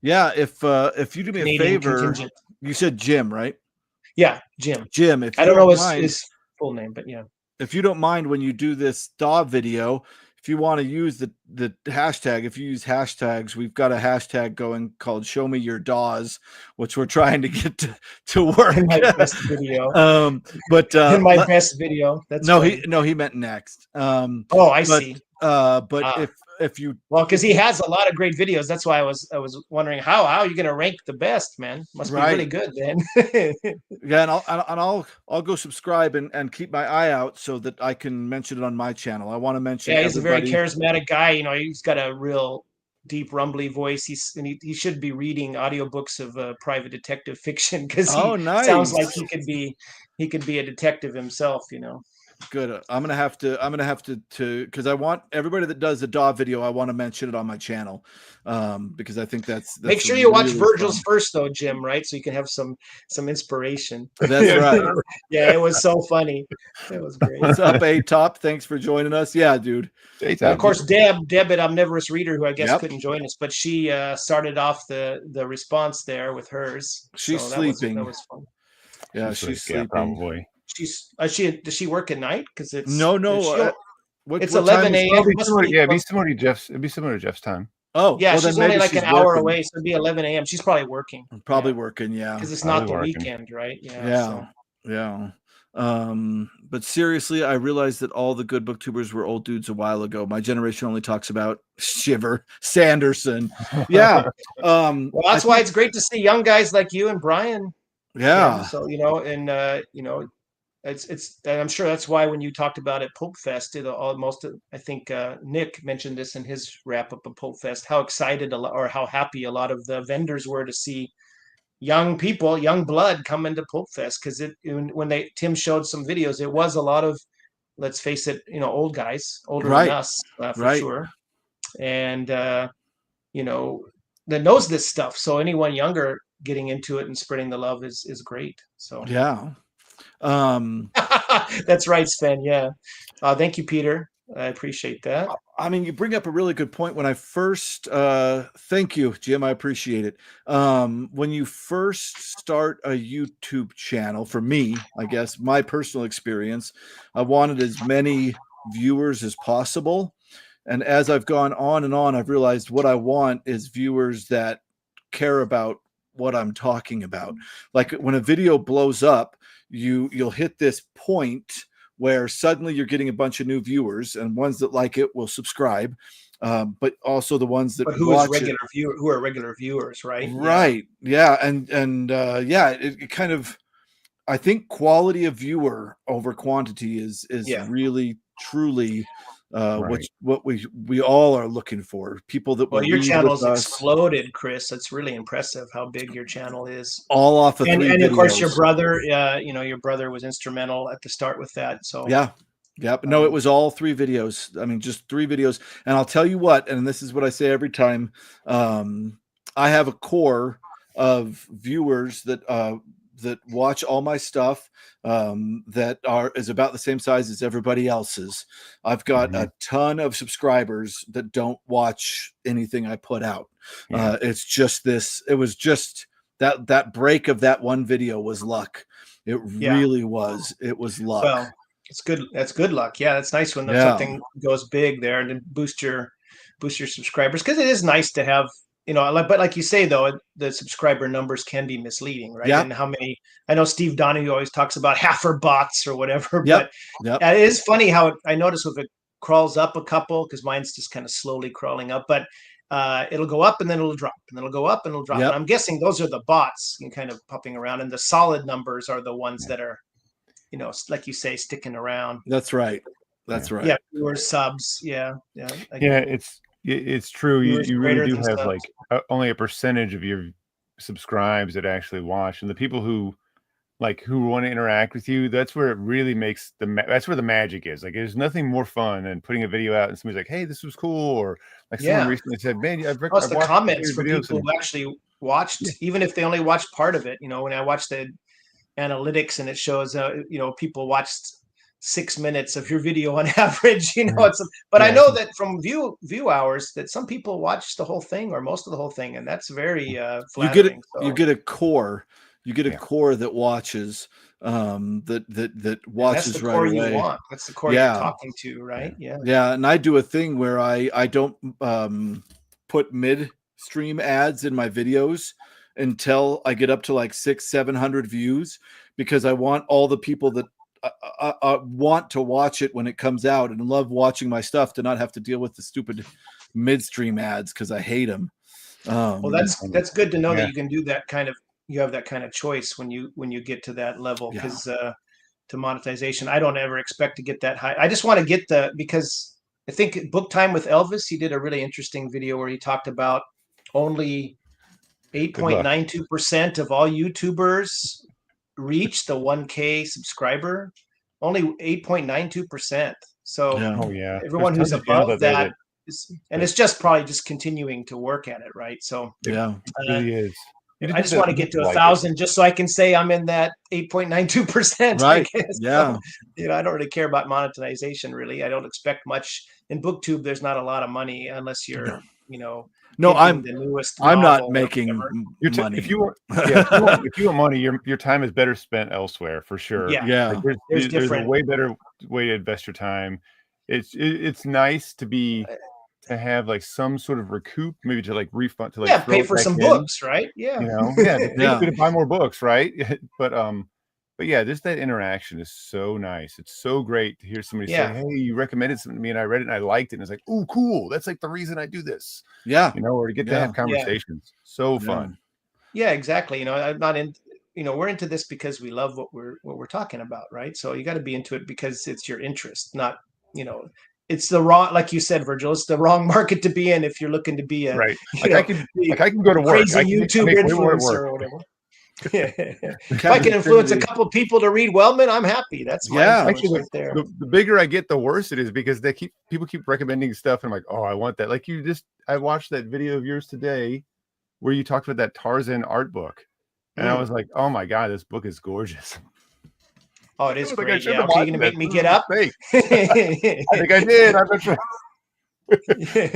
Yeah, if you do me a Canadian favor, contingent. you said Jim, right? Yeah, Jim. Jim, if I you don't know don't mind, his full name, but yeah. if you don't mind, when you do this DAW video, if you want to use the hashtag, if you use hashtags, we've got a hashtag going called "Show Me Your DAWs," which we're trying to get to work. In my best video. But in my best video. That's no, funny. he meant next. Oh, I see. But if you because he has a lot of great videos. That's why I was wondering how are you going to rank the best, man? Must be really good then. Yeah, and I'll go subscribe and keep my eye out so that I can mention it on my channel. I want to mention. Yeah, he's a very charismatic guy. You know, he's got a real deep, rumbly voice. He should be reading audiobooks of private detective fiction because he sounds like he could be a detective himself. You know. Good. I'm gonna have to because I want everybody that does a DAW video. I want to mention it on my channel, because I think that's make sure you watch Virgil's first though, Jim. Right, so you can have some inspiration. That's right. Yeah, it was so funny. It was great. What's up, A Top? Thanks for joining us. Yeah, dude. And of course, Deb at Omnivorous Reader, who I guess couldn't join us, but she started off the response there with hers. She's sleeping. That was fun. Yeah, she's sleeping. Probably. Does she work at night? Because it's no. It's 11 a.m. Yeah, it'd be similar to Jeff's time. Oh, yeah, she's only like an hour away, so it'd be 11 a.m. She's probably working. Working, yeah. Because it's not the weekend, right? Yeah. But seriously, I realized that all the good booktubers were old dudes a while ago. My generation only talks about Shiver, Sanderson. Yeah. Well, that's why it's great to see young guys like you and Brian. Yeah. So, you know, and you know, it's I'm sure that's why when you talked about it Pulp Fest, I think Nick mentioned this in his wrap up of Pulp Fest, how excited or how happy a lot of the vendors were to see young people, young blood come into Pulp Fest, because when Tim showed some videos, it was a lot of, let's face it, you know, old guys, older than us for sure, and you know, that knows this stuff. So anyone younger getting into it and spreading the love is great. So yeah. That's right, Sven. Yeah. Thank you, Peter. I appreciate that. I mean, you bring up a really good point. When I first, thank you, Jim. I appreciate it. When you first start a YouTube channel, for me, I guess my personal experience, I wanted as many viewers as possible. And as I've gone on and on, I've realized what I want is viewers that care about what I'm talking about. Like when a video blows up, you'll hit this point where suddenly you're getting a bunch of new viewers, and ones that like it will subscribe, but also the ones that who are regular viewers, right? Right. Yeah. And yeah, it kind of, I think quality of viewer over quantity is really truly what we all are looking for. People that your channel's exploded, Chris. That's really impressive how big your channel is. All off of and videos. Of course your brother, you know, your brother was instrumental at the start with that. So Yep. No, it was all 3 videos. I mean, just 3 videos. And I'll tell you what, and this is what I say every time, I have a core of viewers that watch all my stuff, that is about the same size as everybody else's. I've got a ton of subscribers that don't watch anything I put out. It's just this. It was just that break of that one video was luck. It really was. It was luck. Well, It's good. That's good luck. Yeah, that's nice when Yeah. something goes big there and then boost your subscribers, because it is nice to have, but like you say though, the subscriber numbers can be misleading, right? Yep. And how many? I know Steve Donahue always talks about half are bots or whatever, Yep. but it is funny how I notice if it crawls up a couple, because mine's just kind of slowly crawling up, but it'll go up and then it'll drop and then it'll go up and it'll drop. Yep. And I'm guessing those are the bots kind of popping around, and the solid numbers are the ones that are, like you say, sticking around. That's right. That's right. Yeah, viewers, subs. Yeah. It's true. Viewers You really greater do than have subs. like only a percentage of your subscribes that actually watch, and the people who want to interact with you, that's where it really makes that's where the magic is. Like, there's nothing more fun than putting a video out and somebody's like, "Hey, this was cool," or like someone recently said, "Man, I've Plus the watched comments your for videos people and who actually watched, even if they only watched part of it. When I watched the analytics and it shows, people watched 6 minutes of your video on average. But I know that from view hours that some people watch the whole thing or most of the whole thing, and that's very flattering. You get a core. You get a core that watches. That watches that's the right core away. you want. That's the core you're talking to, right? Yeah. And I do a thing where I don't put midstream ads in my videos until I get up to like 600-700 views, because I want all the people that want to watch it when it comes out and love watching my stuff to not have to deal with the stupid midstream ads, because I hate them. Well, that's good to know that you can do that kind of. You have that kind of choice when you get to that level, because to monetization, I don't ever expect to get that high. I just want to get because I think Book Time with Elvis, he did a really interesting video where he talked about only 8.92% of all YouTubers reach the 1K subscriber, only 8.92%. So everyone who's above that and it's just probably just continuing to work at it, right? So it really is. I just want to get to 1,000 just so I can say I'm in that 8.92%. Right. I guess. Yeah. So, I don't really care about monetization, really. I don't expect much. In BookTube, there's not a lot of money unless you're, No, I'm the newest. I'm not making money. If you want money, your time is better spent elsewhere for sure. Yeah. Like there's a way better way to invest your time. It's nice to have like some sort of recoup, maybe to like refund, to like pay for some books, right? To buy more books, right? But yeah, just that interaction is so nice. It's so great to hear somebody say, "Hey, you recommended something to me and I read it and I liked it." And it's like, "Oh, cool. That's like the reason I do this." Yeah. Or to get to have conversations. So fun. Yeah, exactly. I'm not in, we're into this because we love what we're talking about, right? So you got to be into it because it's your interest, not, it's the wrong, like you said, Virgil, it's the wrong market to be in if you're looking to be a I can go to work. Crazy YouTube influencer or whatever. If I can influence a couple of people to read Wellman, I'm happy. That's my actually right there. The bigger I get, the worse it is, because people keep recommending stuff, and I'm like, oh, I want that. Like I watched that video of yours today where you talked about that Tarzan art book, and I was like, oh my god, this book is gorgeous. Oh, it is great. Yeah, okay, you're gonna make me get up. I think I did. I'm not sure. I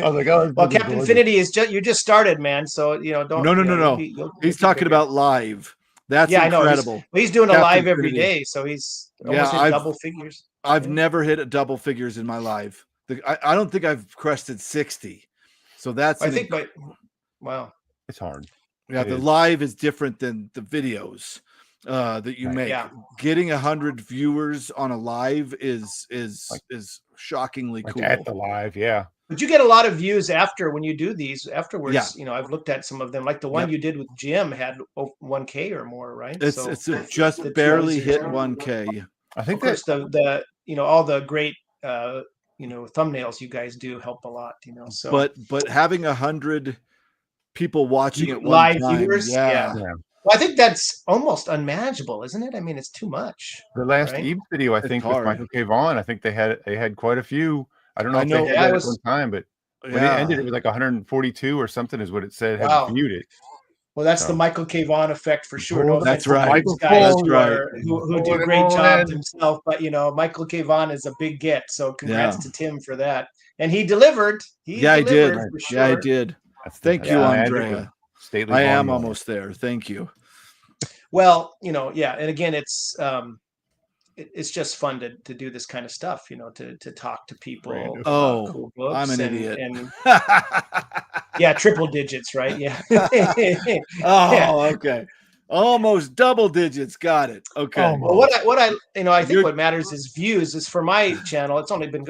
was like, oh, well, Captain Infinity is you just started, man. So don't. No. He's talking about live. That's incredible. I know. He's doing a live every day, so he's almost hit double figures. I've never hit a double figures in my life. I don't think I've crested 60. So that's wow, it's hard. Yeah, the live is different than the videos that you make. Yeah. Getting 100 viewers on a live is shockingly cool. At the live, yeah. But you get a lot of views when you do these afterwards. I've looked at some of them, like the one you did with Jim had 1K or more, right? It's just barely hit 1K. I think that's the all the great thumbnails you guys do help a lot. So but having 100 people watching it live viewers, Well, I think that's almost unmanageable, isn't it? I mean, it's too much. The last Eve video, I think, with Michael K. Vaughn, I think they had quite a few. I don't know if they had that at one time, but when it ended, it was like 142 or something is what it said had viewed it. Well, that's the Michael K. Vaughn effect for sure. No, that's right. Guys who do a great job himself, but Michael K. Vaughn is a big get. So congrats to Tim for that. And he delivered. He did. For sure. Yeah, I did. Thank you, Andrea. I am almost there. Thank you. Well, and again, it's it's just fun to do this kind of stuff, to talk to people Random. about Oh, cool I'm books an and idiot. yeah, triple digits, right? Yeah. Yeah. Oh, okay. Almost double digits. Got it. Okay. Well, I think You're what matters is views. Is for my channel.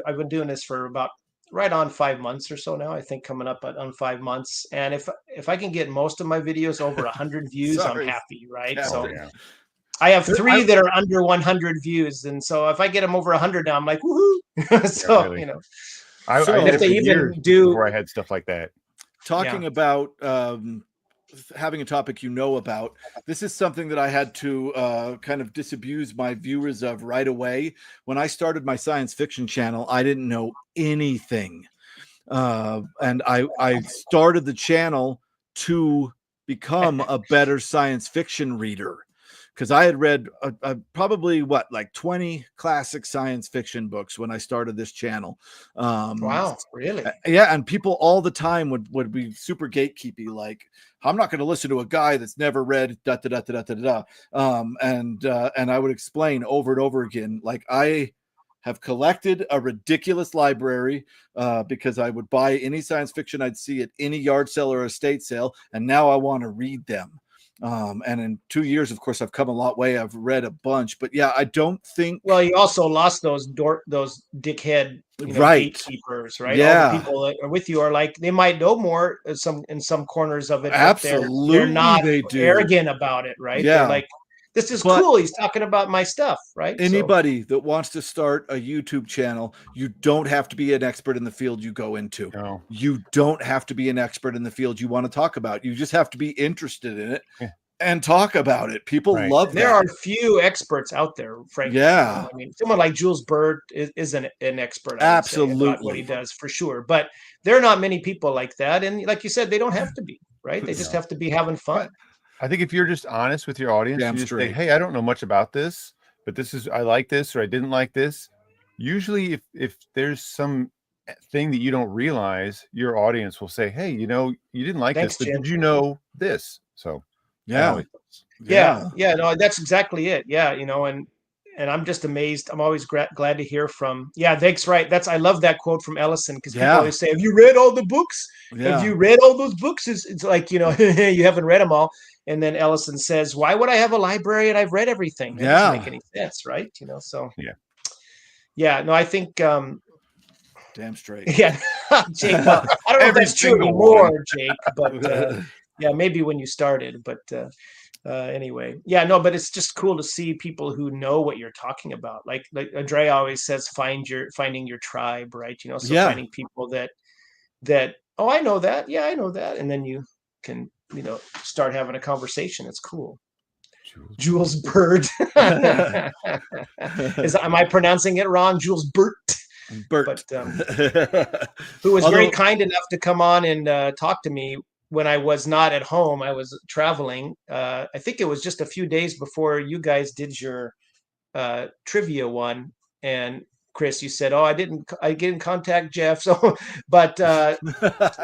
I've been doing this for about right on 5 months or so now. I think coming up on 5 months. And if I can get most of my videos over 100 views, I'm sorry, happy, right? Oh So Captain. yeah. I have three that are under 100 views, and so if I get them over 100 now, I'm like, woohoo! Yeah, So really. So- I and did if it they for even years do, before I had stuff like that. Talking Yeah. about having a topic about, this is something that I had to kind of disabuse my viewers of right away. When I started my science fiction channel, I didn't know anything. And I started the channel to become a better science fiction reader, because I had read probably like 20 classic science fiction books when I started this channel. wow, really? Yeah, and people all the time would be super gatekeepy, like, I'm not going to listen to a guy that's never read da da da da da da da. And I would explain over and over again, like, I have collected a ridiculous library because I would buy any science fiction I'd see at any yard sale or estate sale, and now I want to read them. And in 2 years, of course, I've come a long way. I've read a bunch, but yeah, I don't think. Well, you also lost those dickhead, Right. gatekeepers, right? All the Yeah. people that are with you are like, they might know more in some corners of it, but they're Absolutely, not they do. arrogant about it, right? Yeah. They're like, this is But cool. He's talking about my stuff, right? So anybody that wants to start a YouTube channel, you don't have to be an expert in the field you go into. No. You don't have to be an expert in the field you want to talk about. You just have to be interested in it Yeah. and talk about it. People Right. love there that. are few experts out there, frankly. Yeah. I mean, someone like Jules Burt is an expert, I would say, about what Absolutely. he does for sure. But there are not many people like that, and like you said, they don't have to be, right? They just No. have to be having fun. I think if you're just honest with your audience, Damn you just say, straight. "Hey, I don't know much about this, but I like this, or I didn't like this." Usually, if there's some thing that you don't realize, your audience will say, "Hey, you didn't like Thanks, this, but Jim. did you know this?" So that Yeah. always helps. Yeah, no, that's exactly it. Yeah, and I'm just amazed. I'm always glad to hear from. Yeah, thanks. Right. I love that quote from Ellison, because people Yeah. always say, "Have you read all the books? Have Yeah. you read all those books?" It's like, you haven't read them all. And then Ellison says, "Why would I have a library and I've read everything?" That doesn't make any sense, right? So yeah, no, I think Damn straight. yeah, Jake. Well, I don't know if Every that's true single anymore, one. Jake, but yeah, maybe when you started, but anyway, yeah, no, but it's just cool to see people who know what you're talking about. Like Andrea always says, finding your tribe, right? So Yeah. finding people that, oh, I know that, yeah, I know that, and then you can start having a conversation. It's cool. Jules Bird. Am I pronouncing it wrong? Jules Burt. Bert. But who was very kind enough to come on and talk to me when I was not at home. I was traveling. I think it was just a few days before you guys did your trivia one. And Chris, you said, "Oh, I didn't contact Jeff." So, but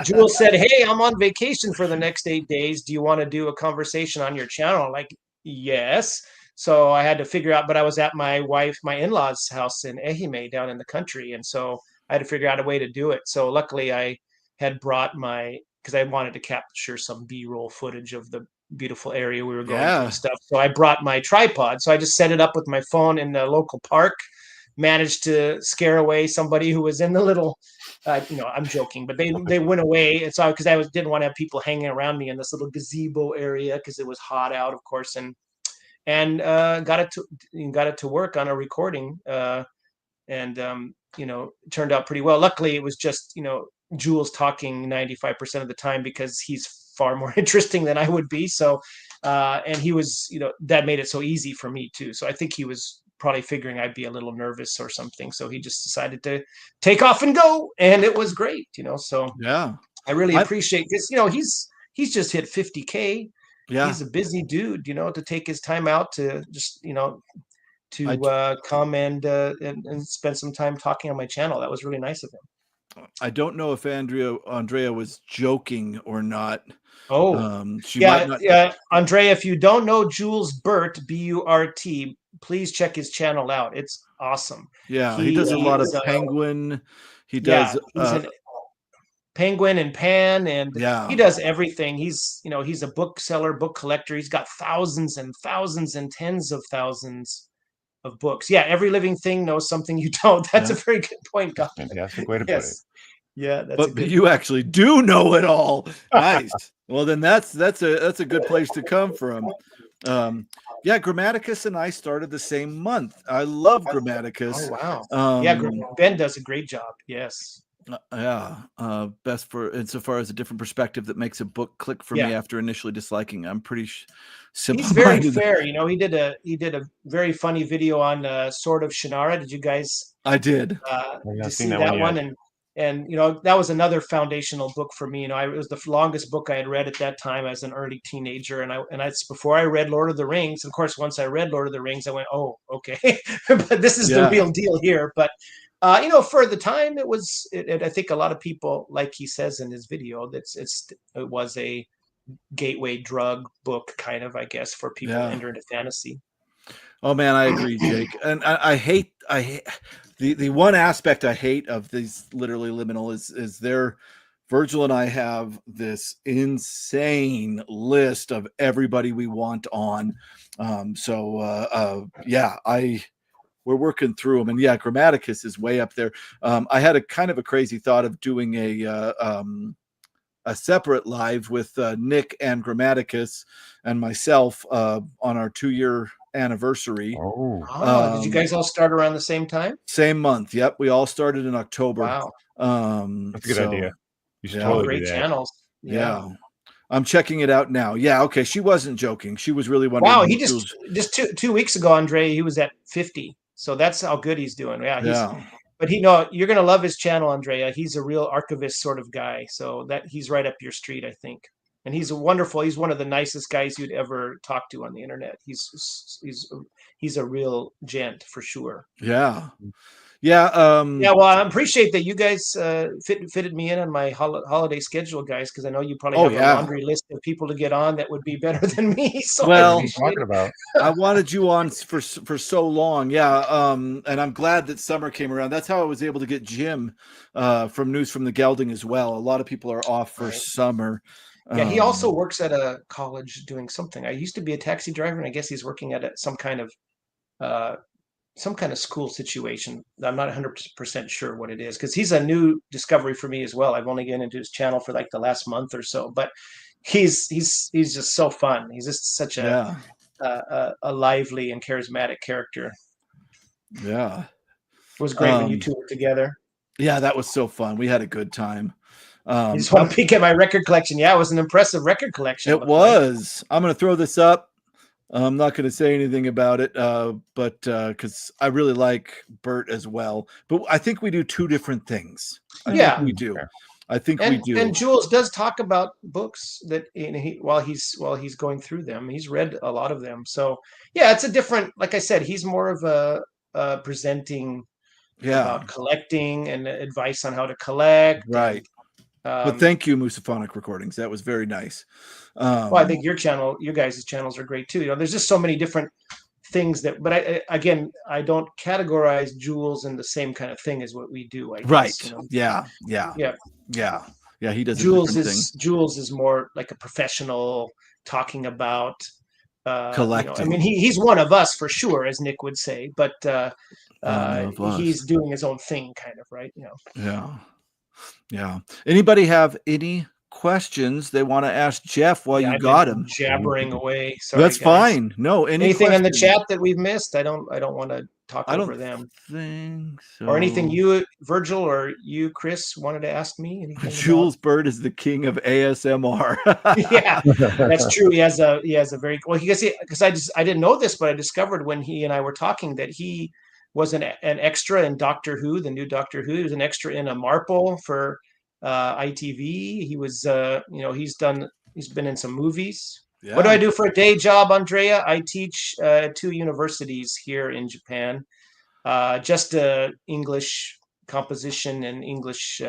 Jules said, "Hey, I'm on vacation for the next 8 days. Do you want to do a conversation on your channel?" I'm like, yes. So I had to figure out, but I was at my in-laws' house in Ehime down in the country. And so I had to figure out a way to do it. So luckily I had brought because I wanted to capture some B-roll footage of the beautiful area we were going to and stuff. So I brought my tripod. So I just set it up with my phone in the local park, managed to scare away somebody who was in the little, I'm joking, but they went away. And so, because I didn't want to have people hanging around me in this little gazebo area, because it was hot out, of course, and got it to work on a recording, and turned out pretty well. Luckily, it was just Jules talking 95% of the time, because he's far more interesting than I would be. So, and he was, that made it so easy for me too. So I think he was probably figuring I'd be a little nervous or something. So he just decided to take off and go, and it was great. So yeah, I really appreciate this. He's just hit 50K. Yeah. He's a busy dude, to take his time out to just, to come and spend some time talking on my channel. That was really nice of him. I don't know if Andrea was joking or not. Oh, she might not. Andrea, if you don't know Jules Burt, Burt, please check his channel out. It's awesome. Yeah, he does a lot of Is, Penguin. He yeah, does he's an Penguin and Pan, and he yeah. does everything. He's he's a bookseller, book collector. He's got thousands and thousands and tens of thousands of books. Yeah, every living thing knows something you don't. That's Yeah. a very good point, God. Fantastic way to put it. Yes. Yeah, that's a But good you actually do know it all. Nice. Well, then that's a good place to come from. Yeah, Grammaticus and I started the same month. I love Grammaticus. Oh wow. Yeah, Ben does a great job. Yes. Best for insofar as a different perspective that makes a book click for me after initially disliking. I'm pretty simple. He's very fair. He did a very funny video on Sword of Shannara. Did you guys? I did. Did you see that one? And that was another foundational book for me. It was the longest book I had read at that time as an early teenager, and it's before I read Lord of the Rings. Of course, once I read Lord of the Rings, I went, "Oh, okay," but this is the real deal here. But for the time, it was. I think a lot of people, like he says in his video, it was a gateway drug book, kind of, I guess, for people to enter into fantasy. Oh man, I agree, Jake. And I hate the one aspect I hate of these literally liminal is Virgil and I have this insane list of everybody we want on. We're working through them, and Grammaticus is way up there. I had a kind of a crazy thought of doing a separate live with Nick and Grammaticus and myself on our 2-year anniversary. Did you guys all start around the same time? Same month. Yep, we all started in October. Wow, that's a good idea. You should totally great channels. Yeah. I'm checking it out now. Yeah, okay. She wasn't joking. She was really wondering. Wow, he just 2 weeks ago, Andre, he was at 50. So that's how good he's doing. But you're gonna love his channel, Andrea. He's a real archivist sort of guy. So that he's right up your street, I think. And he's one of the nicest guys you'd ever talk to on the internet. He's a real gent for sure. Yeah. Well, I appreciate that you guys fitted me in on my holiday schedule, guys, because I know you probably have a laundry list of people to get on that would be better than me. So I wanted you on for so long. Yeah. And I'm glad that summer came around. That's how I was able to get Jim from News from the Gelding as well. A lot of people are off for summer. Yeah, he also works at a college doing something. I used to be a taxi driver, and I guess he's working at some kind of school situation. I'm not 100% sure what it is, because he's a new discovery for me as well. I've only gotten into his channel for like the last month or so, but he's just so fun. He's just such a lively and charismatic character. Yeah, it was great when you two were together. Yeah, that was so fun. We had a good time. You just want to peek at my record collection. Yeah, it was an impressive record collection. It was. I'm going to throw this up. I'm not going to say anything about it, but because I really like Bert as well. But I think we do two different things. I think we do. I think we do. And Jules does talk about books that while he's going through them. He's read a lot of them. So yeah, it's a different. Like I said, he's more of a presenting about collecting and advice on how to collect. Right. But thank you, Musaphonic Recordings. That was very nice. Well, I think your guys' channels are great too. There's just so many different things but I don't categorize Jules in the same kind of thing as what we do. I guess, Yeah. He does. Jules is more like a professional talking about collecting. He's one of us for sure, as Nick would say, but he's doing his own thing, kind of, right? Yeah. Anybody have any questions they want to ask Jeff while you got him? Jabbering away. Sorry, that's guys. Fine. No, anything in the chat that we've missed? I don't want to talk over them. Think so. Or anything you, Virgil, or you, Chris, wanted to ask me? Jules Bird is the king of ASMR. Yeah, that's true. He has a very well. Because I didn't know this, but I discovered when he and I were talking that he was an extra in Doctor Who, the new Doctor Who. He was an extra in a Marple for ITV. He was, he's been in some movies. Yeah. What do I do for a day job, Andrea? I teach 2 universities here in Japan, just English composition and English,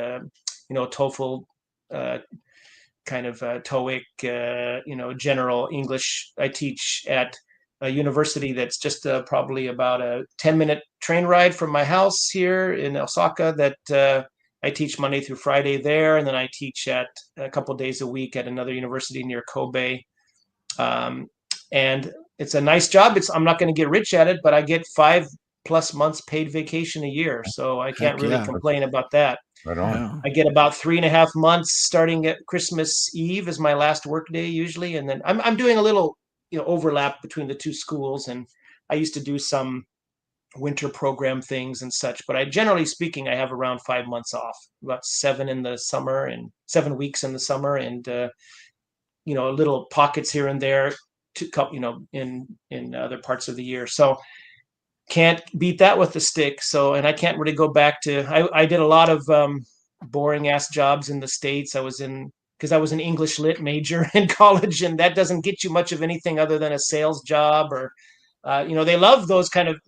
TOEFL, kind of TOEIC, general English. I teach at a university that's just probably about a 10-minute train ride from my house here in Osaka that I teach Monday through Friday there. And then I teach at a couple days a week at another university near Kobe. And it's a nice job. I'm not going to get rich at it, but I get 5+ months paid vacation a year. So I can't really complain about that. Right on. I get about 3.5 months starting at Christmas Eve is my last work day usually. And then I'm doing a little, overlap between the two schools. And I used to do some winter program things and such, but generally speaking, I have around 5 months off, about 7 in the summer and 7 weeks in the summer, and little pockets here and there to in other parts of the year. So can't beat that with the stick. So, and I can't really go back to, I did a lot of boring ass jobs in the States. Because I was an English lit major in college, and that doesn't get you much of anything other than a sales job or they love those kind of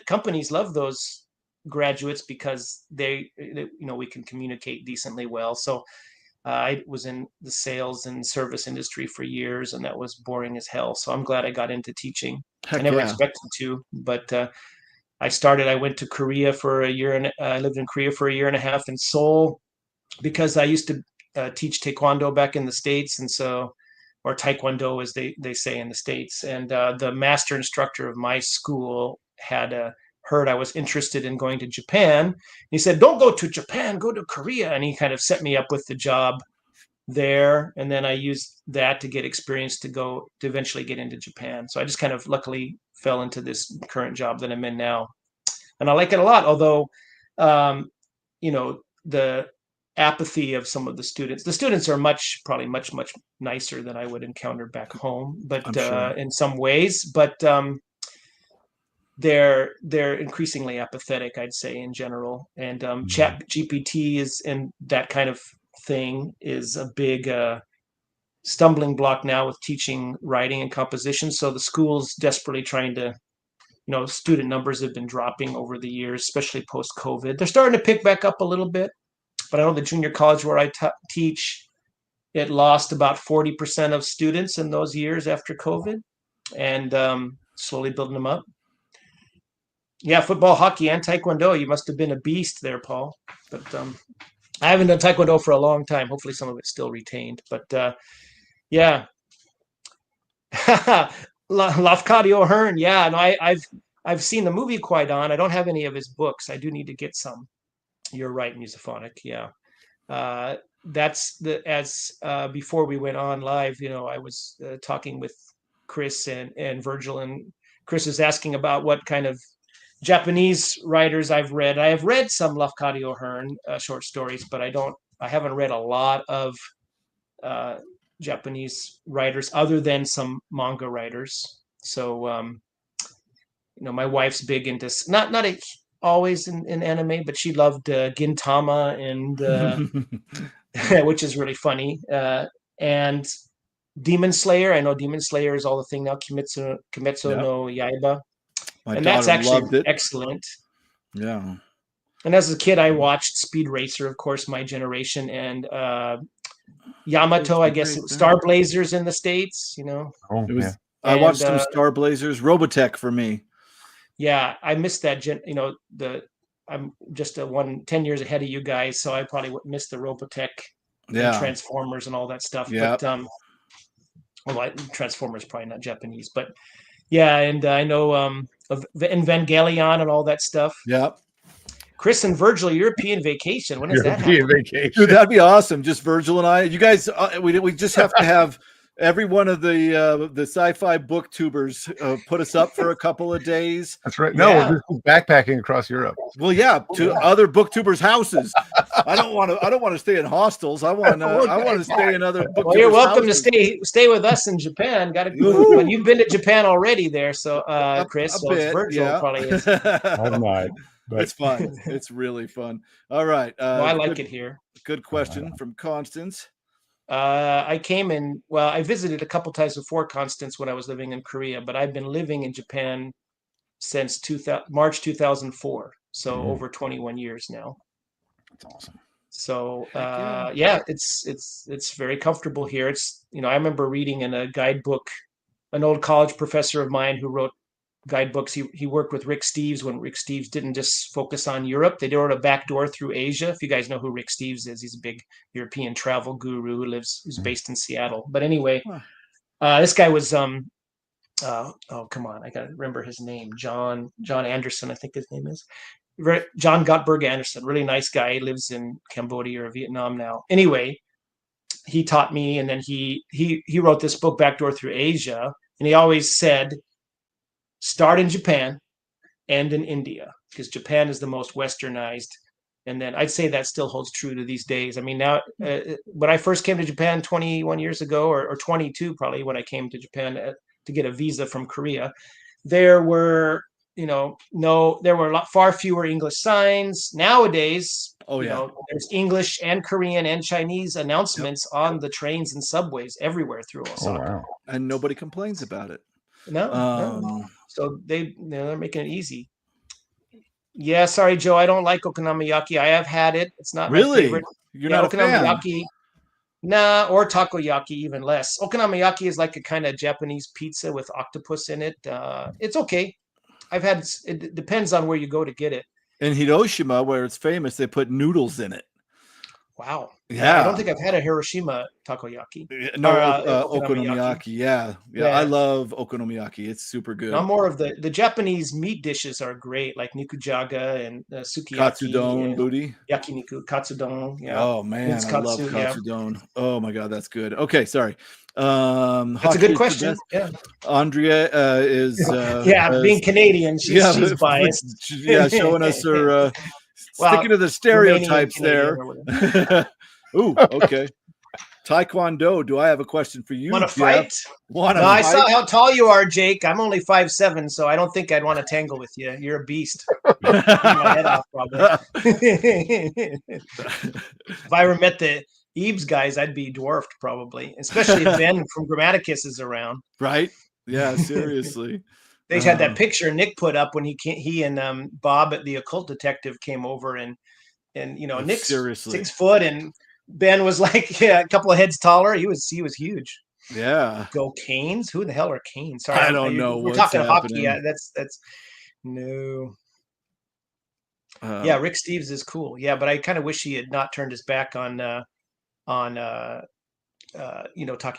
companies love those graduates because they we can communicate decently well. So I was in the sales and service industry for years, and that was boring as hell. So I'm glad I got into teaching. I never expected to, but I went to Korea for a year, and I lived in Korea for a year and a half in Seoul because I used to teach Taekwondo back in the States, and so. Or Taekwondo, as they say in the States. And the master instructor of my school had heard I was interested in going to Japan. He said, "Don't go to Japan, go to Korea." And he kind of set me up with the job there. And then I used that to get experience to eventually get into Japan. So I just kind of luckily fell into this current job that I'm in now. And I like it a lot, although, the apathy of some of the students. The students are probably much nicer than I would encounter back home, but sure. In some ways, but they're increasingly apathetic, I'd say, in general. And Chat GPT is, and that kind of thing is a big stumbling block now with teaching writing and composition. So the school's desperately trying to, student numbers have been dropping over the years, especially post-COVID. They're starting to pick back up a little bit. But I know the junior college where I teach, it lost about 40% of students in those years after COVID, and slowly building them up. Yeah, football, hockey, and Taekwondo. You must have been a beast there, Paul. But I haven't done Taekwondo for a long time. Hopefully some of it's still retained. But yeah. Lafcadio Hearn. Yeah, no, I've seen the movie quite on. I don't have any of his books. I do need to get some. You're right, Musaphonic. Yeah. That's before we went on live, I was talking with Chris and Virgil, and Chris is asking about what kind of Japanese writers I've read. I have read some Lafcadio Hearn short stories, but I haven't read a lot of Japanese writers other than some manga writers. So, my wife's big into always in anime, but she loved Gintama and which is really funny. And Demon Slayer. I know Demon Slayer is all the thing now. Kimetsu no Yaiba. And that's actually excellent. Yeah. And as a kid, I watched Speed Racer, of course, my generation, and Yamato, I guess, Star Blazers in the States, Oh, yeah. I watched some Star Blazers, Robotech for me. Yeah, I missed that. I'm just 10 years ahead of you guys, so I probably missed the Robotech, and Transformers, and all that stuff. Yeah. But Transformers probably not Japanese, but yeah, and I know Evangelion and all that stuff. Yeah. Chris and Virgil, European vacation. When is that happening? Vacation. Dude, that'd be awesome. Just Virgil and I. You guys, we just have to have every one of the sci-fi booktubers put us up for a couple of days. That's right. No, we're just backpacking across Europe. Well, yeah, to other booktubers' houses. I don't want to stay in hostels. I want to stay in other booktubers' Well, you're welcome houses. to stay with us in Japan. But you've been to Japan already there, so Chris, so bit, Virgil probably is. I'm not. But it's fun. It's really fun. All right. I like it here. Good question from Constance. I visited a couple times before Constance when I was living in Korea, but I've been living in Japan since March 2004, so over 21 years now. That's awesome. So it's very comfortable here. It's I remember reading in a guidebook an old college professor of mine who wrote guidebooks. He worked with Rick Steves when Rick Steves didn't just focus on Europe. They wrote a backdoor through Asia. If you guys know who Rick Steves is, he's a big European travel guru who's based in Seattle. But anyway, this guy was oh come on, I gotta remember his name. John Anderson, I think his name is. John Gottberg Anderson, really nice guy. He lives in Cambodia or Vietnam now. Anyway, he taught me, and then he wrote this book, Backdoor Through Asia, and he always said, start in Japan, end in India, because Japan is the most westernized. And then I'd say that still holds true to these days. I mean, now when I first came to Japan 21 years ago, or 22 probably, when I came to Japan to get a visa from Korea, there were far fewer English signs. Nowadays, there's English and Korean and Chinese announcements on the trains and subways everywhere through Osaka. Wow. And nobody complains about it. No. So they're making it easy. Yeah, sorry, Joe. I don't like okonomiyaki. I have had it. It's not my favorite. You're not a okonomiyaki. fan? Nah, or takoyaki, even less. Okonomiyaki is like a kind of Japanese pizza with octopus in it. It's okay. I've had it. Depends on where you go to get it. In Hiroshima, where it's famous, they put noodles in it. Wow. Yeah. I don't think I've had a Hiroshima takoyaki. No, okonomiyaki. Yeah. I love okonomiyaki. It's super good. I'm more of the Japanese meat dishes are great, like nikujaga and sukiyaki. Katsudon, booty. Yakiniku, katsudon. Yeah. Oh man, I love katsudon. Yeah. Oh my god, that's good. Okay, sorry. That's a good question. Yeah. Andrea is being Canadian, she's biased. Showing us her sticking to the stereotypes there. Ooh, okay. Taekwondo. Do I have a question for you? Want to fight? I saw how tall you are, Jake. I'm only 5'7", so I don't think I'd want to tangle with you. You're a beast. My head off, probably. If I ever met the Ebes guys, I'd be dwarfed, probably. Especially if Ben from Grammaticus is around. Right? Yeah, seriously. They had that picture Nick put up when he and Bob at the Occult Detective came over, and Nick's 6 foot and Ben was like a couple of heads taller. He was huge. Yeah. Go Canes? Who the hell are Canes? Sorry, I don't know. We're talking hockey. That's no. Rick Steves is cool. Yeah, but I kind of wish he had not turned his back on talking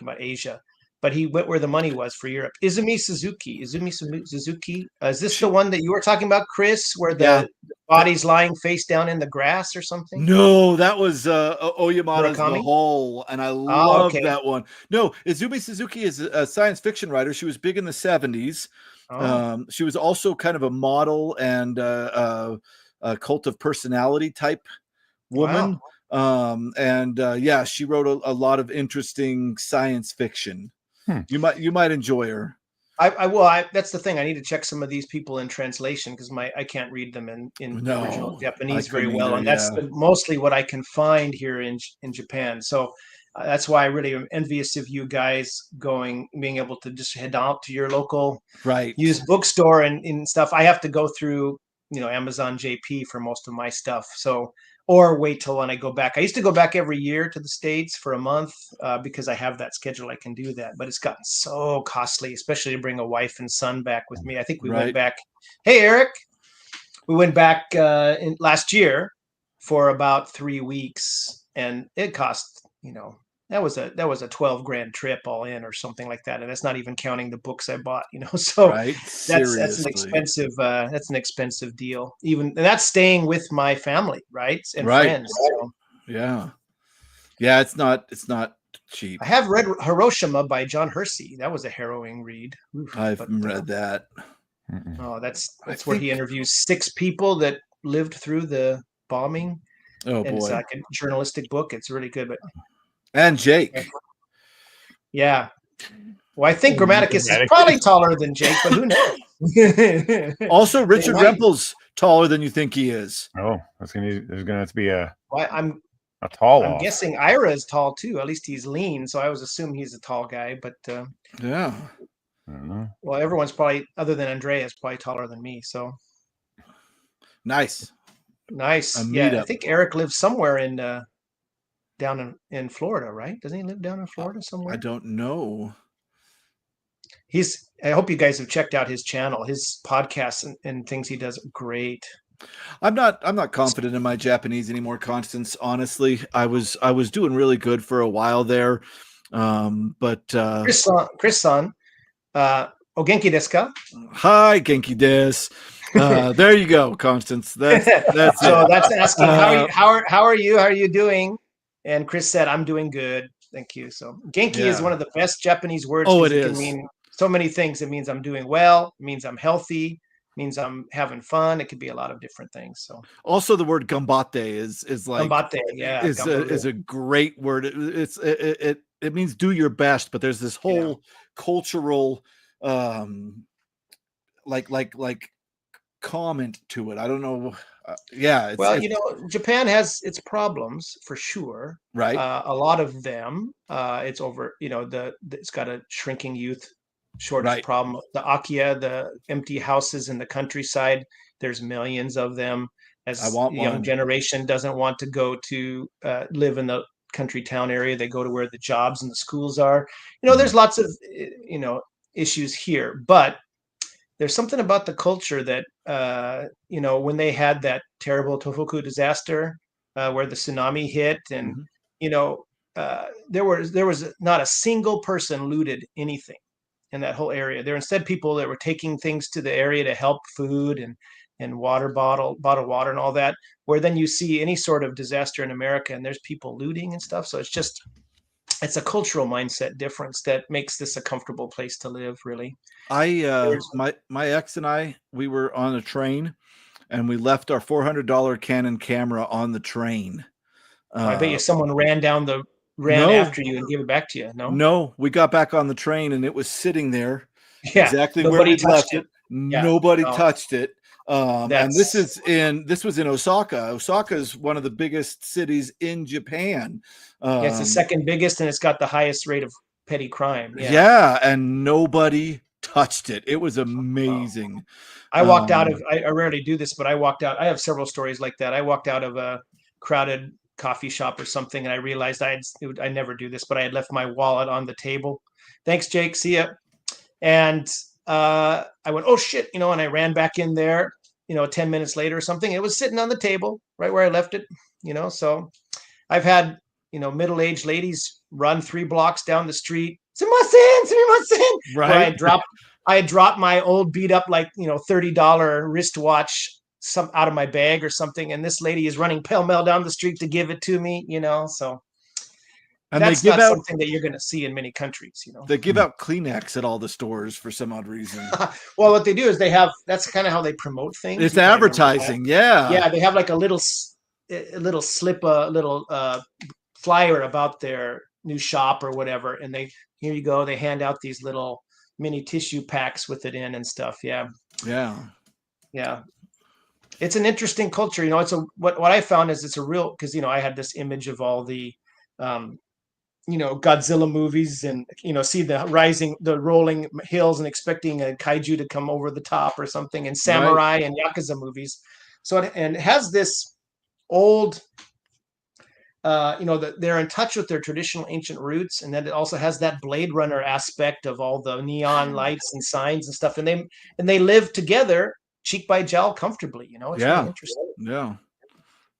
about Asia. But he went where the money was for Europe. Izumi Suzuki. Is this the one that you were talking about, Chris, where the body's lying face down in the grass or something? No, that was Oyamada's The Hole, and I love that one. No, Izumi Suzuki is a science fiction writer. She was big in the 70s. She was also kind of a model and a cult of personality type woman. Wow. She wrote a lot of interesting science fiction. You might enjoy her. I will. That's the thing. I need to check some of these people in translation because I can't read them in original Japanese very well, and that's mostly what I can find here in Japan. So that's why I really am envious of you guys being able to just head out to your local used bookstore and stuff. I have to go through Amazon JP for most of my stuff. So. Or wait till when I go back. I used to go back every year to the States for a month because I have that schedule. I can do that, but it's gotten so costly, especially to bring a wife and son back with me. I think we went back. Hey, Eric, we went back last year for about 3 weeks, and it cost that was a $12,000 trip all in or something like that, and that's not even counting the books I bought. So that's an expensive deal. And that's staying with my family, right, and friends. So. Yeah, it's not cheap. I have read Hiroshima by John Hersey. That was a harrowing read. I've read that. Oh, that's where he interviews 6 people that lived through the bombing. Oh, and boy. It's like a journalistic book. It's really good, but. And Jake. Yeah. Well, I think Grammaticus is probably taller than Jake, but who knows? Also, Richard Rempel's taller than you think he is. Oh, there's going to have to be a tall. I'm guessing Ira is tall too. At least he's lean, so I always assume he's a tall guy. But yeah. I don't know. Well, everyone's probably, other than Andreas, probably taller than me. So nice. Yeah, I think Eric lives somewhere in. Down in Florida, right? Doesn't he live down in Florida somewhere? I don't know. I hope you guys have checked out his channel, his podcasts and things he does. Great. I'm not confident in my Japanese anymore, Constance. Honestly, I was doing really good for a while there. But Chris-san, o genki desu ka? Hi, Genki des. There you go, Constance. That's So it. that's asking how are you? How are you doing? And Chris said, I'm doing good. Thank you. So genki is one of the best Japanese words. Oh, because it can is. mean so many things. It means I'm doing well. It means I'm healthy. It means I'm having fun. It could be a lot of different things. So also the word gambate is like gambate, yeah, is a great word. It means do your best, but there's this whole cultural like comment to it. I don't know. Japan has its problems for sure. Right. A lot of them. It's over. It's got a shrinking youth shortage problem. The Akia, the empty houses in the countryside. There's millions of them. As the young generation doesn't want to go to live in the country town area, they go to where the jobs and the schools are. There's lots of issues here, but there's something about the culture that when they had that terrible Tohoku disaster where the tsunami hit, and there was not a single person looted anything in that whole area. There were instead people that were taking things to the area to help, food and bottled water and all that, where then you see any sort of disaster in America and there's people looting and stuff. So it's a cultural mindset difference that makes this a comfortable place to live, really. My ex and I, we were on a train and we left our $400 Canon camera on the train. I bet you someone ran after you and gave it back to you. No, we got back on the train and it was sitting there exactly where we left it. Yeah. Nobody touched it. And this was in Osaka. Osaka is one of the biggest cities in Japan. It's the second biggest, and it's got the highest rate of petty crime. Yeah, and nobody touched it. It was amazing. I walked out of. I rarely do this, but I walked out. I have several stories like that. I walked out of a crowded coffee shop or something, and I realized I never do this, but I had left my wallet on the table. Thanks, Jake. See ya. And I went, oh shit, and I ran back in there, 10 minutes later or something. It was sitting on the table right where I left it, so I've had, middle-aged ladies run 3 blocks down the street. Sumimasen. Right. I dropped my old beat up, $30 wristwatch out of my bag or something. And this lady is running pell-mell down the street to give it to me, so. And that's not something that you're going to see in many countries, They give out Kleenex at all the stores for some odd reason. Well, what they do is that's kind of how they promote things. It's advertising, yeah. Yeah, they have like a little slip, a little flyer about their new shop or whatever, and here you go. They hand out these little mini tissue packs with it in and stuff. Yeah. It's an interesting culture. What I found is it's a real, because I had this image of all the Godzilla movies and, see the rolling hills and expecting a kaiju to come over the top or something, and samurai and Yakuza movies. So, it has this old, they're in touch with their traditional ancient roots. And then it also has that Blade Runner aspect of all the neon lights and signs and stuff. And they live together cheek by jowl comfortably, it's really interesting. Yeah.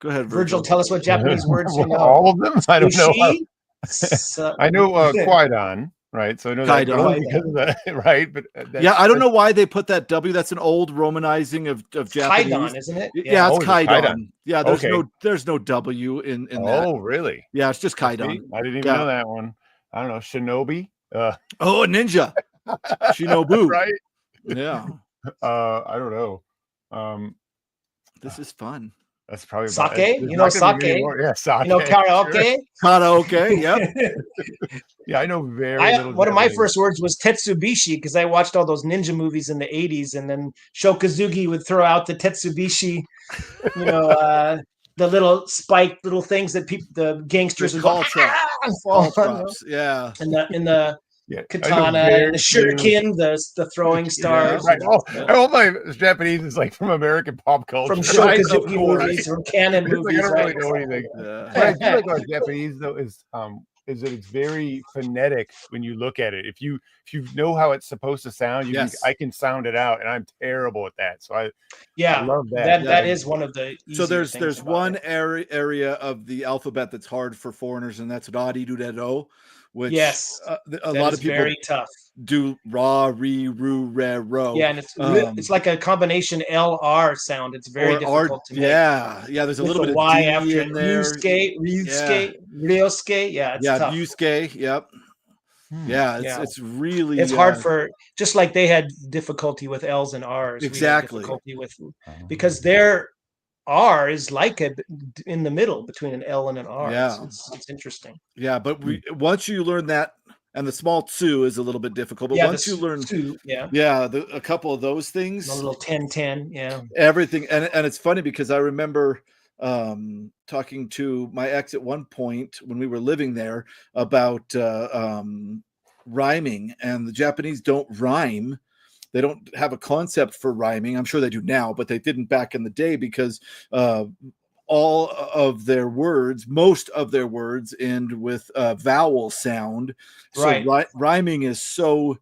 Go ahead, Virgil, tell us what Japanese words you know. All of them? I don't know. I know Kwaidan, right? So I know that because of that, right? But I don't know why they put that W. That's an old Romanizing of Japanese. Kaidan, isn't it? Yeah, it's Kaidan. Yeah, there's no W in that. Oh, really? Yeah, it's just Kaidan. I didn't even know that one. I don't know. Shinobi. A ninja. Shinobu. Right? Yeah. I don't know. This is fun. That's probably sake. Sake. Yeah, sake. Karaoke. Sure. Karaoke. Yep. Yeah, I know very little. One of my first words was Tetsubishi, because I watched all those ninja movies in the 80s, and then Shokazugi would throw out the Tetsubishi, the little spiked little things that the gangsters would call traps. Yeah. In the katana and the shuriken, the throwing stars. Right. All my Japanese is like from American pop culture. From Shokazuki movies, from canon movies. I don't really know anything. What I do like about Japanese though is is that it's very phonetic when you look at it. If you know how it's supposed to sound, I can sound it out, and I'm terrible at that. So I love that. That is one of the easier so there's things about one it. area of the alphabet that's hard for foreigners, and that's ra-di-do-da-do, which Yes, a lot of people very tough. do ra, re, ru, re, ro. Yeah, and it's like a combination LR sound. It's very difficult to make. Yeah, there's a little bit of Y D after in there. Ryusuke, Ryosuke. Yeah, it's tough. Ryusuke, yep. Yeah, it's really it's hard for, just like they had difficulty with L's and R's. Exactly. We had difficulty with, because their R is like in the middle between an L and an R. Yeah, it's interesting. Yeah, but once you learn that, and the small tsu is a little bit difficult, but once you learn a couple of those things, a little 10-10, everything, and it's funny because I remember talking to my ex at one point when we were living there about rhyming, and the Japanese don't rhyme. They don't have a concept for rhyming. I'm sure they do now, but they didn't back in the day, because all of their words, most of their words end with a vowel sound. So rhyming is so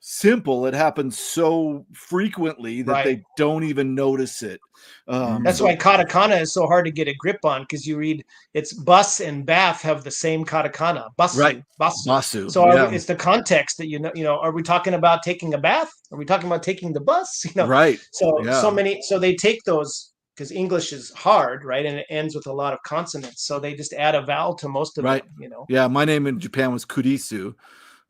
simple. It happens so frequently that they don't even notice it. That's why katakana is so hard to get a grip on, because you read, it's bus and bath have the same katakana. Basu, basu. So it's the context that you know. Are we talking about taking a bath? Are we talking about taking the bus? Right. So they take those, because English is hard, right? And it ends with a lot of consonants. So they just add a vowel to most of them, Yeah, my name in Japan was Kurisu.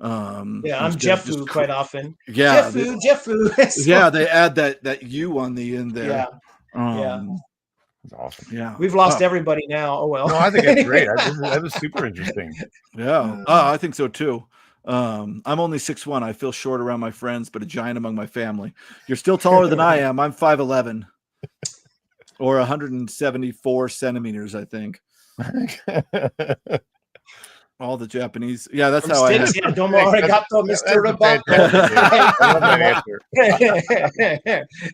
I'm Jeffu quite often. Yeah. Jeffu. So, they add that U on the end there. That's awesome. Yeah. We've lost everybody now. Oh, well. No, I think that's great. That was super interesting. Yeah. I think so too. I'm only 6'1". I feel short around my friends, but a giant among my family. You're still taller than I am. I'm 5'11". Or 174 centimeters, I think. All the Japanese. Yeah, that's how I had. Domo arigato, Mr. Roboto.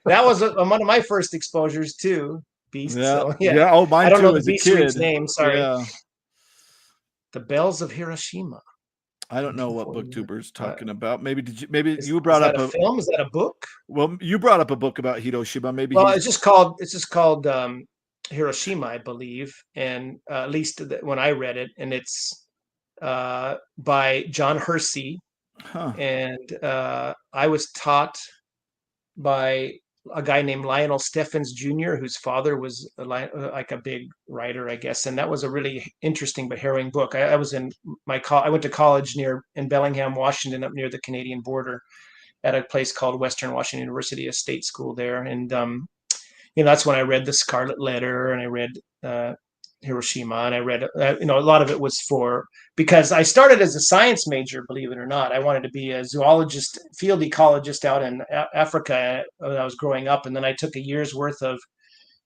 That was one of my first exposures too. Beast. Yeah. So, Oh, mine I don't too, know the as a Beast kid. Read's name. Sorry. Yeah. The Bells of Hiroshima. I don't know what booktuber's talking about. Maybe you brought up a film? Is that a book? Well, you brought up a book about Hiroshima. Maybe. Well, it's just called Hiroshima, I believe, and at least when I read it, and it's by John Hersey, and I was taught by a guy named Lionel Steffens Jr., whose father was like a big writer, I guess, and that was a really interesting but harrowing book. I was in I went to college in Bellingham, Washington, up near the Canadian border, at a place called Western Washington University, a state school there, and that's when I read The Scarlet Letter, and I read Hiroshima, and I read a lot of it was because I started as a science major, believe it or not. I wanted to be a zoologist, field ecologist out in Africa when I was growing up, and then I took a year's worth of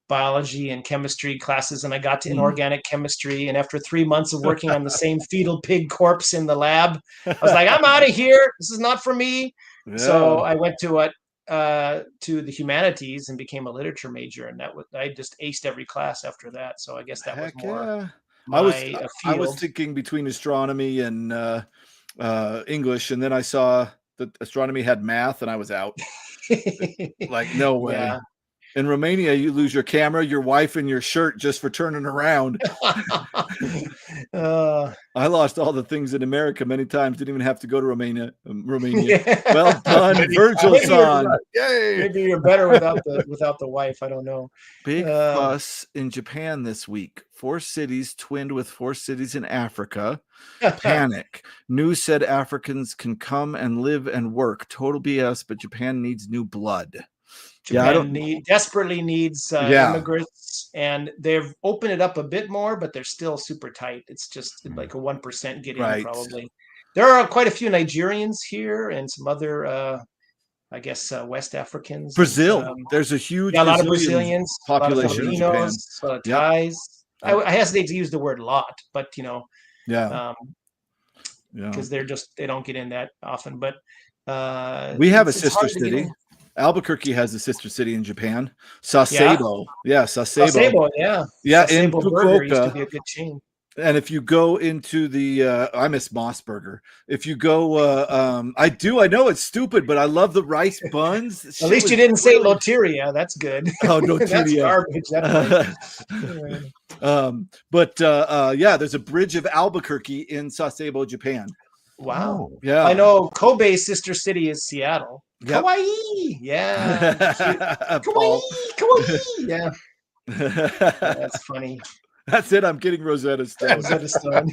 biology and chemistry classes, and I got to inorganic chemistry, and after 3 months of working on the same fetal pig corpse in the lab, I was like, I'm out of here, this is not for me. So I went to the humanities and became a literature major, and I just aced every class after that. So I guess that was more I was thinking between astronomy and English, and then I saw that astronomy had math, and I was out. Like, no way. Yeah. In Romania, you lose your camera, your wife, and your shirt just for turning around. I lost all the things in America many times. Didn't even have to go to Romania. Yeah. Well done, Virgil son. Yay! Maybe you're better without the wife. I don't know. Big fuss in Japan this week. 4 cities twinned with 4 cities in Africa. Panic. News said Africans can come and live and work. Total BS, but Japan needs new blood. Japan desperately needs immigrants, and they've opened it up a bit more, but they're still super tight. It's just like a 1% get in probably. There are quite a few Nigerians here and some other, I guess, West Africans. Brazil. There's a huge a lot of Brazilians population in Japan. A lot of Thais. I hesitate to use the word lot, but because they don't get in that often. But we have a sister city. Albuquerque has a sister city in Japan. Sasebo. Yeah, Sasebo. Sasebo, yeah. Yeah, Sasebo in Burger used to Fukuoka. be a good chain. And if you go into the, I miss Mossburger. If you go, I know it's stupid, but I love the rice buns. At least you didn't say Loteria. That's good. Oh, no, That's garbage. That place. Yeah, there's a bridge of Albuquerque in Sasebo, Japan. Wow. Oh. Yeah. I know Kobe's sister city is Seattle. Yep. Kawaii. Yeah. Kawaii. Kawaii. Yeah. That's funny. That's it. I'm getting Rosetta Stone. Rosetta Stone.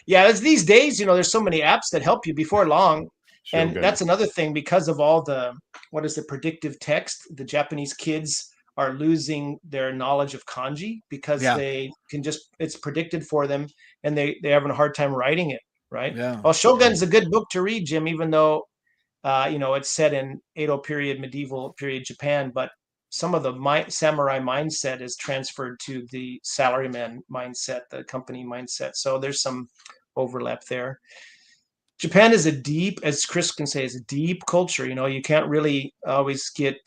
Yeah, it's these days, there's so many apps that help you before long. Sure, and that's another thing, because of all the, what is the predictive text, the Japanese kids are losing their knowledge of kanji because they can it's predicted for them, and they having a hard time writing it, right? Yeah. Well, Shogun's a good book to read, Jim, even though, it's set in Edo period, medieval period Japan, but some of the samurai mindset is transferred to the salaryman mindset, the company mindset. So there's some overlap there. Japan is a deep, as Chris can say, is a deep culture. You can't really always get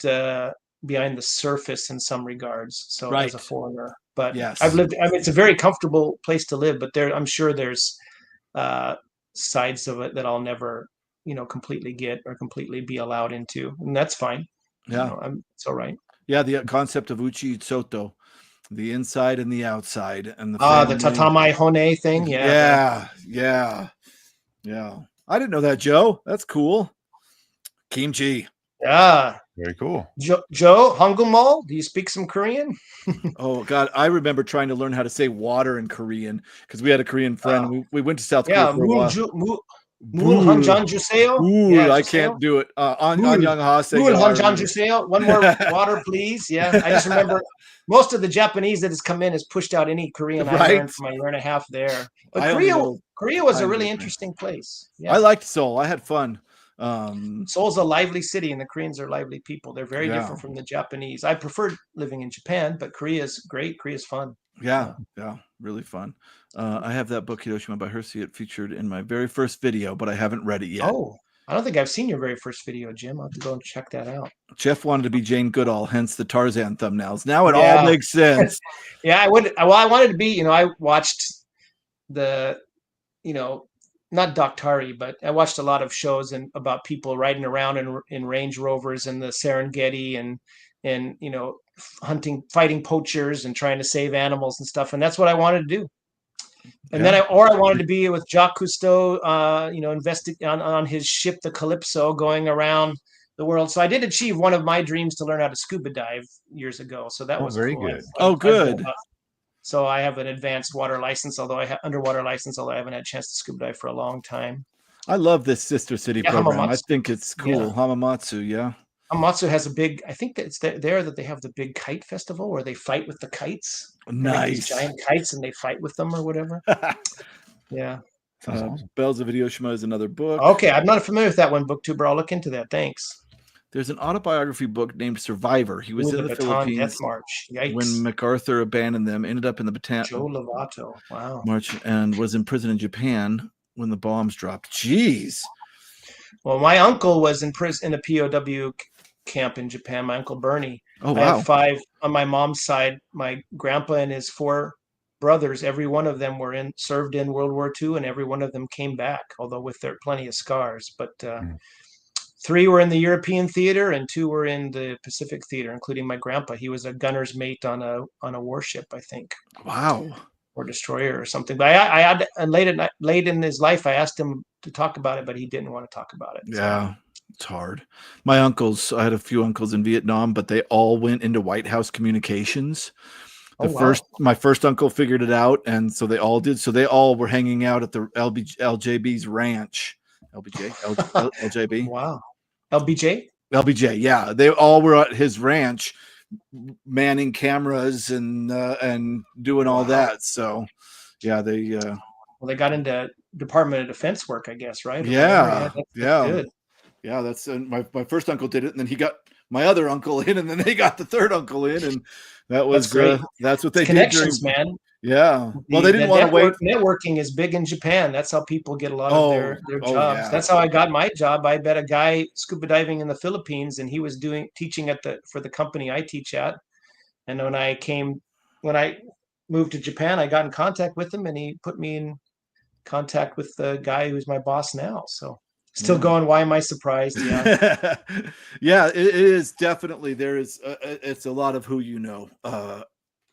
behind the surface in some regards. So as a foreigner, but yes, it's a very comfortable place to live, but I'm sure there's sides of it that I'll never, completely get or completely be allowed into. And that's fine. Yeah. It's all right. Yeah, the concept of uchi soto, the inside and the outside, and the tatami hone thing. Yeah. I didn't know that, Joe. That's cool. Kimchi. Yeah. Very cool. Joe, Hangulmol, do you speak some Korean? Oh God, I remember trying to learn how to say water in Korean because we had a Korean friend. We went to South Korea for a while. I can't do it. One more water, please. Yeah, I just remember most of the Japanese that has come in has pushed out any Korean I learned from my year and a half there. But Korea was a really interesting place. Yeah. I liked Seoul. I had fun. Seoul's a lively city, and the Koreans are lively people. They're very different from the Japanese. I preferred living in Japan, but Korea is great. Korea's fun. Yeah, really fun. I have that book, Hiroshima by Hersey. It featured in my very first video, but I haven't read it yet. Oh, I don't think I've seen your very first video, Jim. I'll have to go and check that out. Jeff wanted to be Jane Goodall, hence the Tarzan thumbnails. Now it all makes sense. Yeah, I would. Well, I wanted to be. I watched the, not Doctari, but I watched a lot of shows about people riding around in Range Rovers in the Serengeti and fighting poachers and trying to save animals and stuff. And that's what I wanted to do. And then I wanted to be with Jacques Cousteau, investing on his ship, the Calypso, going around the world. So I did achieve one of my dreams to learn how to scuba dive years ago. So that was very cool. good. Good. So I have an advanced water license, underwater license, although I haven't had a chance to scuba dive for a long time. I love this Sister City program. Hamamatsu. I think it's cool. Yeah. Hamamatsu, Hamamatsu has a big, I think that it's there that they have the big kite festival where they fight with the kites. Nice. These giant kites and they fight with them or whatever. Yeah. Awesome. Bells of Hiroshima is another book. Okay, I'm not familiar with that one, booktuber. I'll look into that. Thanks. There's an autobiography book named Survivor. He was in the Philippines Death March. Yikes. when MacArthur abandoned them, ended up in the Joe Lovato. Wow. March, and was in prison in Japan when the bombs dropped. Jeez. Well, my uncle was in prison in a POW camp in Japan. My uncle Bernie. Oh, wow. I have 5 on my mom's side. My grandpa and his 4 brothers, every one of them served in World War II, and every one of them came back, although with their plenty of scars. But 3 were in the European theater and 2 were in the Pacific theater, including my grandpa. He was a gunner's mate on a warship, I think. Wow. Or destroyer or something. But I had late in his life, I asked him to talk about it, but he didn't want to talk about it. Yeah. It's hard. I had a few uncles in Vietnam, but they all went into White House communications. My first uncle figured it out, and so they all did. So they all were hanging out at the LJB's ranch. LJB. Wow. LBJ, yeah. They all were at his ranch, manning cameras and doing all that. So, yeah, they got into Department of Defense work, I guess, right? Yeah, that's good. Yeah, that's my first uncle did it, and then he got my other uncle in, and then they got the third uncle in, and that was great. That's what they connections, did. Man. Yeah. Well, they didn't want to wait. Networking is big in Japan. That's how people get a lot of their jobs. Yeah. That's how I got my job. I met a guy scuba diving in the Philippines, and he was teaching for the company I teach at. And when I moved to Japan, I got in contact with him, and he put me in contact with the guy who's my boss now. So still going. Why am I surprised? Yeah. Yeah, it is definitely, there is it's a lot of who you know,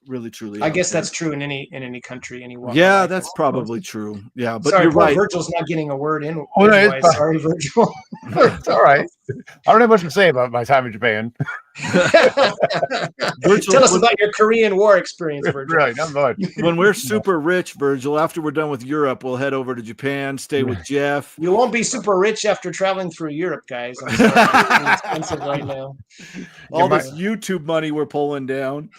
really truly I out guess there. that's true in any country, any walk of Yeah, life, that's probably true. Yeah, but Sorry, you're poor right. Virgil's not getting a word in Oh, no, it's edgewise. fine. Sorry, Virgil. It's all right. I don't have much to say about my time in Japan. Virgil, Tell us about your Korean War experience, Virgil. Right, not much. when we're super rich, Virgil, after we're done with Europe, we'll head over to Japan, stay with Jeff. You won't be super rich after traveling through Europe, guys. I'm sorry. It's expensive right now. All this YouTube money we're pulling down.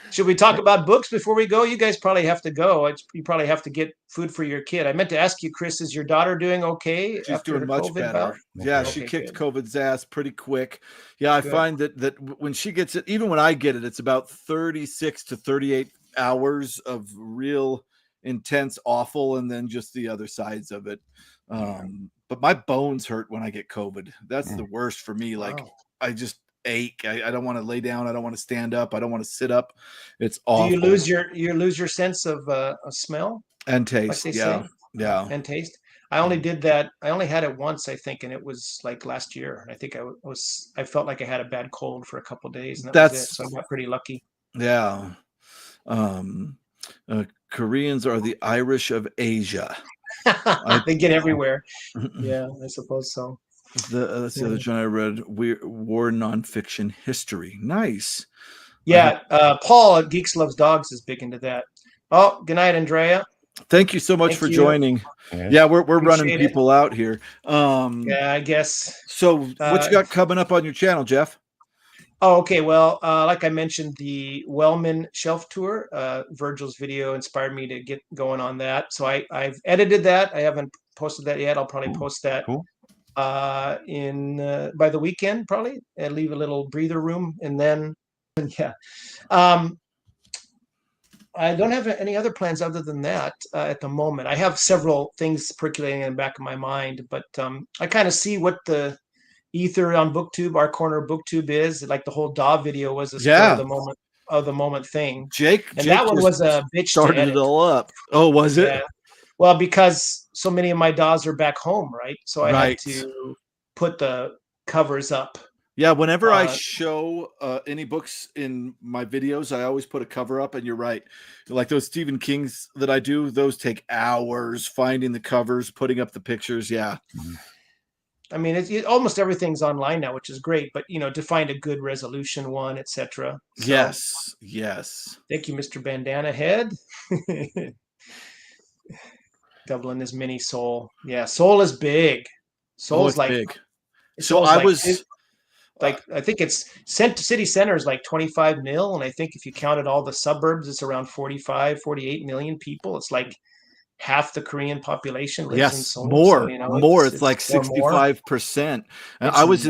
Should we talk about books before we go? You guys probably have to go. You probably have to get food for your kid. I meant to ask you, Chris, is your daughter doing okay? She's after doing her much COVID better. bout? Yeah, Okay, she kicked good. COVID's ass pretty quick. Yeah, I find that when she gets it, even when I get it, it's about 36 to 38 hours of real intense awful, and then just the other sides of it. But my bones hurt when I get COVID. That's the worst for me. Like, I just ache. I don't want to lay down. I don't want to stand up. I don't want to sit up. It's awful. Do you lose your sense of smell and taste? Like they yeah, say? yeah. And taste. I only did that. I only had it once, I think, and it was like last year. I think I felt like I had a bad cold for a couple of days, and that was it. So I got pretty lucky. Yeah. Koreans are the Irish of Asia. They get everywhere. Yeah, I suppose so. That's the other one I read. War nonfiction history. Nice. Yeah, Paul at Geeks Loves Dogs is big into that. Oh, good night, Andrea. Thank you so much for joining. Yeah, we're running people out here. Yeah, I guess. So what you got coming up on your channel, Jeff? Oh, okay. Well, like I mentioned, the Wellman Shelf Tour, Virgil's video inspired me to get going on that. So I've edited that. I haven't posted that yet. I'll probably post that by the weekend, probably, and leave a little breather room. And then, yeah. I don't have any other plans other than that at the moment. I have several things percolating in the back of my mind, but I kind of see what the ether on BookTube, our corner of BookTube is. Like the whole DAW video was a spur of the moment thing. Jake that one was a bitch started to edit. It all up. Oh, was it? Yeah. Well, because so many of my DAWs are back home, right? So I had to put the covers up. Yeah, whenever I show any books in my videos, I always put a cover up, and you're right. Like those Stephen King's that I do, those take hours finding the covers, putting up the pictures. Yeah. I mean, almost everything's online now, which is great, but to find a good resolution one, etc. So, yes. Thank you, Mr. Bandana Head. Dublin is mini Seoul. Yeah, Seoul is big. Seoul's like big. So I was like, I think it's city center is like 25 mil, and I think if you counted all the suburbs, it's around 45, 48 million people. It's like half the Korean population lives in Seoul. More, so, more. It's like 65%. And I was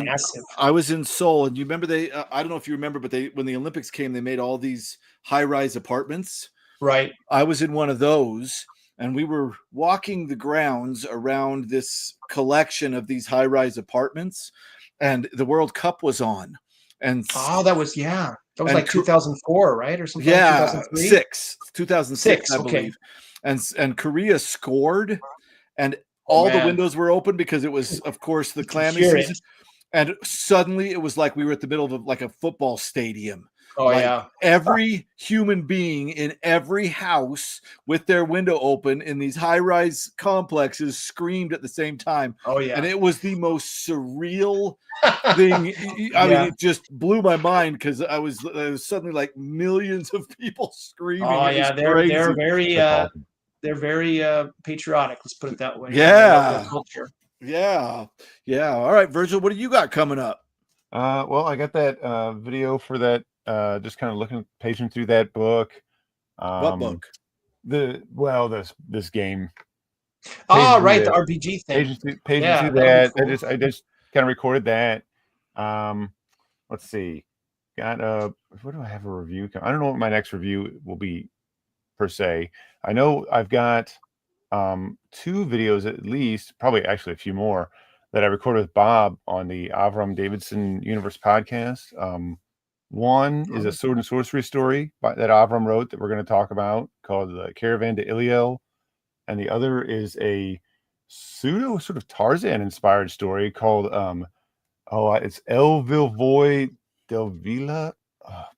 in Seoul, and you remember I don't know if you remember, but when the Olympics came, they made all these high-rise apartments. Right. I was in one of those, and we were walking the grounds around this collection of these high-rise apartments, and the World Cup was on. And that was like 2004, right? Or something. Yeah, 2006, 2006, I believe. And Korea scored, and all the windows were open because it was, of course, the clammy season. And suddenly it was like we were at the middle of a football stadium. Oh, like every human being in every house with their window open in these high-rise complexes screamed at the same time. Oh, yeah. And it was the most surreal thing. I mean, it just blew my mind because I was suddenly like millions of people screaming. Oh, yeah. They're very patriotic. Let's put it that way. Yeah. Culture. Yeah. All right, Virgil, what do you got coming up? Well, I got that video for that. Just kind of paging through that book. What book? This game. Oh, right, the RPG thing. Paging through that. Cool. I just kind of recorded that. Let's see. Got what do I have a review? I don't know what my next review will be per se. I know I've got 2 videos at least, probably actually a few more, that I recorded with Bob on the Avram Davidson Universe podcast. One is a sword and sorcery story that Avram wrote that we're going to talk about called The Caravan to Iliel. And the other is a pseudo sort of Tarzan inspired story called it's El Vilvoy del Vila,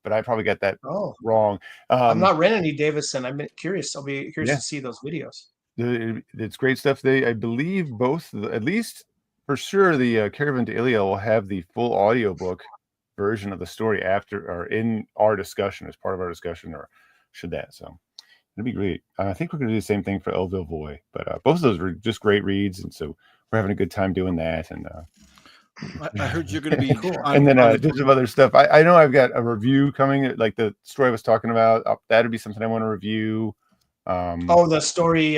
but I probably got that wrong. I'm not renting any Davison. I'm curious. I'll be curious to see those videos. It's great stuff. I believe both, at least for sure, the Caravan to Iliel will have the full audiobook version of the story after or in our discussion, as part of our discussion, or should that. So it'd be great. I think we're going to do the same thing for El Vilvoy, but both of those were just great reads, and so we're having a good time doing that. And I heard you're going to be cool. And then just some other stuff. I know I've got a review coming, like the story I was talking about. That'd be something I want to review. The story,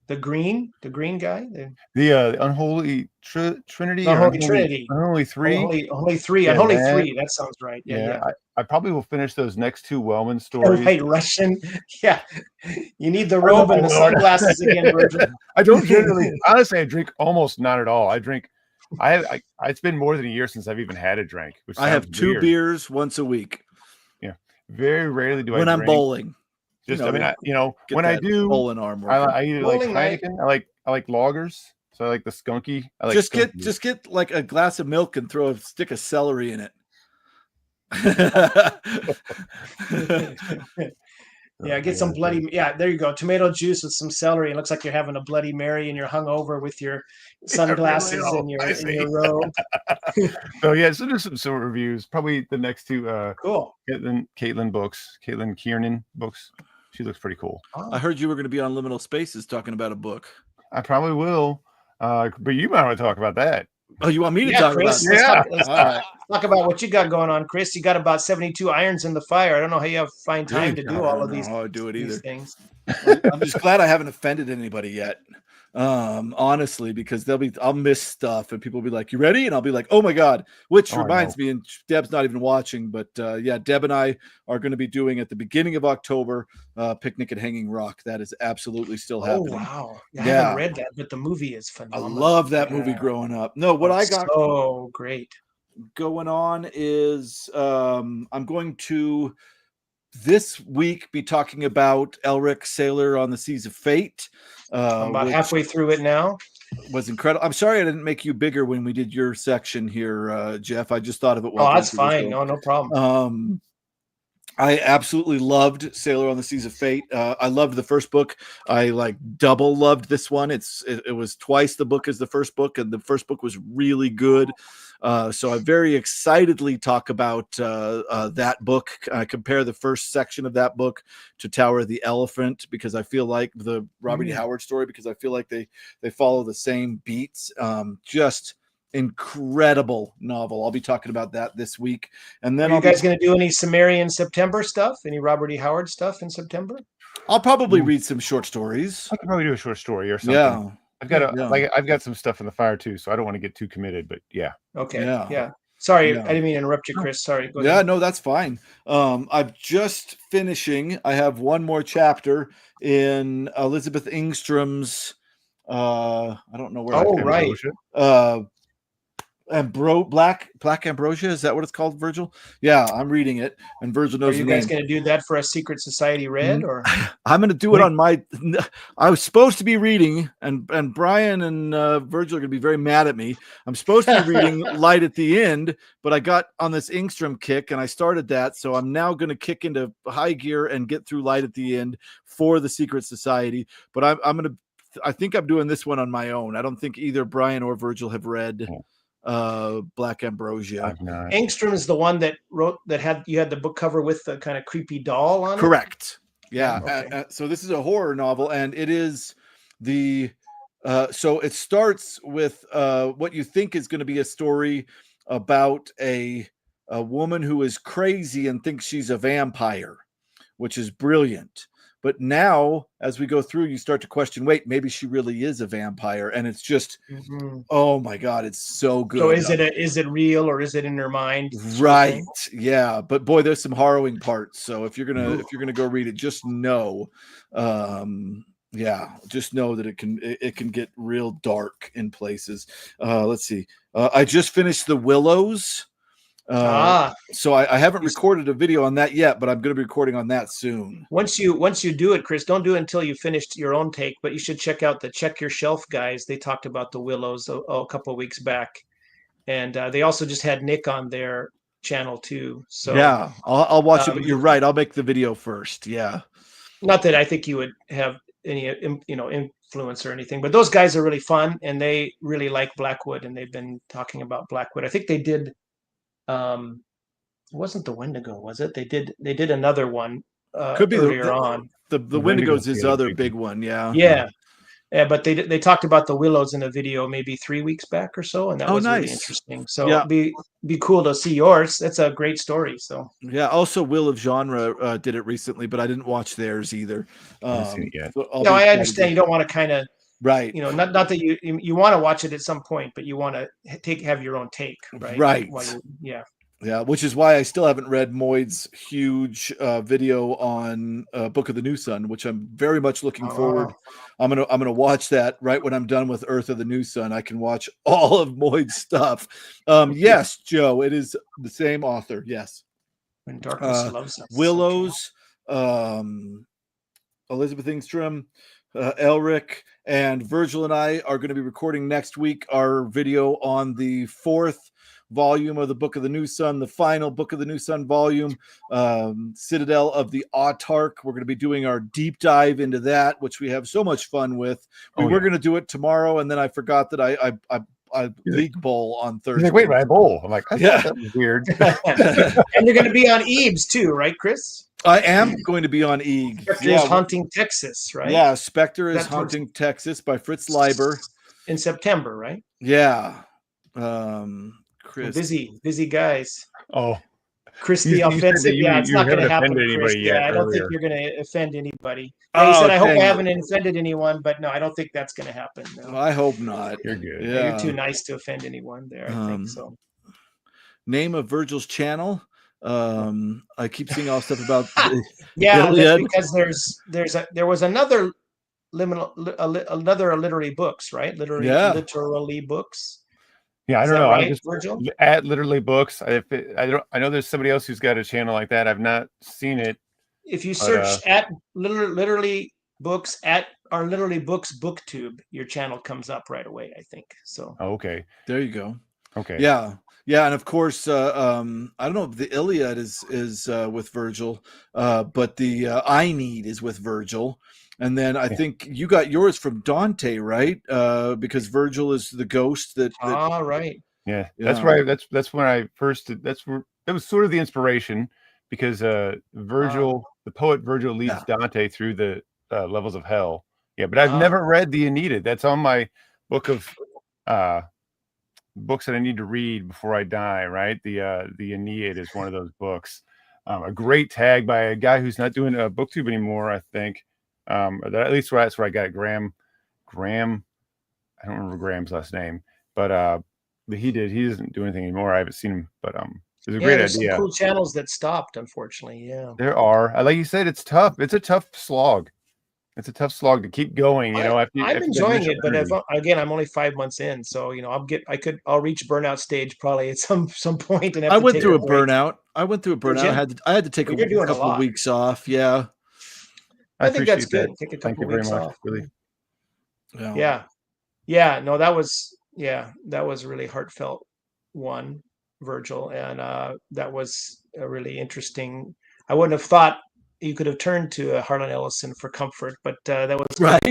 the green guy, the Unholy Trinity, the Holy Trinity, Unholy Three, Unholy Three, Unholy Three. That sounds right. Yeah. I probably will finish those next two Wellman stories. Right, Russian. Yeah, you need the robe and the sunglasses again, Virgil. I don't generally, honestly, I drink almost not at all. I drink. It's been more than a year since I've even had a drink. Which I have 2 beers once a week. Yeah, very rarely do I. When I'm bowling. Just, when I do, I either like Heineken. I like lagers, so I like the skunky. I like just get like a glass of milk and throw a stick of celery in it. Yeah, get some bloody. Yeah, there you go. Tomato juice with some celery. It looks like you're having a Bloody Mary, and you're hungover with your sunglasses and your robe. So so there's some reviews. Probably the next two. Cool. Caitlin Kiernan books. She looks pretty cool. I heard you were going to be on Liminal Spaces talking about a book. I probably will. But you might want to talk about that. Oh, you want me to talk Chris, about let's talk about what you got going on, Chris. You got about 72 irons in the fire. I don't know how you find time to do all of these. I do it either. Things. I'm just glad I haven't offended anybody yet. Honestly, because I'll miss stuff and people will be like, "You ready?" And I'll be like, "Oh my God," which reminds me, and Deb's not even watching, but Deb and I are going to be doing at the beginning of October, Picnic at Hanging Rock. That is absolutely still happening. Wow. I haven't read that, but the movie is phenomenal. I love that movie growing up. No, what I got so great going on is I'm going to this week be talking about Elric, Sailor on the Seas of Fate. I'm about halfway through it now. Was incredible. I'm sorry I didn't make you bigger when we did your section here, Jeff. I just thought of it. That's fine. No problem. I absolutely loved Sailor on the Seas of Fate. I loved the first book. I double loved this one. It was twice the book as the first book, and the first book was really good. So I very excitedly talk about that book. I compare the first section of that book to Tower of the Elephant because I feel like the Robert E. Howard story, because I feel like they follow the same beats. Just incredible novel. I'll be talking about that this week. And then are you guys going to do any Sumerian September stuff? Any Robert E. Howard stuff in September? I'll probably read some short stories. I could probably do a short story or something. Yeah. I've got some stuff in the fire too, so I don't want to get too committed, but yeah. Okay. Yeah. Sorry, I didn't mean to interrupt you, Chris. Sorry. Go ahead. No, that's fine. I'm just finishing. I have one more chapter in Elizabeth Ingstrom's I don't know where. Oh, right. Black Ambrosia, is that what it's called, Virgil? Yeah, I'm reading it, and Virgil knows. Are you guys going to do that for a Secret Society read, or I'm going to do it on my? I was supposed to be reading, and Brian and Virgil are going to be very mad at me. I'm supposed to be reading Light at the End, but I got on this Ingstrom kick, and I started that, so I'm now going to kick into high gear and get through Light at the End for the Secret Society. But I'm going to. I think I'm doing this one on my own. I don't think either Brian or Virgil have read Black Ambrosia. Engstrom is the one that you had the book cover with the kind of creepy doll on it. Correct. Yeah. Okay. So this is a horror novel, and it is so it starts with what you think is going to be a story about a woman who is crazy and thinks she's a vampire, which is brilliant. But now, as we go through, you start to question, wait, maybe she really is a vampire. And it's just, oh my God, it's so good. So is it real or is it in her mind? Right. Yeah. But boy, there's some harrowing parts. So if you're gonna go read it, just know, just know that it can get real dark in places. Let's see. I just finished The Willows. So I haven't recorded a video on that yet, but I'm going to be recording on that soon. Once you do it, Chris, don't do it until you finished your own take, but you should check out the Check Your Shelf guys. They talked about the Willows a couple of weeks back, and they also just had Nick on their channel too. So yeah, I'll watch it, but you're right. I'll make the video first. Yeah. Not that I think you would have any, influence or anything, but those guys are really fun, and they really like Blackwood, and they've been talking about Blackwood. I think they did. It wasn't the Wendigo, was it? They did another one Could be earlier on. The Wendigo's his other big one. Yeah. Yeah, but they talked about the Willows in a video maybe 3 weeks back or so, and that was really interesting. So it'd be cool to see yours. That's a great story. So yeah, also Will of Genre did it recently, but I didn't watch theirs either. I haven't seen it yet. So I understand you don't want to kind of not that you want to watch it at some point, but you want to have your own take, right? Right. Yeah, which is why I still haven't read Moyd's huge video on Book of the New Sun, which I'm very much looking forward. I'm gonna watch that right when I'm done with Earth of the New Sun. I can watch all of Moyd's stuff. Yes, Joe, it is the same author. Yes, When Darkness Loves Us. Willows, Elizabeth Ingstrom, Elric, and Virgil and I are going to be recording next week our video on the 4th volume of the Book of the New Sun, the final Book of the New Sun volume, Citadel of the Autarch. We're going to be doing our deep dive into that, which we have so much fun with. We were going to do it tomorrow, and then I forgot that I league bowl on Thursday. Wait, I bowl. I'm like, that was weird. And you're going to be on Eames too, right, Chris? I am going to be on EAG. Spectre is Haunting Texas, right? Yeah, Spectre is Haunting Texas by Fritz Leiber. In September, right? Yeah. Chris. Busy guys. Oh, Chris the offensive. It's not going to happen, Chris. I don't think you're going to offend anybody. He said, I hope I haven't offended anyone, but no, I don't think that's going to happen. No. Well, I hope not. You're good. Yeah. You're too nice to offend anyone there, I think so. Name of Virgil's channel. I keep seeing all stuff about that's because there was another literary books, right? Literally books. Yeah, I don't know. Right, I'm just Virgil? at Literally Books. I know there's somebody else who's got a channel like that. I've not seen it. If you search at Literally Books at our Literally Books BookTube, your channel comes up right away, I think. So okay. There you go. Okay. Yeah. Yeah, and of course, I don't know if the Iliad is with Virgil, but the I Need is with Virgil. And then I think you got yours from Dante, right? Because Virgil is the ghost that right. Yeah, that's right. That's when I first. That was sort of the inspiration, because Virgil, the poet Virgil, leads Dante through the levels of hell. Yeah, but I've never read the Aeneid. That's on my book of books that I need to read before I die. Right, the Aeneid is one of those books. A great tag by a guy who's not doing a booktube anymore, I think. At least that's where I got it. Graham. I don't remember Graham's last name, but he doesn't do anything anymore. I haven't seen him, but it's a great idea. Some cool channels that stopped, unfortunately. Yeah, there are. Like you said, it's tough. It's a tough slog. It's a tough slog to keep going. I'm enjoying it, but again, I'm only 5 months in, so I'll reach burnout stage probably at some point. And I went through a burnout. I had to take a couple of weeks off. Yeah. I think that's good. Take a couple of weeks off. Really. Yeah. No, that was a really heartfelt one, Virgil, and that was a really interesting. I wouldn't have thought you could have turned to Harlan Ellison for comfort, but that was right.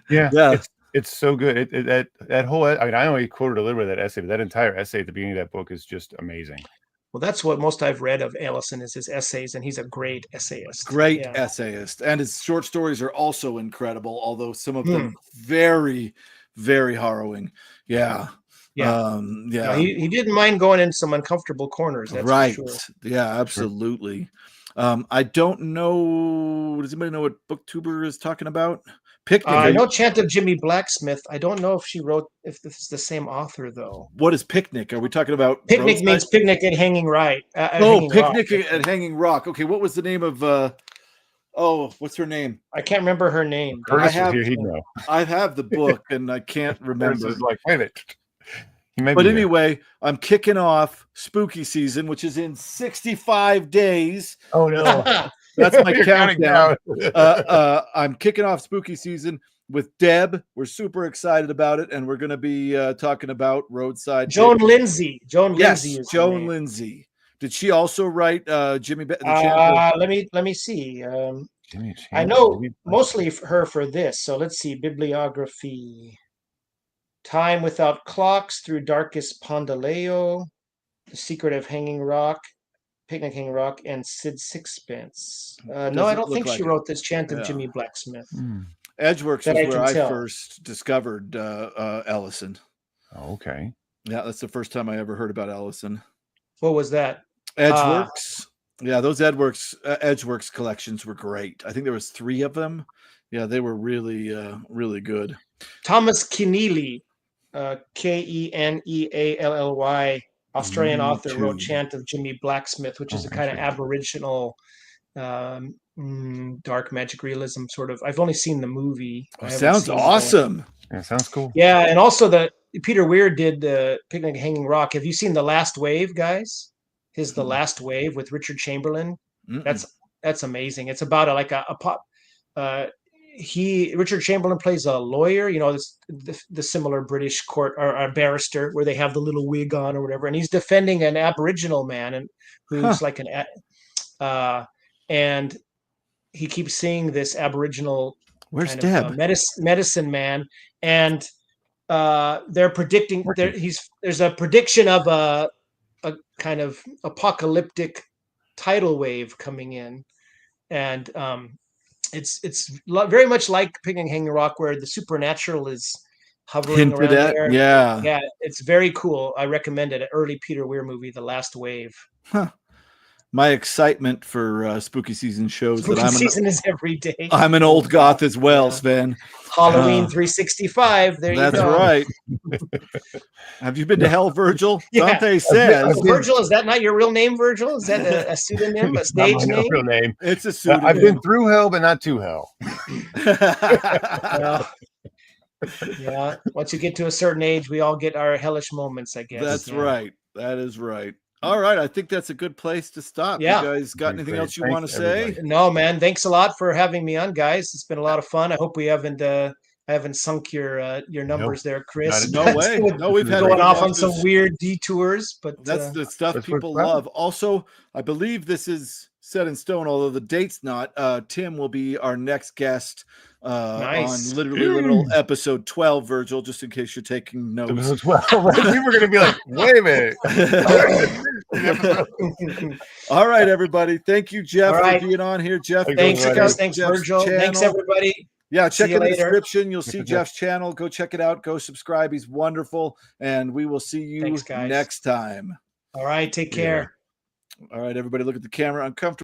Yeah. It's so good. That whole. I mean, I only quoted a little bit of that essay, but that entire essay at the beginning of that book is just amazing. Well, that's what most I've read of Ellison is his essays, and he's a great essayist. Essayist, and his short stories are also incredible, although some of them very, very harrowing. Yeah. No, he didn't mind going in some uncomfortable corners. That's right. For sure. Yeah, absolutely. I don't know. Does anybody know what BookTuber is talking about? Picnic. I know Chant of Jimmy Blacksmith. I don't know if this is the same author though. What is Picnic? Are we talking about Picnic? Means picnic at Hanging Right. Picnic at Hanging Rock. Okay, what was the name of? What's her name? I can't remember her name. I have the book and I can't remember. Like, wait a minute. But anyway, I'm kicking off spooky season, which is in 65 days. Oh no. That's my countdown. I'm kicking off spooky season with Deb. We're super excited about it, and we're going to be talking about roadside. Joan Lindsay. Yes, Lindsay is Joan Lindsay. Did she also write Jimmy? Let me see. I know mostly her for this. So let's see. Bibliography. Time Without Clocks, Through Darkest Pondaleo, The Secret of Hanging Rock, Picnic Hanging Rock, and Sid Sixpence. No, I don't think she wrote this Chant of Jimmy Blacksmith. Edgeworks is where I first discovered Ellison. Oh, okay. Yeah, that's the first time I ever heard about Ellison. What was that? Edgeworks. Yeah, those Edgeworks collections were great. I think there was 3 of them. Yeah, they were really, really good. Thomas Keneally, Keneally, Australian author, wrote Chant of Jimmy Blacksmith, which is a kind of Aboriginal dark magic realism sort of. I've only seen the movie. Sounds awesome. Yeah, sounds cool. Yeah, and also Peter Weir did the Picnic at Hanging Rock. Have you seen The Last Wave, guys? The Last Wave with Richard Chamberlain. That's amazing. It's about Richard Chamberlain plays a lawyer, the similar British court or a barrister where they have the little wig on or whatever, and he's defending an Aboriginal man and who's like and he keeps seeing this Aboriginal medicine man, and they're predicting there's a prediction of a kind of apocalyptic tidal wave coming in, and it's very much like Picnic Hanging Rock, where the supernatural is hovering around there. Yeah, it's very cool. I recommend it. An early Peter Weir movie, The Last Wave. My excitement for spooky season shows season is every day. I'm an old goth as well, Sven. Halloween 365. There you go. That's right. Have you been to hell, Virgil? Yeah. Dante says. Virgil, is that not your real name, Virgil? Is that a pseudonym, a stage name? Real name. It's a pseudonym. I've been through hell, but not to hell. Yeah. Once you get to a certain age, we all get our hellish moments, I guess. That's right. That is right. All right, I think that's a good place to stop. Yeah. You guys got anything else you want to say? No, man. Thanks a lot for having me on, guys. It's been a lot of fun. I hope we haven't sunk your numbers there, Chris. No way. No, we've had going off on some weird detours, but that's the stuff people love. Also, I believe this is set in stone, although the date's not. Tim will be our next guest on literally Liminal episode 12, Virgil, just in case you're taking notes. Episode 12, right? We were going to be like, wait a minute. All right, everybody. Thank you, Jeff, for being on here. Jeff, thanks, Virgil. Thanks, everybody. Yeah, check in the description. You'll see Jeff's channel. Go check it out. Go subscribe. He's wonderful. And we will see you next time. All right. Take care. All right, everybody, look at the camera. Uncomfortable.